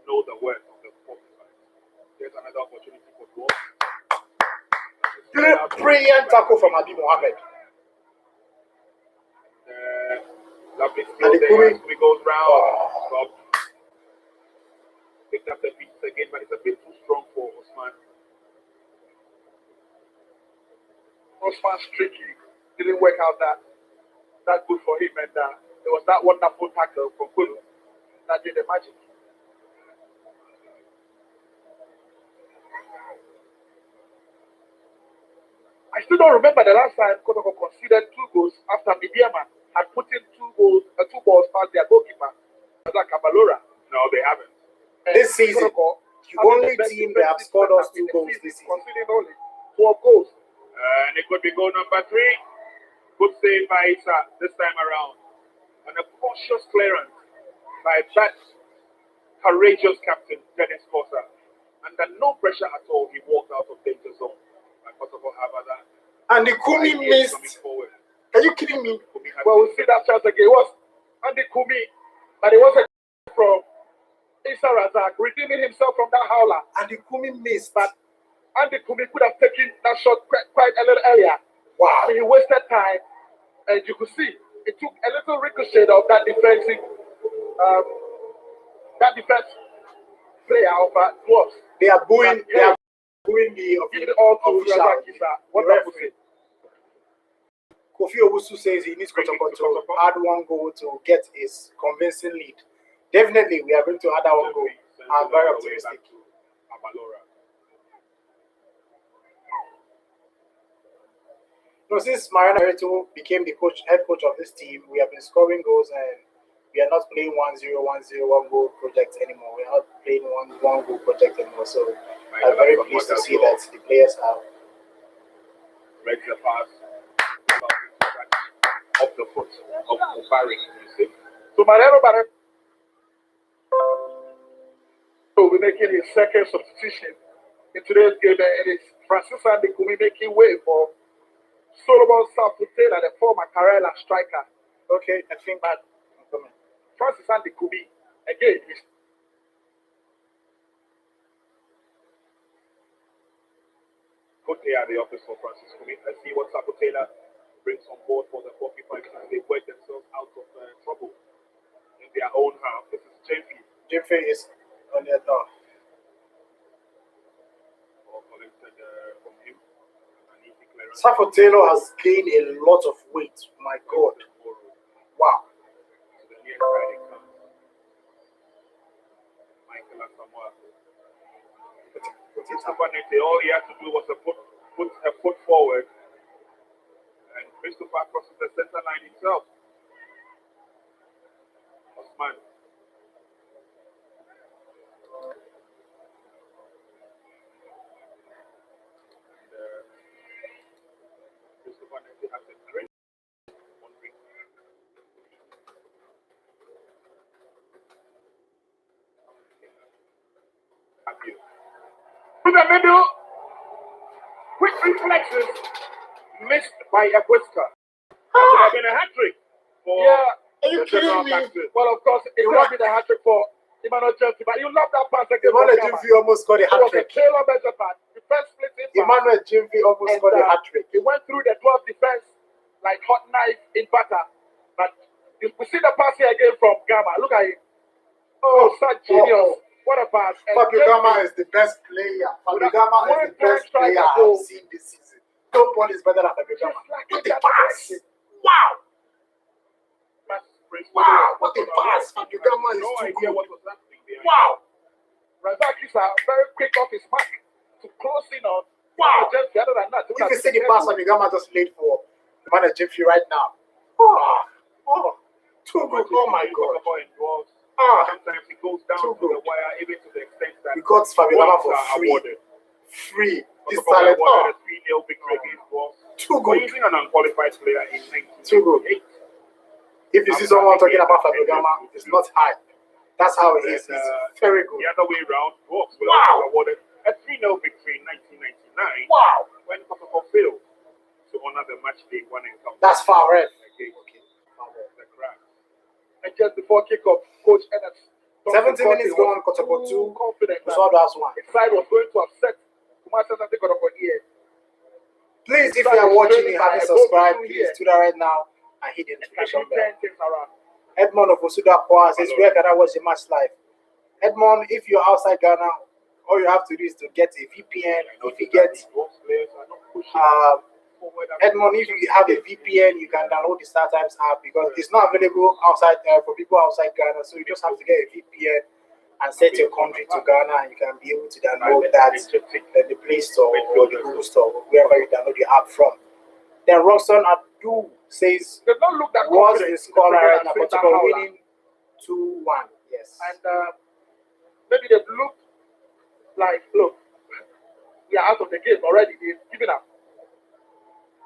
know the worth of the Porcupines. There's another opportunity for Dwarfs. Brilliant tackle from Abi Mohammed. Lovely skill there as we goes round. Picked up the pieces again, but it's a bit too strong for Osman. Osman's tricky. Didn't work out that good for him, and there was that wonderful tackle from Kulu that did the magic. I still don't remember the last time Kotoko conceded 2 goals after Midiama had put in 2 balls past their goalkeeper, like Kabalora. No, they haven't. This season, the only team that have scored us 2 goals this season. Conceding only 12 goals. And it could be goal number 3. Good save by Isa this time around. And a cautious clearance by that courageous captain, Dennis Kosa. Under no pressure at all, he walked out of danger zone. And the Kumi missed. Are you kidding me? Well, we'll see that chance again. It was Andy Kumi, but it was a from Issa Razak redeeming himself from that howler. And the Kumi missed. But Andy Kumi could have taken that shot quite a little earlier. Wow. I mean, he wasted time. And you could see it took a little ricochet of that defensive player of Dwarfs. They are booing the referee. Kofi Owusu says he needs Kotoko to add 1 goal to get his convincing lead. Definitely, we are going to add that 1 goal. I'm very optimistic. No, since Mariano Hereto became the head coach of this team, we have been scoring goals and we are not playing 1-0, 1-0, 1 goal project anymore. We are not playing one goal project anymore. So I'm very pleased to see that the players have ready the pass off the foot of Mubarak. So Mariano will be making his second substitution in today's game, and it's Francis Andy Kumi making way for Solomon Safutela, the former Karela striker. Okay, I think that Francis Andy Kumi again is good day at the office for Francis Kumi. Let's see what Safutela brings on board for the Porcupines as they work themselves out of trouble in their own half. This is Jemfi. Jemfi is on the door. Collected from him. Safotelo has gained a lot of weight. My God. Wow. To the near side it comes. Michael Asamoah. All he had to do was put a foot forward, and Christopher crosses the center line himself. Osman. Christopher Nete has a great wondering. middle. Quick reflexes. Missed by Ebusua. That would have been a hat-trick for Are you the kidding general me? manager. Well, of course, it would have been a hat trick for Emmanuel James, but you love that pass again. Emmanuel Jimfi almost got a It was a hat-trick. tailor measure pass. Defense split in pass. Emmanuel Jimfi almost And, got a hat-trick. He went through the 12 defense like hot knife in butter. But we see the pass here again from Gamma. Look at it. Oh, such genius. What a pass. And Fabio Gama is the best player. Fabio Gama is the best player I've seen this season. Nobody is better than Fabio Gama. What a pass! Wow! Wow! What a pass! Fabio Gama is No too idea good. what was happening there. Wow! Razak is very quick off his mark to close in on. Wow! Just the other than that. If you see the pass Fabio Gama just played for Emmanuel Jimfi right now. Oh, too good. Oh my God. Sometimes it goes down to the wire, even to the extent that We got Fabio Gama for free. Free. This talent. awarded a 3-0 victory against Dwarfs Too for good. using an unqualified player in Too good. 1998. If you see someone talking about Fabio Gama, it's not hype. That's how it is. It's very good. The other way around, Dwarfs were Wow. also awarded a 3-0 victory in 1999 Wow. when Kotoko failed to honor the match day one encounter That's far right. against the Crabs. And just before kickoff, Coach Ennis. 17 minutes gone, Kotoko 2. Confident that So that's one. his side was going to upset Kumasi Asante Kotoko here. Please, if you are watching, you haven't subscribed, please do that right now and hit the notification bell. Turn things around. Edmond of Osuda Kwa says, where can I watch the match live? Edmond, if you're outside Ghana, all you have to do is to get a VPN. If you get, Dwarfs players are not pushing forward. Edmond, if you have a VPN, you can download the StarTimes app because it's not available outside for people outside Ghana. So you just have to get a VPN and set your country to Ghana, and you can be able to download that at the Play Store or the Google Store, wherever you download the app from. Then Roxon Adu says, They don't look that was confident. the scorer right now? They Portugal winning 2-1. Yes. And maybe they've looked like, look, we are out of the game already. They've given up.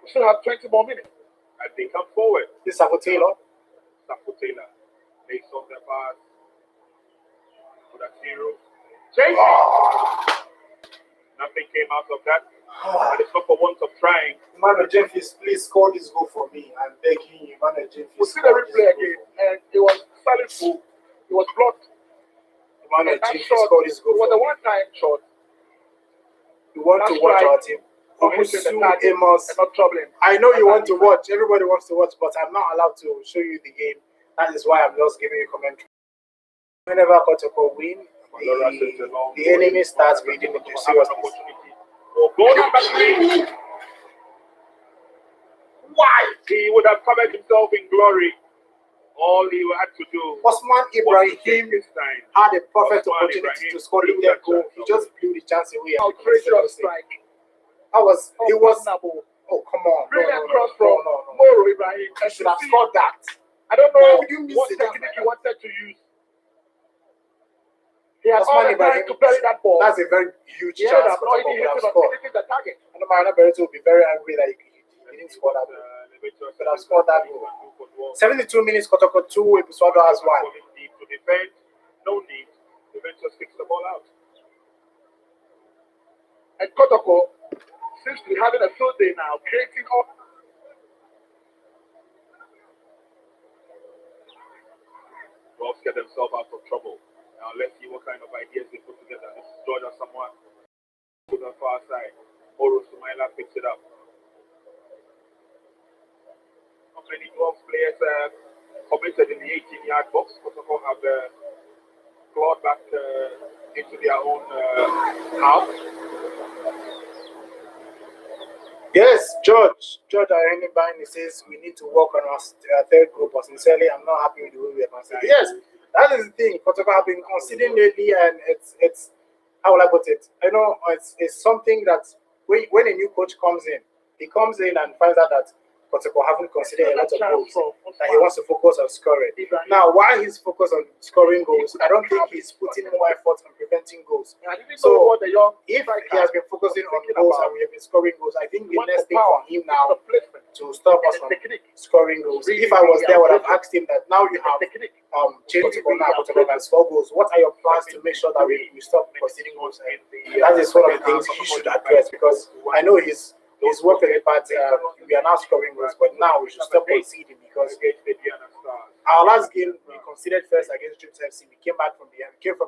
We still have 20 more minutes. And they come forward. This is Safo Taylor. Safo Taylor makes off the pass for the 0. Nothing came out of that. And it's not for want of trying. Emmanuel Jemphis, please score this goal for me. I'm begging you, Emmanuel Jemphis. We see the replay again, and it was solid full. It was blocked. Emmanuel And that Jemphis shot score this goal was for a me. one-time shot. You want to That's watch right. our team. For hitting the Obusu, target Amos. and not troubling. I know you want to watch. Everybody wants to watch, but I'm not allowed to show you the game. That is why I'm just giving you commentary. Whenever Kotoko win, the enemy starts reading into seriousness. Goal number 3. Why? He would have covered himself in glory. All he had to do Osman was to Ibrahim take his time. had a perfect Osman opportunity Ibrahim to score the blew third that goal. chance He just blew the chance away. Outrageous strike. It was. Unbelievable. Oh, come on. Brilliant No. cross from Moro Ibrahim. You should have scored that. I don't Why know would you miss what it? technique he wanted to use. He had Osman all the time Ibrahim, to play that ball. That's a very huge He had chance an for already Kotoko to have hitting scored. the target. I know Marina Berreto will be very angry that he didn't score that goal. But I've scored that goal. 72 minutes, Kotoko 2, Ebusua has 1. To defend, no need. Defense just kicks the ball out. And Kotoko seems to be having a field day now, creating all. Dwarfs get themselves out of trouble. Now let's see what kind of ideas they put together. This is Georgia somewhat to the far side. Oro Sumaila picks it up. How many Dwarfs players committed in the 18-yard box? Kotoko have clawed back into their own half. Yes, George Arenibine says we need to work on our third goal, but sincerely, I'm not happy with the way we are conceding. Yes, that is the thing. Kotoko have been conceding lately, and it's how will I put it? I know it's something that when a new coach comes in, he comes in and finds out that Kotoko haven't considered a lot of goals, that he wants to focus on scoring. Now, while he's focused on scoring goals, I don't think he's putting more effort on preventing goals. So, if he has been focusing on goals and we have been scoring goals, I think the next thing for him now to stop us from scoring goals. If I was there, I would have asked him that now you have changed Kotoko now, Kotoko can score goals. What are your plans to make sure that we stop conceding goals? That is one of the things he should address, because I know he's worked on it, but we are now scoring goals. But now we should stop conceding, because our last game we conceded first against Dreams FC. We came from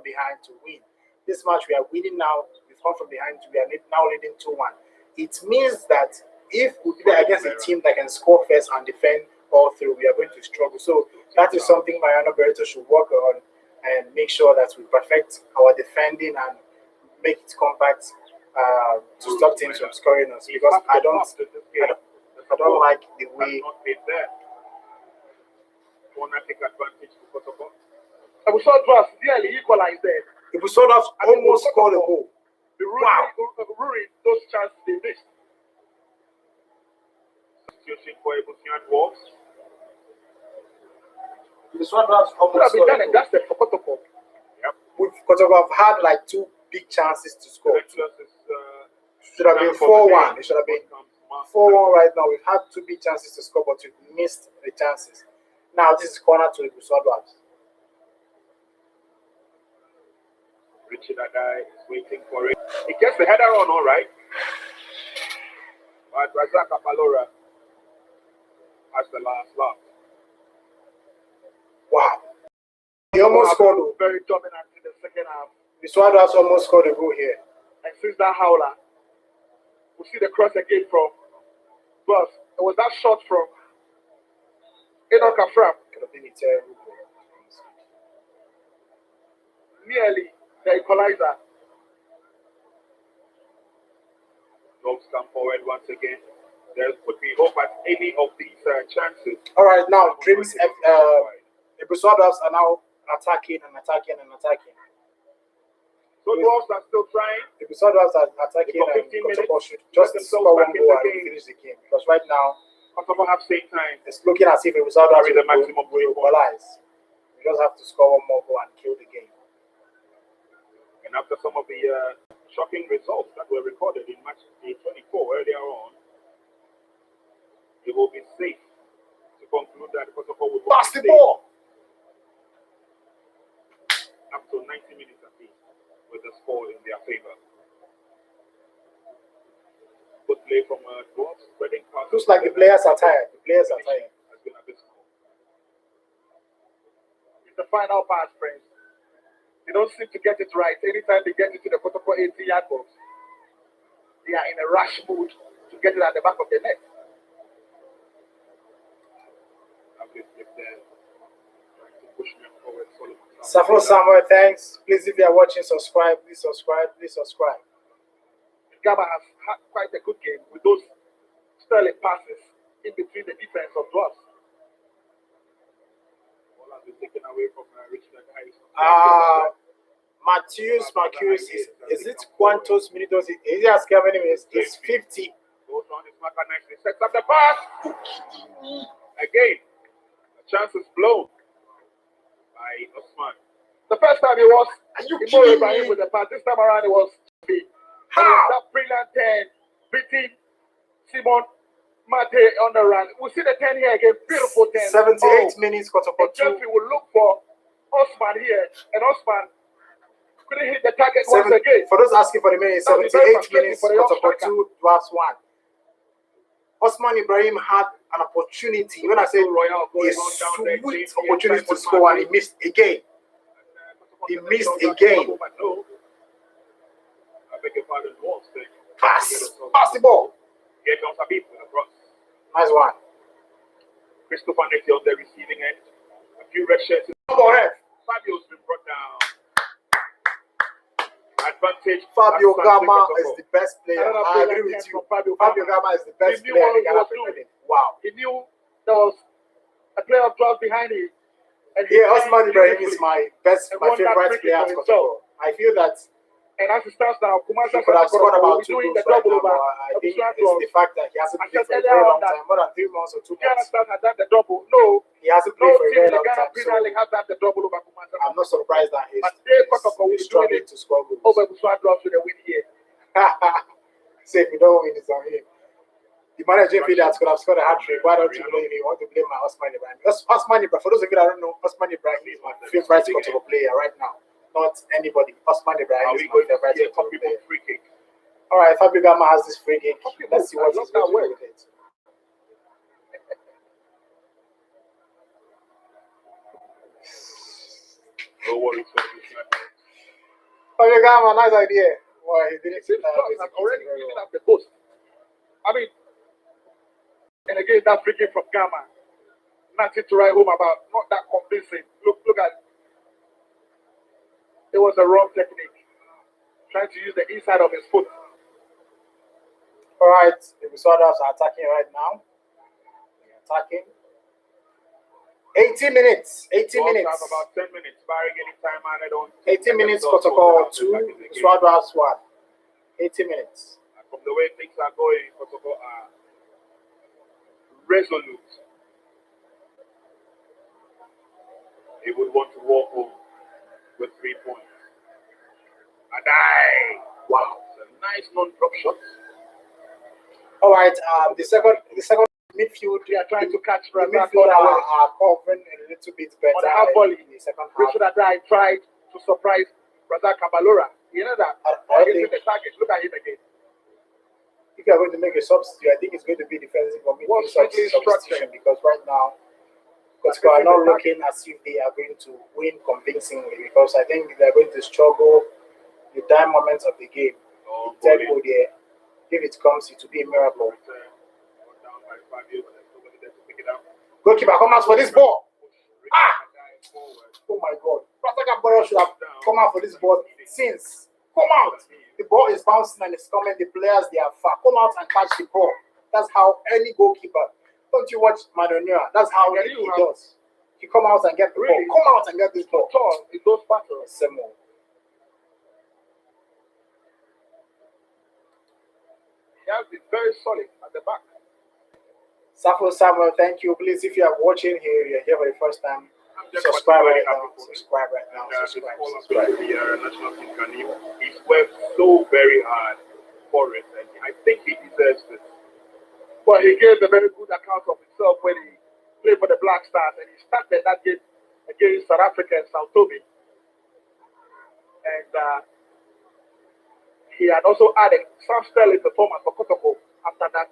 behind to win. This match we are winning now. We've come from behind. We are now leading 2-1. It means that if we play against a team that can score first and defend all through, we are going to struggle. So that is something Mariano Barreto should work on and make sure that we perfect our defending and make it compact to stop teams from scoring us. Because I don't like the way. And we saw Dwarfs nearly equalized there. If we sort of almost scored a goal. Ruined those chances they missed. Situation for Ebusua Dwarfs. This one almost Could have been scored done a and goal. that's the Kotoko. With Kotoko have had like 2 big chances to score. Should have been 4-1. It should have been 4-1 right now. We've had 2 big chances to score, but we've missed the chances. Now this is corner to Ebusua Dwarfs. Richard Adai is waiting for it. He gets the header on, all right. But Razak Apalora has the last laugh. Wow. He almost scored. Very dominant in the second half. Ebusua Dwarfs almost scored a goal here. And since that howler, we see the cross again from Dwarfs. It was that shot from Enoch Afram. Could have been a terrible goal. Nearly the equalizer. Dogs come forward once again. There could be hope at any of these chances. All right, now Dreams, Ebusua Dwarfs are now attacking. So Dwarfs are still trying. Ebusua Dwarfs are attacking, and Kotoko should just score one goal and finish the game. Because right now, Kotoko have same time. it's looking as if Ebusua Dwarfs Carry the maximum will equalize. We just have to score one more goal and kill the game. And after some of the shocking results that were recorded in match day 24 earlier on, it will be safe to conclude that Kotoko will Pass the ball! Up to 90 minutes at least, with the score in their favor. Good play from Dwarfs, spreading passes. Looks like the players are tired. Has been abysmal. It's the final pass, friends. They don't seem to get it right. Anytime they get into the Kotoko 80-yard box, they are in a rush mood to get it at the back of the net. Safo Samuel, thanks. Please, if you are watching, subscribe. Please subscribe. Gaba has had quite a good game with those sterling passes in between the defense of Dwarfs. Ball has been taken away from Richard Adai. Marcus, is it Quantos Minutos? Is he asking how many minutes? It's 50. Goes on his marker nicely, sets up the pass. Again, a chance is blown by Osman. The first time it was kidding Ibrahim me? with the pass. This time around it was that brilliant 10 beating Simon Mate on the run. We see the 10 here again. Beautiful 10. 78 minutes, Kotoko 2. We will look for Osman here, and Osman couldn't hit the target once again. For those asking for the minutes, 78 minutes, Kotoko 2, Dwarfs 1. Osman Ibrahim had an opportunity. When I say Royal a sweet opportunity to score, and he missed again. I beg your pardon, Dwarfs. Pass the ball. Here comes Habib with a cross. Nice one. Christopher Neti on the receiving end. A few red shirts. Fabio's been brought down. Advantage. Fabio Asante Gama Kotoko. is the best player. I agree with you. Fabio Gama is the best He knew player what in he Ghana was Premier doing. League. Wow. He knew there was a player of Dwarfs behind him. And Yeah, Osman Ibrahim is my And won that favorite free player at kick for Kotoko. I feel that And as it stands now, Kumasi He could have scored about 2 doing goals the right double now, over. but I think Ebusua it's Dwarfs. the fact that he hasn't I played said for a earlier very on long that time, more than 3 months or 2 Ghana months. Stars had done the double. No, He hasn't no played for a team very in the long Ghana time, Premier so League has done the double over Kumasi. I'm not surprised that But they Kotoko will he's be doing struggling it to score goals. over Ebusua Dwarfs with a win here. Say if we don't win, it's on him. The manager feel that could have scored a hat-trick. Why don't you blame him? You want to blame my Osman Ibrahim? Osman Ibrahim, for those of you that don't know, Osman Ibrahim is my favorite Kotoko player right now. Not anybody. Osman Ibrahim is my favorite Kotoko player. Free kick. All right, Fabio Gama has this free kick. Let's see what he's going to do with it. No worries. Fabio Gama, nice idea. Well, he didn't It seems I'm already giving up the post. I mean, and again, that free kick from Gama, nothing to write home about, not that convincing. Look at it. It was a wrong technique. Trying to use the inside of his foot. All right, the Dwarfs are attacking right now. They're attacking. 80 minutes. 80 minutes. Have about 10 minutes. Barring any time added on. 80 minutes, Kotoko 2, Dwarfs 1. 80 minutes. And from the way things are going, Kotoko are resolute. He would want to walk home with 3 points. Adai! Wow, it's a nice non-drop shot. All right, the second midfield, They are trying to catch the Razak midfield on are covering a little bit better the half volley. in the second half. Richard Adai tried to surprise Razak Kabalora. You know that? I He's think in the target. Look at him again. if you are going to make a substitute, I think it's going to be defensive or midfield substitution because right now, Kotoko are not looking as if they are going to win convincingly because I think they are going to struggle the time moments of the game. Oh, Third goal there, if it comes, it will be a miracle. Down by Fabio, but there's nobody there to pick it up. Goalkeeper, come out for this ball. Oh my God. Razak Kabalora should have come out for this ball since. Come out. The ball is bouncing and it's coming. The players, they are far. Come out and catch the ball. That's how any goalkeeper. Don't you watch Madonia? That's how he does. He come out and get the ball. Come out and get this ball. Tall in those battles. Semo. He has been very solid at the back. Safo Samuel, thank you. Please, if you are watching here, you're here for the first time, subscribe right now. Subscribe right now. Subscribe. The national team Ghanaian, he's worked so very hard for it, and I think he deserves this. But he gave a very good account of himself when he played for the Black Stars, and he started that game against South Africa and Sao Tome. And he had also added some sterling performance for Kotoko after that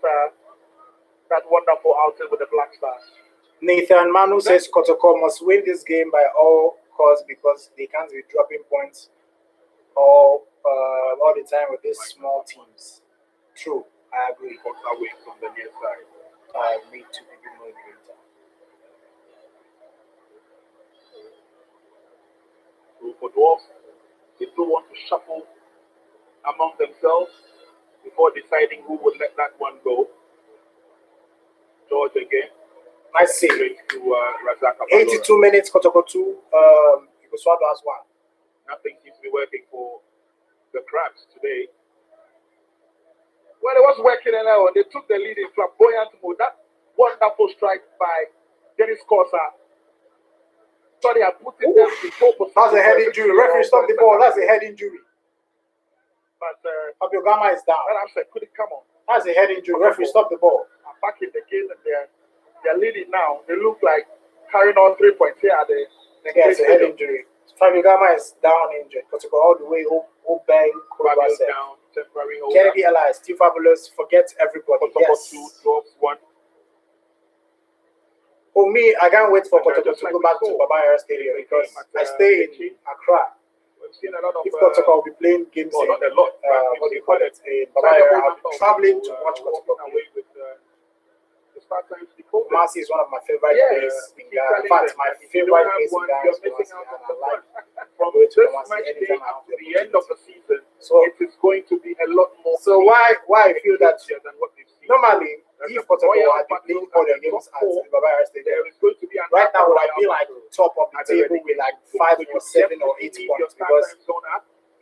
wonderful outing with the Black Stars. Nathan Manu says Kotoko must win this game by all costs because they can't be dropping points all the time with these small teams. True, I agree. Away from the near side. I agree to be more greater. So for Dwarfs, they still want to shuffle among themselves before deciding who would let that one go. George again. Nice save. To Razak Kabalora. 82 minutes, Kotoko 2, Ebusua has 1. Nothing seems to be working for the Crabs today. Well, it was working and they took the lead in flamboyant mode. That wonderful strike by Dennis Corsa. So they are putting them in pole position. That's a head injury. Referee stop the ball. That's a head injury. But Fabio Gama is down. that upset couldn't come on. That's a head injury. Referee stop the ball. And back in the game, and they're leading now. They look like carrying on 3 points here at the Yeah, it's a head injury. Fabio Gama is down injured. Kotoko all the way. Obeng, Fabio's down, temporary hold. Kennedy Allies, Steve Fabulous, forget everybody. Kotoko Yes. 2, Dwarfs 1. For me, I can't wait for And Kotoko just to like go we back to saw, Baba Stadium because I stay in Accra. We've seen a lot of If Kotoko will be playing games well, in, not a lot, but what do we've you call seen it, in Baba, I'll be traveling to watch walking Kotoko. away with the start times before. Kumasi is one of my favorite places in Ghana. In fact, my favorite place in Ghana is Kumasi, and I like from going to this Kumasi match day anytime I up have to the the end of the season. So, It is going to be a lot more. so why I feel that than what we've seen. normally if Kotoko had been playing all their games at the Baba Stadium, There is going to be right now would I be like top of the table with like 5 or 7 or 8 points because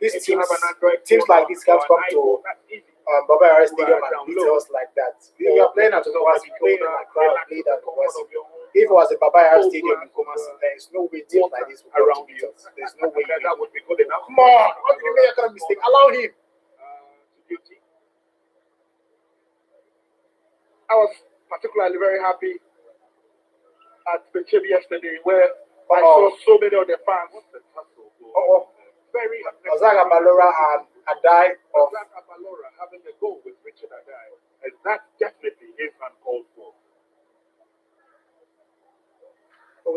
these If you teams, have an Android teams phone like this can't or come an to iPhone, that's easy. Baba Yara Stadium Right, and beat download. us like that. We are playing at the Kumasi, playing in my crowd, Relax playing in the at the comfort Kumasi. of your home. If it was a Baba Yara Cold Stadium in glass of, Kumasi, there is no way teams like this would come around to beat you. us. There's no way. And that would be good enough. Come on, what did you make a kind of mistake? Allow him. To duty. I was particularly very happy at the gym yesterday where I saw so many of the fans. Very Ozaga Balora and Adai of Ozaga Balora having a goal with Richard Adai, and that definitely is uncalled for.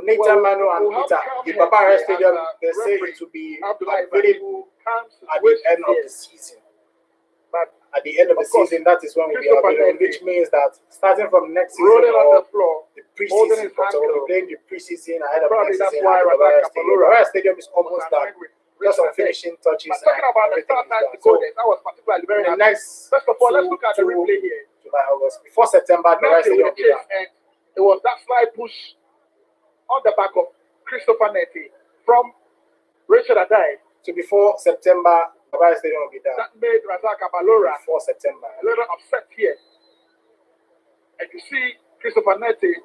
Nathan Manu and Peter. The Baba Yara Stadium, they say it will be available at the end of the season. But at the end of the season, that is when we'll be available, which means that starting from next season or the preseason, so we'll be playing the preseason ahead of next season. Baba Yara Stadium is almost done. Just some finishing touches. Talking about the start time decoders, I was particularly very happy. Next, first of all, let's look at the replay here. July, August, before September, the Baba Yara Stadium will be done. And it was that slide push on the back of Christopher Netti from Richard Adai. So before September, Baba Yara Stadium will be done. That made Razak Balora before September a little upset here. And you see Christopher Netti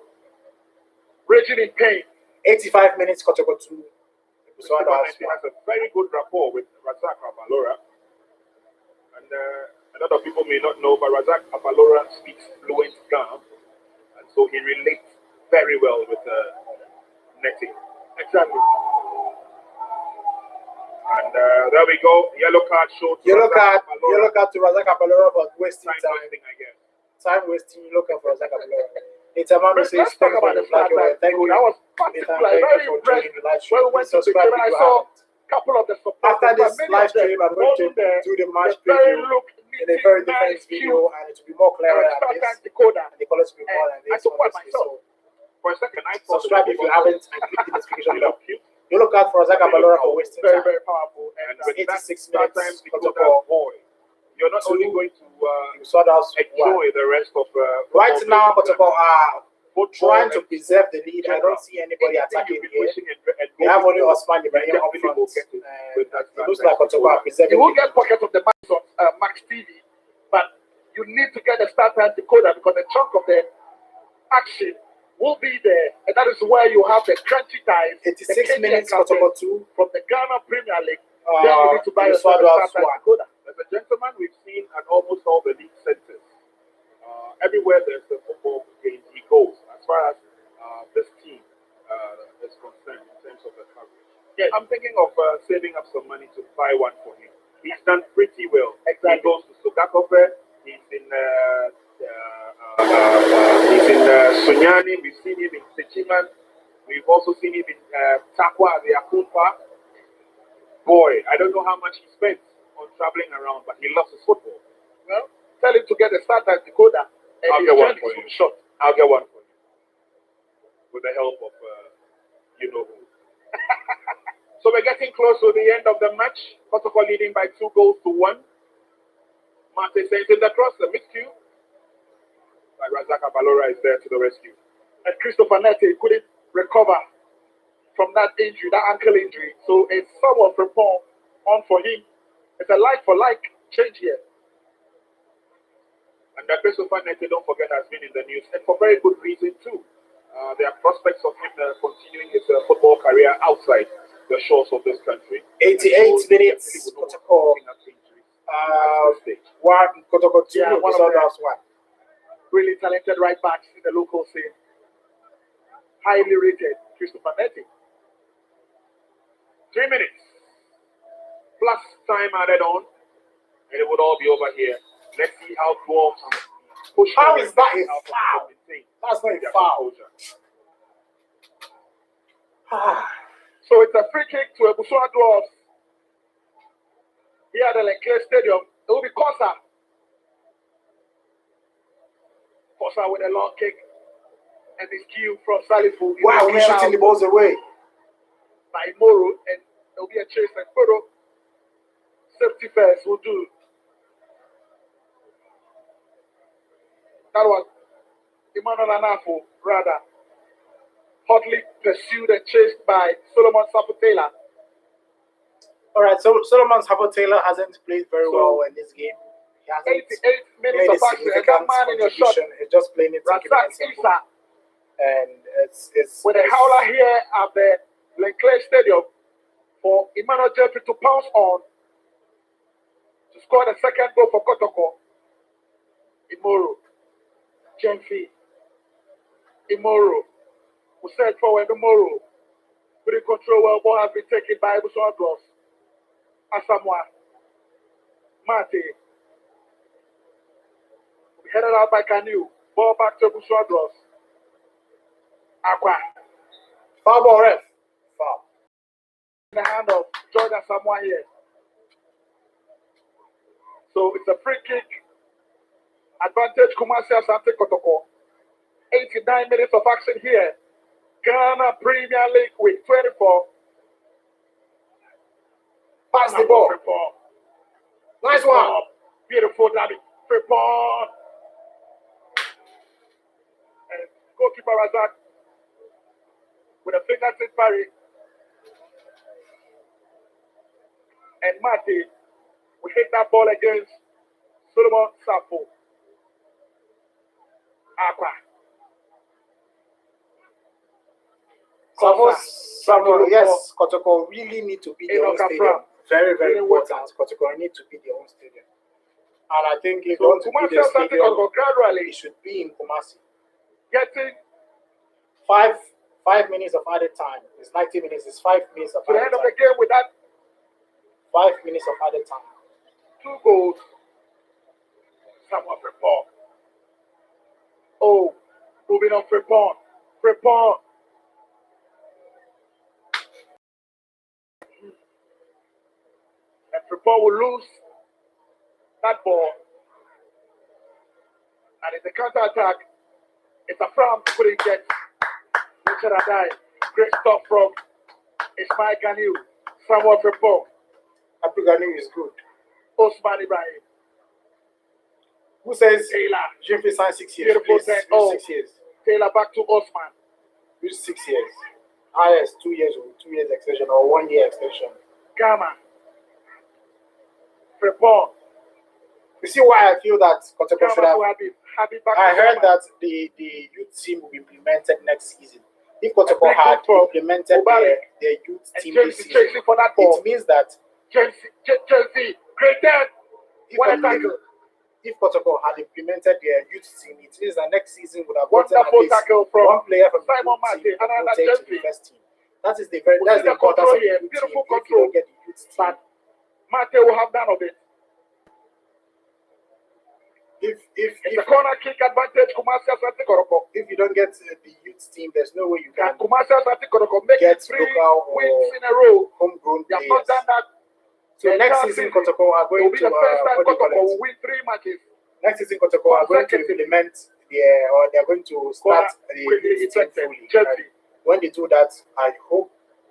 raging in pain. 85 minutes, Kotoko 2. Christopher Netti has a very good rapport with Razak Balora. And a lot of people may not know, but Razak Balora speaks fluent Ghana. And so he relates very well with Netti. Exactly. And there we go. Yellow card showed. Yellow card to Razak Balora for wasting time. I guess. Time wasting. Looking for Razak Balora. Let's talk about the flag. Thank you. I was particularly very impressed when we went to the game and I saw a couple of the supporters. After this live stream, I'm going to do the match preview in a very different video, and it will be more clear than this. And the colors will be more than this. I took one myself. For a second, I subscribe if you haven't and click the notification bell. You look out for Razak Balora for wasting time. Very powerful. And 86 minutes. Boy. You're not only going to enjoy the rest of right now, Kotoko are trying to preserve the lead. I don't see anybody attacking here. We have only Osman Ibrahim up front. It looks like Kotoko are preserving. You will get pockets of the match on Max TV, but you need to get a start time decoder because the chunk of the action will be there, and that is where you have the crunchy ties. 86 minutes, Kotoko 2 from the Ghana Premier League. Then you need to buy a start time decoder. As a gentleman, we've seen at almost all the league centers. Everywhere there's a football game, he goes. As far as this team is concerned in terms of the coverage, yes. I'm thinking of saving up some money to buy one for him. He's done pretty well. Exactly. He goes to Sugakove. He's in Sunyani. We've seen him in Sechiman. We've also seen him in Takwa, the Akumpa. Boy, I don't know how much he spends on traveling around, but he loves his football. Well, tell him to get a start at decoder, and I'll get one for you. Short. I'll get one for you with the help of you know who. So we're getting close to the end of the match. Kotoko leading by 2-1. Mate sends in the cross, the miscue. But Razak Balora is there to the rescue. And Christopher Netti couldn't recover from that injury, that ankle injury. So it's somewhat from on for him. It's a like-for-like change here. And that Christopher Netti, don't forget, has been in the news, and for very good reason too. There are prospects of him continuing his football career outside the shores of this country. 88 minutes, Kotoko. Kotoko 2, yeah, one. Really talented right backs in the local scene. Highly rated, Christopher Netti. 3 minutes. Plus time added on, and it would all be over here. Let's see how Dwarfs push. How is that a foul? That's not a foul. So it's a free kick to Ebusua Dwarfs here at the Lenclair Stadium. It will be Kosa. Kosa with a long kick, and this cue from Salifu. Wow, we're shooting the balls away by Moro, and there will be a chase and photo. Safety first will do. That was Emmanuel Anafo, rather, hotly pursued and chased by Solomon Saputela. All right, so Solomon's Harbour Taylor hasn't played very well in this game. He hasn't 88 minutes made a of action. And significant that man in your shot, contribution. He's just playing it to keep it Razak simple. Issa, And it's with a howler here at the Leclerc Stadium for Emmanuel Jeffrey to pounce on to score the second goal for Kotoko. Imoro, Jenfi, Imoro, who said forward Imoro. With the control well, ball has been taken by Ebusua Dwarfs. Asamoah, Mate, headed out by Kanu. Ball back to Ebusua Dwarfs. Aqua. foul ball, ref. Foul. In the hand of Jordan Samoa here. So it's a free kick. Advantage Kumasi Asante Kotoko. 89 minutes of action here. Ghana Premier League week 24. Pass the ball. Nice one. Beautiful, Daddy. Free ball. And goalkeeper Razak with a fingertip parry. And Mate will hit that ball against Solomon Sapo. Aqua. Samuel, yes, Kotoko really need to be their own stadium. Very, very important. Kotoko need to be their own stadium. And I think if they want to be their stadium, gradually it should be in Kumasi. getting Five minutes of added time. It's 90 minutes. It's 5 minutes of to the added end of time. the game with that 5 minutes of added time. 2 goals. Someone Fripon. Oh, moving on Fripon. Fripon. And Fripon will lose that ball. And it's a counter-attack. It's a frown couldn't get. Richard Adai. Great stop from Ismail Ganiu. Samuel Fripon. Abdul is good. Osman Ibrahim. Who says Taylor. Jimmy signed 6 years? Beautiful Please, thing. use Oh. 6 years. Taylor back to Osman. Use 6 years. Highest 2 years or 2 years extension or 1 year extension. Gama. Fripon. You see why I feel that Kotoko should have. Happy back I to heard Gama. that the youth team will be implemented next season. If Kotoko had implemented their youth And team this Chelsea season, for that ball. it means that Chelsea. Great then. What a tackle. if Kotoko had implemented their youth team, it means that next season would have gotten at Wonderful least tackle from one player from the Simon youth team Mate and another promoted to the Chelsea. first team. That is the very We that's see the the importance control of the here. youth Beautiful team. If you control. don't get the youth team, But Mate will have none of it. if It's a corner kick advantage. Kumasi Asante Kotoko. if you don't get the youth team, there's no way you Can can Kumasi Asante Kotoko make get 3 local or wins in a row? homegrown They have not players. done that. So The next entire season, season, Kotoko are It will going be to the first time what do you call Kotoko it? will win 3 matches. Next season, Kotoko are going to implement they're going to start the youth team fully. Chelsea. When they do that, I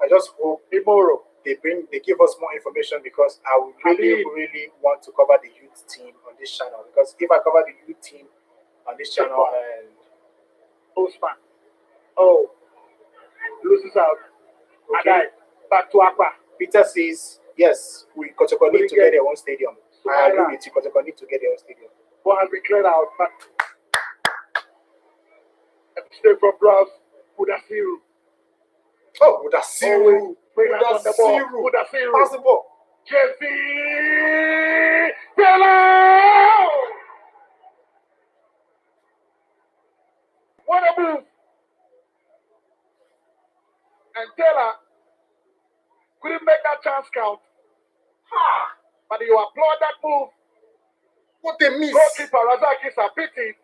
just hope Imoro. they give us more information, because I would really, Habib. really want to cover the youth team on this channel. Because if I cover the youth team on this channel, and Osman. Oh. Loses out. okay, Adai. Back to Aqua. Peter says yes, Kotoko need to get their own stadium. I agree Sumaila. with you. Kotoko need to get their own stadium. Ball has been cleared out. But a mistake from Dwarfs. Udasiru. Oh, Udasiru. Fragrance on the ball. Udasiru. Udasiru. Pass the ball. Chelsea. Taylor. What a move. And Taylor couldn't make that chance count. But you applaud that move. What a miss. Goalkeeper Razak is a pity.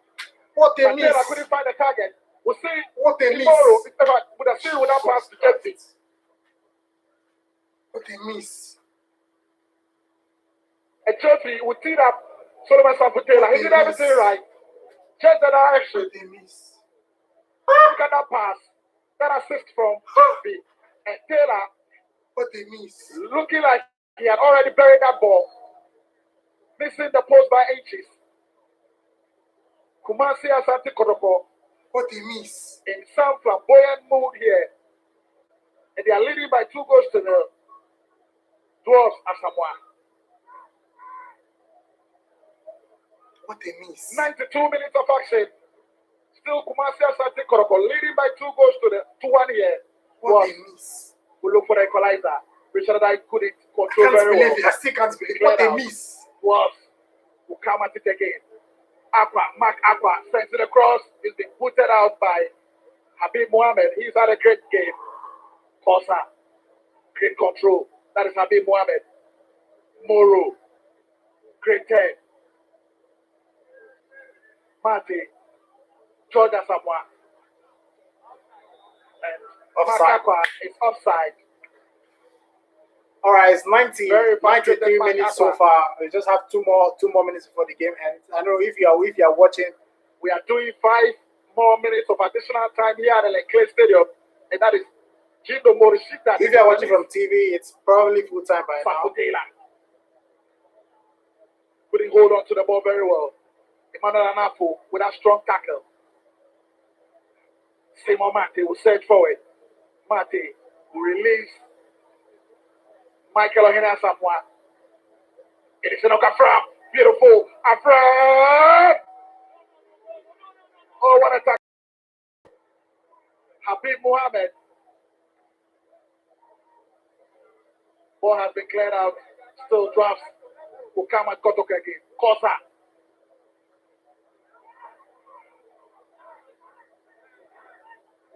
What a But Taylor miss. couldn't find the target. We'll see What a miss. tomorrow. Would have seen without pass to Chelsea. What a miss. And Chelsea would team up Solomon Sample Taylor. He did everything right. Just the direction. What a miss. Look at that pass. That assist from Chelsea. And Taylor What a miss. looking like he had already buried that ball. Missing the post by inches. Kumasi Asante Kotoko What a miss. in some flamboyant mood here. And they are leading by 2 goals to 0. Dwarfs Asamoah. What a miss. 92 minutes of action. Still Kumasi Asante Kotoko leading by 2 goals to 1 here. What a miss. We look for the equalizer. Richard I couldn't I control can't very well. believe it. I still can't believe it. What a miss. Dwarfs will come at it again. Mark Aqua sends it across. He's been booted out by Habib Mohamed. He's had a great game. Kosa, great control. That is Habib Mohamed. Moro, great turn. Mate, George Asamoah. And Offside. Mark Aqua is offside. All right, it's 93 frustrated minutes Mark so far. We just have two more minutes before the game ends. I know if you are watching, We are doing 5 more minutes of additional time here at the Clay Stadium, and that is Jindo Morishita. if you are watching from TV, it's probably full time by now. Fakutela couldn't hold on to the ball very well. Emmanuel Anafo with a strong tackle. Simon Mate will search forward. Mate will release Michael Ohene Asamoah. It is Enoka Fram. Beautiful. Afram! Oh, what a tackle. Habib Mohamed. Ball has been cleared out. Still Dwarfs will come at Kotoko again. Kosa.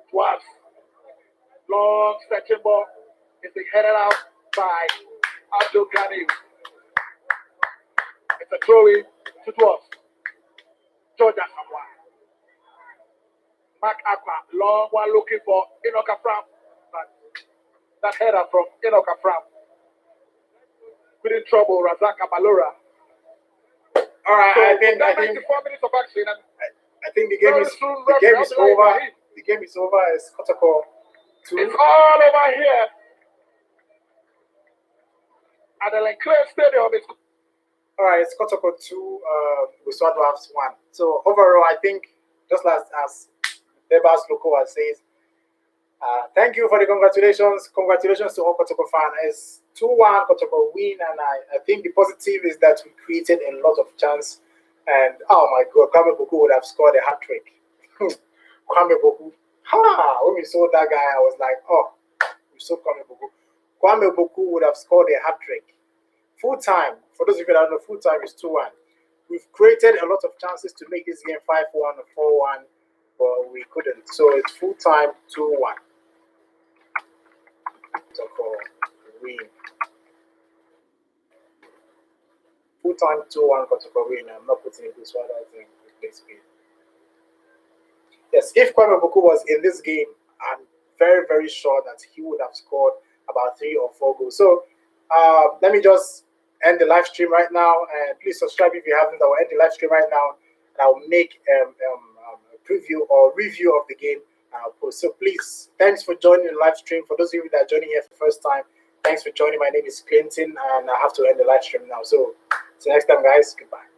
Dwarfs. Long stretching ball. It's been headed out by Abdul Ghani. It's a throw in to Dwarfs. George Asamoah. Mark Aqua. Long one looking for Enoka Fram. That header from Enoka Fram. Good in trouble, Razak Abalora. All right, So, I think 94 minutes of action. And I think the game very is soon, the game referee is Abdullah over. Ibrahim. The game is over. It's Kotoko 2. It's all over here at the Clay Stadium. It's All right, it's Kotoko 2. Ebusua Dwarfs 1. So overall, I think just as Debas Lokowa says, thank you for the congratulations. Congratulations to all Kotoko fans. It's 2-1 Kotoko win, and I think the positive is that we created a lot of chance. And oh my God, Kwame Boku would have scored a hat trick. Kwame Boku. When we saw that guy, I was like, oh, we saw Kwame Boku. Kwame Boku would have scored a hat trick. Full time, for those of you that don't know, full time is 2-1. We've created a lot of chances to make this game 5-1 or 4-1, but we couldn't. So it's full time 2-1. So for win. Full time 2-1 for win. I'm not putting it this one as in replace game. Yes, if Kwame Boku was in this game, I'm very, very sure that he would have scored about 3 or 4 goals. So let me just end the live stream right now, and please subscribe if you haven't. I will end the live stream right now, and I will make a preview or review of the game. So please, thanks for joining the live stream. For those of you that are joining here for the first time, thanks for joining. My name is Clinton, and I have to end the live stream now. So next time, guys, goodbye.